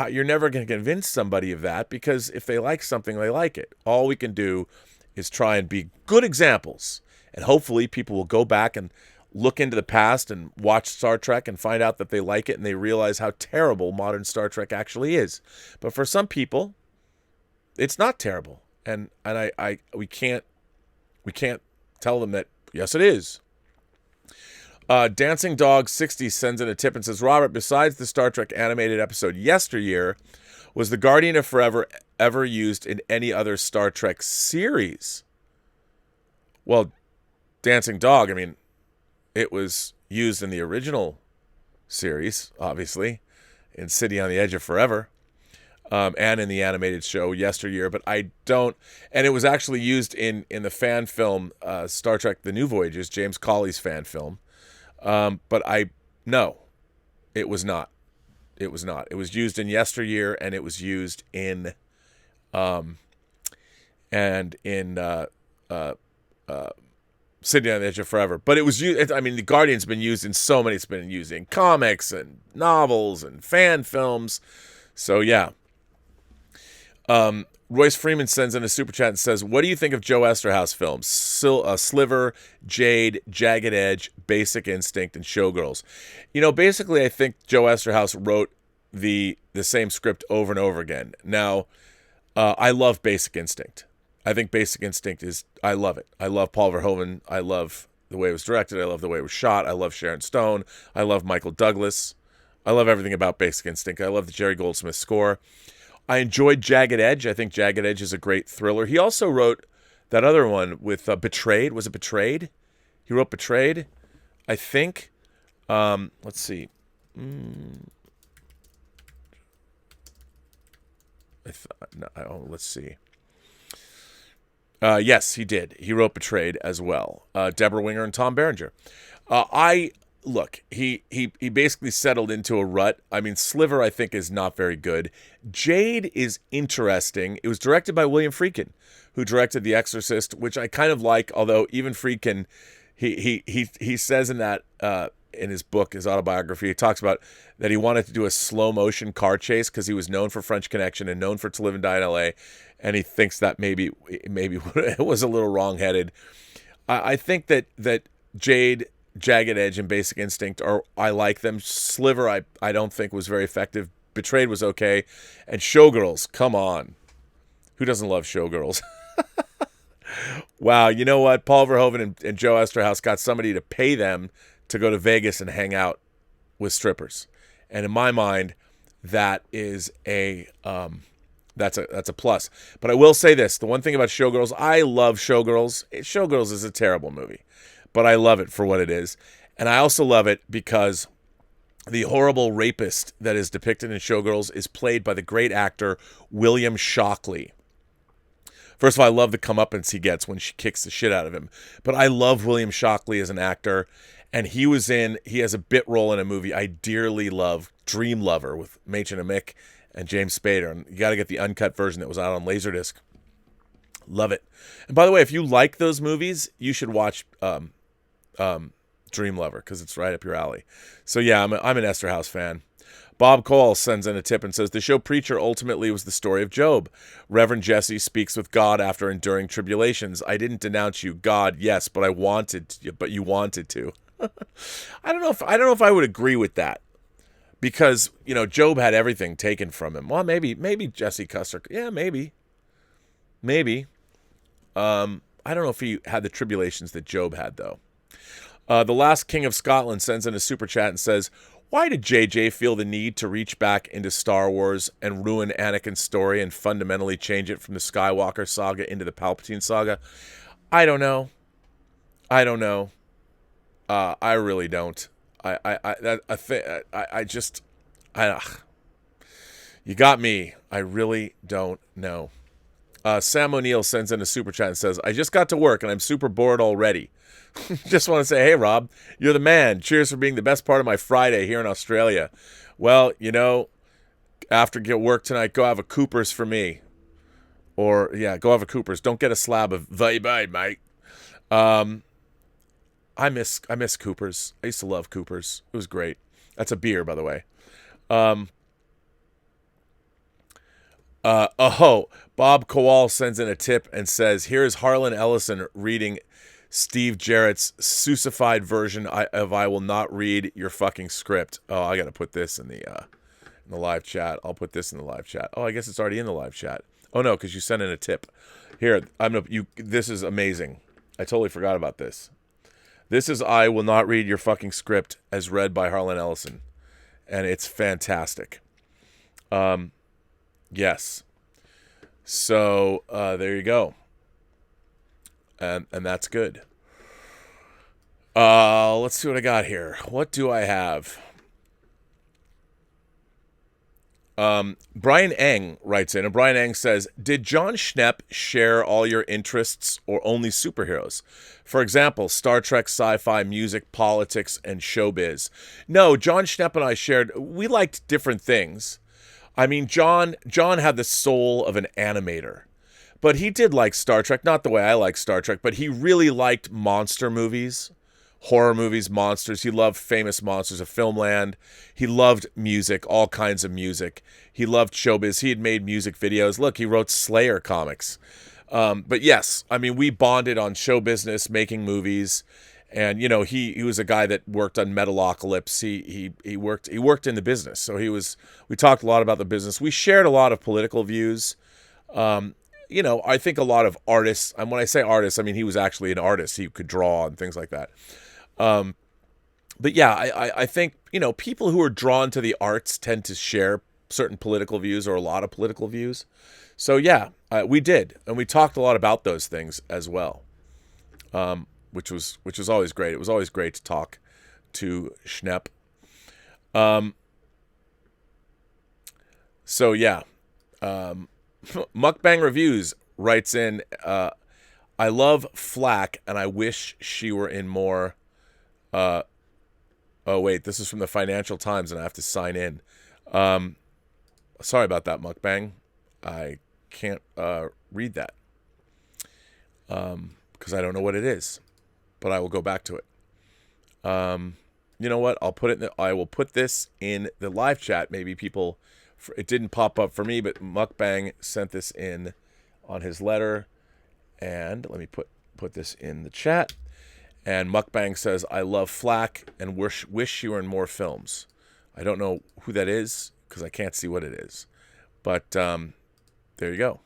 you're never going to convince somebody of that, because if they like something, they like it. All we can do is try and be good examples, and hopefully people will go back and look into the past and watch Star Trek and find out that they like it, and they realize how terrible modern Star Trek actually is. But for some people, it's not terrible, and we can't tell them that yes, it is. Dancing Dog 60 sends in a tip and says, Robert, besides the Star Trek animated episode Yesteryear, was the Guardian of Forever ever used in any other Star Trek series? Well, Dancing Dog, I mean, it was used in the original series, obviously, in City on the Edge of Forever, and in the animated show Yesteryear, but I don't, and it was actually used in the fan film Star Trek The New Voyages, James Cawley's fan film. But no, it was not. It was not. It was used in Yesteryear, and it was used in and in Sitting on the Edge of Forever. But it was used, I mean, the Guardian's been used in so many. It's been used in comics and novels and fan films. So, yeah. Royce Freeman sends in a super chat and says, what do you think of Joe Esterhaus films? Sliver, Jade, Jagged Edge, Basic Instinct, and Showgirls. Basically, I think Joe Esterhaus wrote the same script over and over again. Now, I love Basic Instinct. I think Basic Instinct I love it. I love Paul Verhoeven. I love the way it was directed. I love the way it was shot. I love Sharon Stone. I love Michael Douglas. I love everything about Basic Instinct. I love the Jerry Goldsmith score. I enjoyed Jagged Edge. I think Jagged Edge is a great thriller. He also wrote that other one with Betrayed. Was it Betrayed? He wrote Betrayed, I think. Let's see. Let's see. Yes, he did. He wrote Betrayed as well. Deborah Winger and Tom Berenger. He basically settled into a rut. I mean, Sliver, I think, is not very good. Jade is interesting. It was directed by William Friedkin, who directed The Exorcist, which I kind of like, although even Friedkin, he says in that in his book, his autobiography, he talks about that he wanted to do a slow motion car chase because he was known for French Connection and known for To Live and Die in L.A., and he thinks that maybe it was a little wrong-headed. I think that Jade, Jagged Edge, and Basic Instinct I like them. Sliver, I don't think was very effective. Betrayed was okay. And Showgirls, come on. Who doesn't love Showgirls? Wow, you know what? Paul Verhoeven and Joe Esterhaus got somebody to pay them to go to Vegas and hang out with strippers. And in my mind, that is that's a plus. But I will say this. The one thing about Showgirls, I love Showgirls. Showgirls is a terrible movie, but I love it for what it is. And I also love it because the horrible rapist that is depicted in Showgirls is played by the great actor William Shockley. First of all, I love the comeuppance he gets when she kicks the shit out of him. But I love William Shockley as an actor. And he has a bit role in a movie I dearly love, Dream Lover, with Machen and Mick and James Spader. And you got to get the uncut version that was out on Laserdisc. Love it. And by the way, if you like those movies, you should watch Dream Lover because it's right up your alley. So yeah, I'm an Esterhaus fan. Bob Cole sends in a tip and says, the show Preacher ultimately was the story of Job. Reverend Jesse speaks with God after enduring tribulations. I didn't denounce you, God, yes, but you wanted to. I don't know if I would agree with that. Because, Job had everything taken from him. Well, maybe Jesse Custer. Yeah, maybe. I don't know if he had the tribulations that Job had, though. The Last King of Scotland sends in a super chat and says, why did JJ feel the need to reach back into Star Wars and ruin Anakin's story and fundamentally change it from the Skywalker saga into the Palpatine saga? I don't know. I really don't. You got me. I really don't know. Sam O'Neill sends in a super chat and says, I just got to work and I'm super bored already. Just want to say, hey, Rob, you're the man. Cheers for being the best part of my Friday here in Australia. Well, after get work tonight, go have a Cooper's for me. Or, yeah, go have a Cooper's. Don't get a slab of bye-bye, mate. I miss Cooper's. I used to love Cooper's. It was great. That's a beer, by the way. Bob Kowal sends in a tip and says, here's Harlan Ellison reading Steve Jarrett's Susified version of I Will Not Read Your Fucking Script. Oh, I got to put this in the live chat. I'll put this in the live chat. Oh, I guess it's already in the live chat. Oh, no, because you sent in a tip. Here, this is amazing. I totally forgot about this. This is I Will Not Read Your Fucking Script as read by Harlan Ellison. And it's fantastic. Yes. So, there you go. And that's good. Let's see what I got here. What do I have? Brian Eng writes in, and Brian Eng says, did John Schnepp share all your interests or only superheroes? For example, Star Trek, sci-fi, music, politics, and showbiz. No, John Schnepp and I we liked different things. I mean, John had the soul of an animator. But he did like Star Trek, not the way I like Star Trek, but he really liked monster movies, horror movies, monsters. He loved famous monsters of Filmland. He loved music, all kinds of music. He loved showbiz. He had made music videos. Look, he wrote Slayer comics. But yes, I mean, we bonded on show business, making movies. And, you know, he was a guy that worked on Metalocalypse. He worked in the business. So we talked a lot about the business. We shared a lot of political views. You know, I think a lot of artists, and when I say artists, I mean, he was actually an artist. He could draw and things like that. But yeah, I think, you know, people who are drawn to the arts tend to share certain political views or a lot of political views. So yeah, we did. And we talked a lot about those things as well. Which was always great. It was always great to talk to Schnepp. So yeah, Mukbang Reviews writes in, I love Flack and I wish she were in more. Oh wait, this is from the Financial Times and I have to sign in. Sorry about that, Mukbang. I can't read that because I don't know what it is. But I will go back to it. You know what? I will put this in the live chat. Maybe people, it didn't pop up for me, but Mukbang sent this in on his letter. And let me put this in the chat. And Mukbang says, I love Flack and wish you were in more films. I don't know who that is because I can't see what it is. But there you go.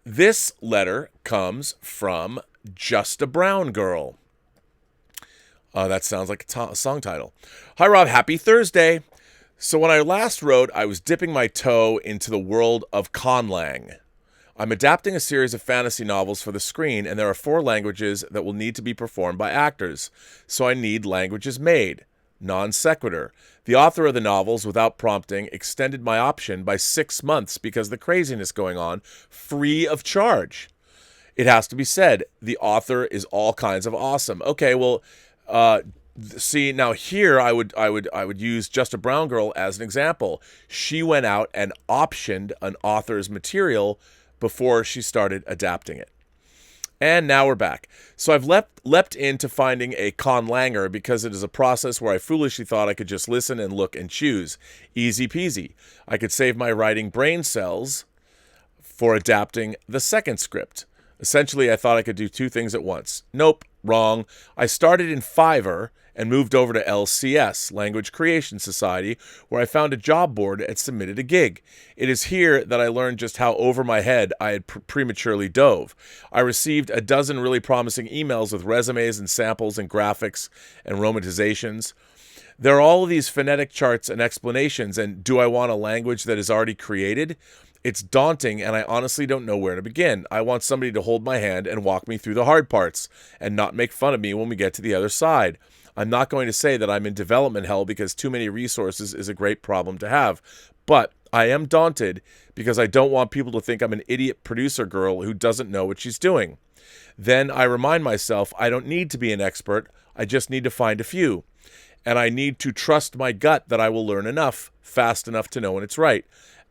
This letter comes from Just a Brown Girl. That sounds like a song title. Hi, Rob. Happy Thursday. So when I last wrote, I was dipping my toe into the world of conlang. I'm adapting a series of fantasy novels for the screen, and there are 4 languages that will need to be performed by actors. So I need languages made. Non sequitur. The author of the novels, without prompting, extended my option by 6 months because of the craziness going on, free of charge. It has to be said, the author is all kinds of awesome. Okay, well, see, now here I would use Just a Brown Girl as an example. She went out and optioned an author's material before she started adapting it. And now we're back. So I've leapt into finding a conlanger because it is a process where I foolishly thought I could just listen and look and choose. Easy peasy. I could save my writing brain cells for adapting the second script. Essentially, I thought I could do 2 things at once. Nope, wrong. I started in Fiverr and moved over to LCS, Language Creation Society, where I found a job board and submitted a gig. It is here that I learned just how over my head I had prematurely dove. I received a dozen really promising emails with resumes and samples and graphics and romantizations. There are all of these phonetic charts and explanations, and do I want a language that is already created? It's daunting, and I honestly don't know where to begin. I want somebody to hold my hand and walk me through the hard parts and not make fun of me when we get to the other side. I'm not going to say that I'm in development hell because too many resources is a great problem to have, but I am daunted because I don't want people to think I'm an idiot producer girl who doesn't know what she's doing. Then I remind myself I don't need to be an expert. I just need to find a few. And I need to trust my gut that I will learn enough, fast enough to know when it's right.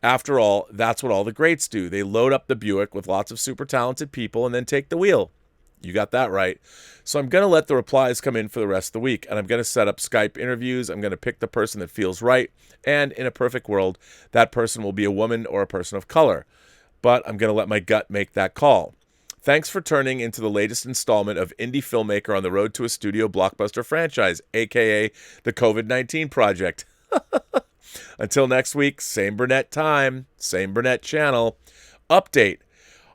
After all, that's what all the greats do. They load up the Buick with lots of super talented people and then take the wheel. You got that right. So I'm going to let the replies come in for the rest of the week, and I'm going to set up Skype interviews. I'm going to pick the person that feels right, and in a perfect world, that person will be a woman or a person of color. But I'm going to let my gut make that call. Thanks for turning into the latest installment of Indie Filmmaker on the Road to a Studio Blockbuster Franchise, a.k.a. the COVID-19 Project. Until next week, same Burnett time, same Burnett channel. Update.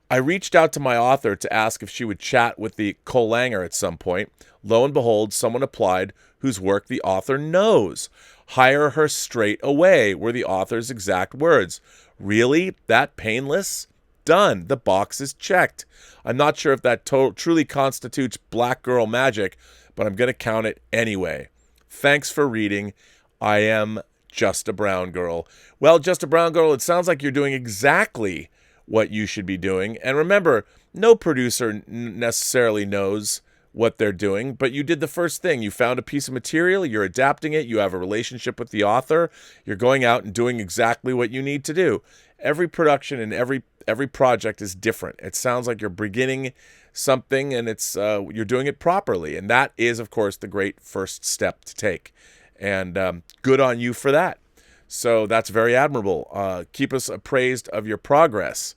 I reached out to my author to ask if she would chat with the Colanger at some point. Lo and behold, someone applied whose work the author knows. Hire her straight away were the author's exact words. Really? That painless? Done. The box is checked. I'm not sure if that truly constitutes black girl magic, but I'm going to count it anyway. Thanks for reading. I am Just a Brown Girl. Well, Just a Brown Girl, it sounds like you're doing exactly what you should be doing. And remember, no producer necessarily knows what they're doing, but you did the first thing. You found a piece of material, you're adapting it, you have a relationship with the author, you're going out and doing exactly what you need to do. Every production and every project is different. It sounds like you're beginning something and it's you're doing it properly, and that is, of course, the great first step to take. And good on you for that. So that's very admirable. Keep us appraised of your progress.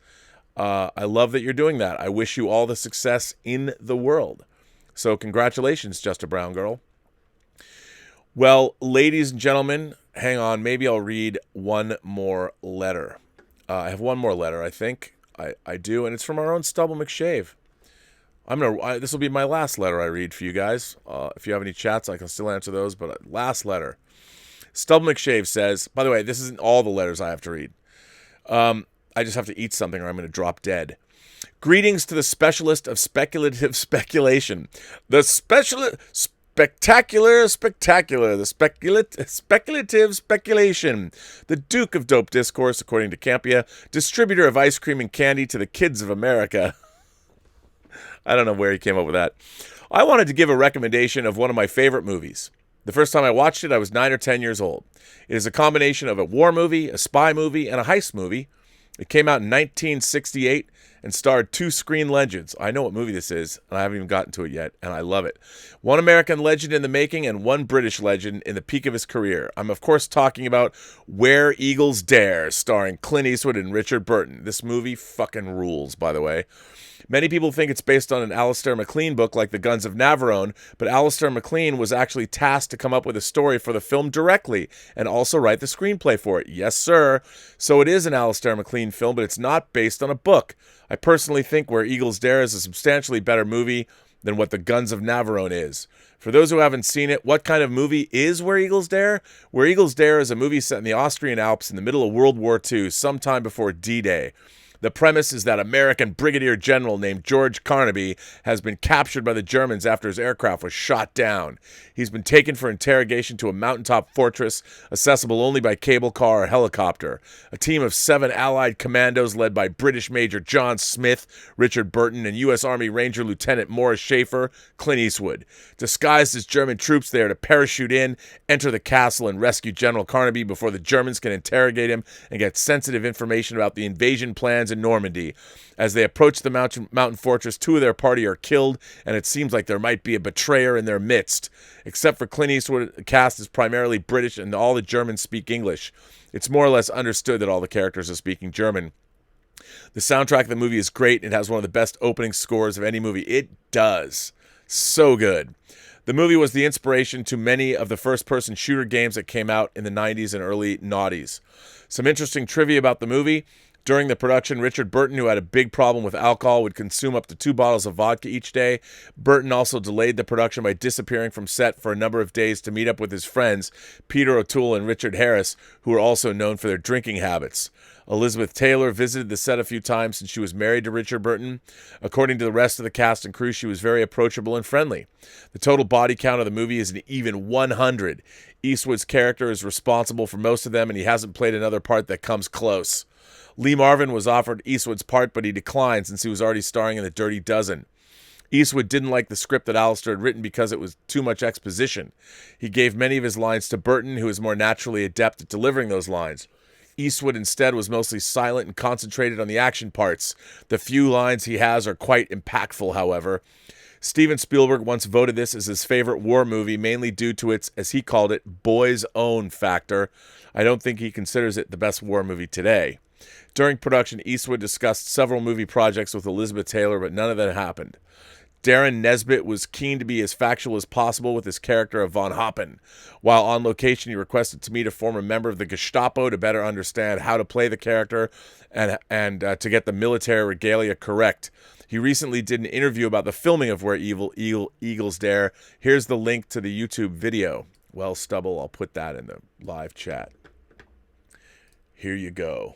I love that you're doing that. I wish you all the success in the world. So congratulations, Just a Brown Girl. Well, ladies and gentlemen, hang on. Maybe I'll read one more letter. I have one more letter, I think. I do, and it's from our own Stubble McShave. This will be my last letter I read for you guys. If you have any chats, I can still answer those, but last letter. Stubble McShave says, by the way, this isn't all the letters I have to read. I just have to eat something or I'm going to drop dead. Greetings to the specialist of speculative speculation. The speculative speculation. The Duke of Dope Discourse, according to Campia, distributor of ice cream and candy to the kids of America. I don't know where he came up with that. I wanted to give a recommendation of one of my favorite movies. The first time I watched it, I was 9 or 10 years old. It is a combination of a war movie, a spy movie, and a heist movie. It came out in 1968 and starred two screen legends. I know what movie this is, and I haven't even gotten to it yet, and I love it. One American legend in the making and one British legend in the peak of his career. I'm, of course, talking about Where Eagles Dare, starring Clint Eastwood and Richard Burton. This movie fucking rules, by the way. Many people think it's based on an Alistair MacLean book like The Guns of Navarone, but Alistair MacLean was actually tasked to come up with a story for the film directly and also write the screenplay for it. Yes, sir. So it is an Alistair MacLean film, but it's not based on a book. I personally think Where Eagles Dare is a substantially better movie than what The Guns of Navarone is. For those who haven't seen it, what kind of movie is Where Eagles Dare? Where Eagles Dare is a movie set in the Austrian Alps in the middle of World War II, sometime before D-Day. The premise is that American brigadier general named George Carnaby has been captured by the Germans after his aircraft was shot down. He's been taken for interrogation to a mountaintop fortress accessible only by cable car or helicopter. A team of 7 Allied commandos led by British Major John Smith, Richard Burton, and U.S. Army Ranger Lieutenant Morris Schaefer, Clint Eastwood. Disguised as German troops, they are to parachute in, enter the castle, and rescue General Carnaby before the Germans can interrogate him and get sensitive information about the invasion plans in Normandy. As they approach the mountain fortress, 2 of their party are killed, and it seems like there might be a betrayer in their midst. Except for Clint Eastwood, the cast is primarily British, and all the Germans speak English. It's more or less understood that all the characters are speaking German. The soundtrack of the movie is great. It has one of the best opening scores of any movie. It does. So good. The movie was the inspiration to many of the first-person shooter games that came out in the 90s and early noughties. Some interesting trivia about the movie. During the production, Richard Burton, who had a big problem with alcohol, would consume up to 2 bottles of vodka each day. Burton also delayed the production by disappearing from set for a number of days to meet up with his friends, Peter O'Toole and Richard Harris, who were also known for their drinking habits. Elizabeth Taylor visited the set a few times since she was married to Richard Burton. According to the rest of the cast and crew, she was very approachable and friendly. The total body count of the movie is an even 100. Eastwood's character is responsible for most of them, and he hasn't played another part that comes close. Lee Marvin was offered Eastwood's part, but he declined since he was already starring in The Dirty Dozen. Eastwood didn't like the script that Alistair had written because it was too much exposition. He gave many of his lines to Burton, who is more naturally adept at delivering those lines. Eastwood instead was mostly silent and concentrated on the action parts. The few lines he has are quite impactful, however. Steven Spielberg once voted this as his favorite war movie, mainly due to its, as he called it, boys' own factor. I don't think he considers it the best war movie today. During production, Eastwood discussed several movie projects with Elizabeth Taylor, but none of them happened. Darren Nesbitt was keen to be as factual as possible with his character of von Hoppen. While on location, he requested to meet a former member of the Gestapo to better understand how to play the character and to get the military regalia correct. He recently did an interview about the filming of Where Eagles Dare. Here's the link to the YouTube video. Well, Stubble, I'll put that in the live chat. Here you go.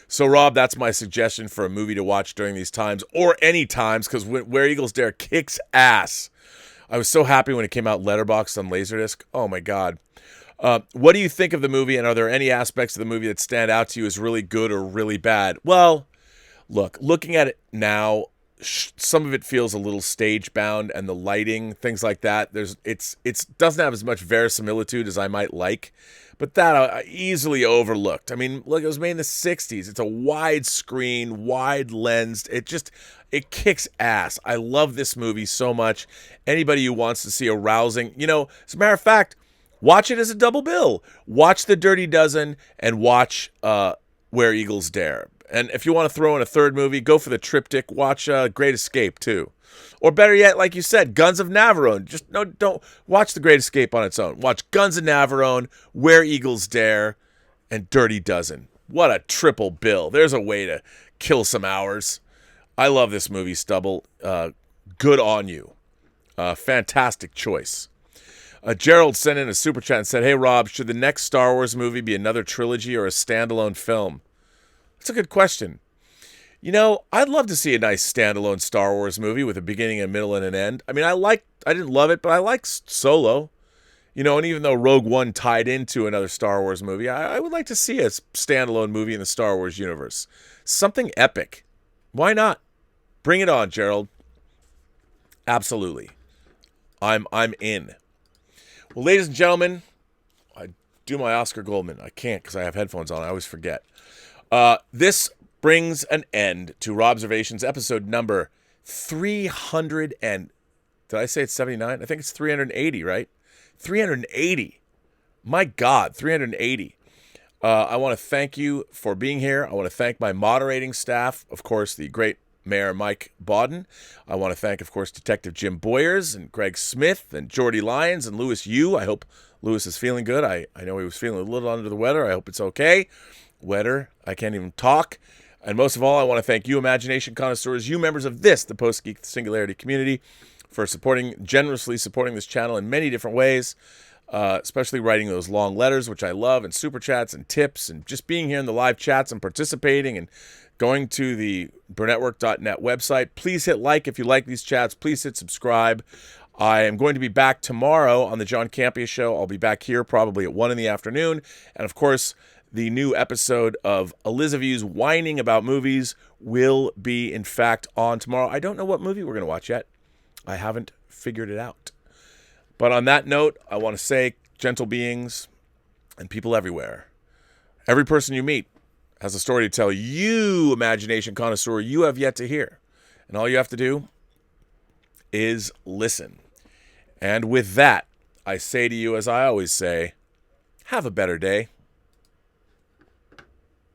So, Rob, that's my suggestion for a movie to watch during these times, or any times, because Where Eagles Dare kicks ass. I was so happy when it came out letterboxed on Laserdisc. Oh, my God. What do you think of the movie, and are there any aspects of the movie that stand out to you as really good or really bad? Well, looking at it now, some of it feels a little stage bound, and the lighting, things like that. It's doesn't have as much verisimilitude as I might like, but that I easily overlooked. I mean, look, it was made in the '60s. It's a wide screen, wide lensed. It kicks ass. I love this movie so much. Anybody who wants to see a rousing, as a matter of fact, watch it as a double bill. Watch The Dirty Dozen and watch Where Eagles Dare. And if you want to throw in a third movie, go for the triptych. Watch Great Escape, too. Or better yet, like you said, Guns of Navarone. Don't watch The Great Escape on its own. Watch Guns of Navarone, Where Eagles Dare, and Dirty Dozen. What a triple bill. There's a way to kill some hours. I love this movie, Stubble. Good on you. Fantastic choice. Gerald sent in a super chat and said, "Hey, Rob, should the next Star Wars movie be another trilogy or a standalone film?" That's a good question. I'd love to see a nice standalone Star Wars movie with a beginning, a middle, and an end. I mean, I didn't love it, but I like Solo. And even though Rogue One tied into another Star Wars movie, I would like to see a standalone movie in the Star Wars universe. Something epic. Why not? Bring it on, Gerald. Absolutely. I'm in. Well, ladies and gentlemen, I do my Oscar Goldman. I can't because I have headphones on. I always forget. This brings an end to Robservations episode number 300 and... Did I say it's 79? I think it's 380, right? 380. My God, 380. I want to thank you for being here. I want to thank my moderating staff, of course, the great Mayor Mike Bodden. I want to thank, of course, Detective Jim Boyers and Greg Smith and Jordy Lyons and Louis Yu. I hope Louis is feeling good. I know he was feeling a little under the weather. I hope it's okay. Weather. I can't even talk. And most of all, I want to thank you, imagination connoisseurs, you members of the Post-Geek Singularity community, for generously supporting this channel in many different ways, especially writing those long letters, which I love, and super chats and tips, and just being here in the live chats and participating and going to the Burnettwork.net website. Please hit like if you like these chats. Please hit subscribe. I am going to be back tomorrow on the John Campea Show. I'll be back here probably at 1 in the afternoon. And, of course, the new episode of Elizabeth's Whining About Movies will be, in fact, on tomorrow. I don't know what movie we're going to watch yet. I haven't figured it out. But on that note, I want to say, gentle beings and people everywhere, every person you meet has a story to tell you, imagination connoisseur, you have yet to hear. And all you have to do is listen. And with that, I say to you, as I always say, have a better day.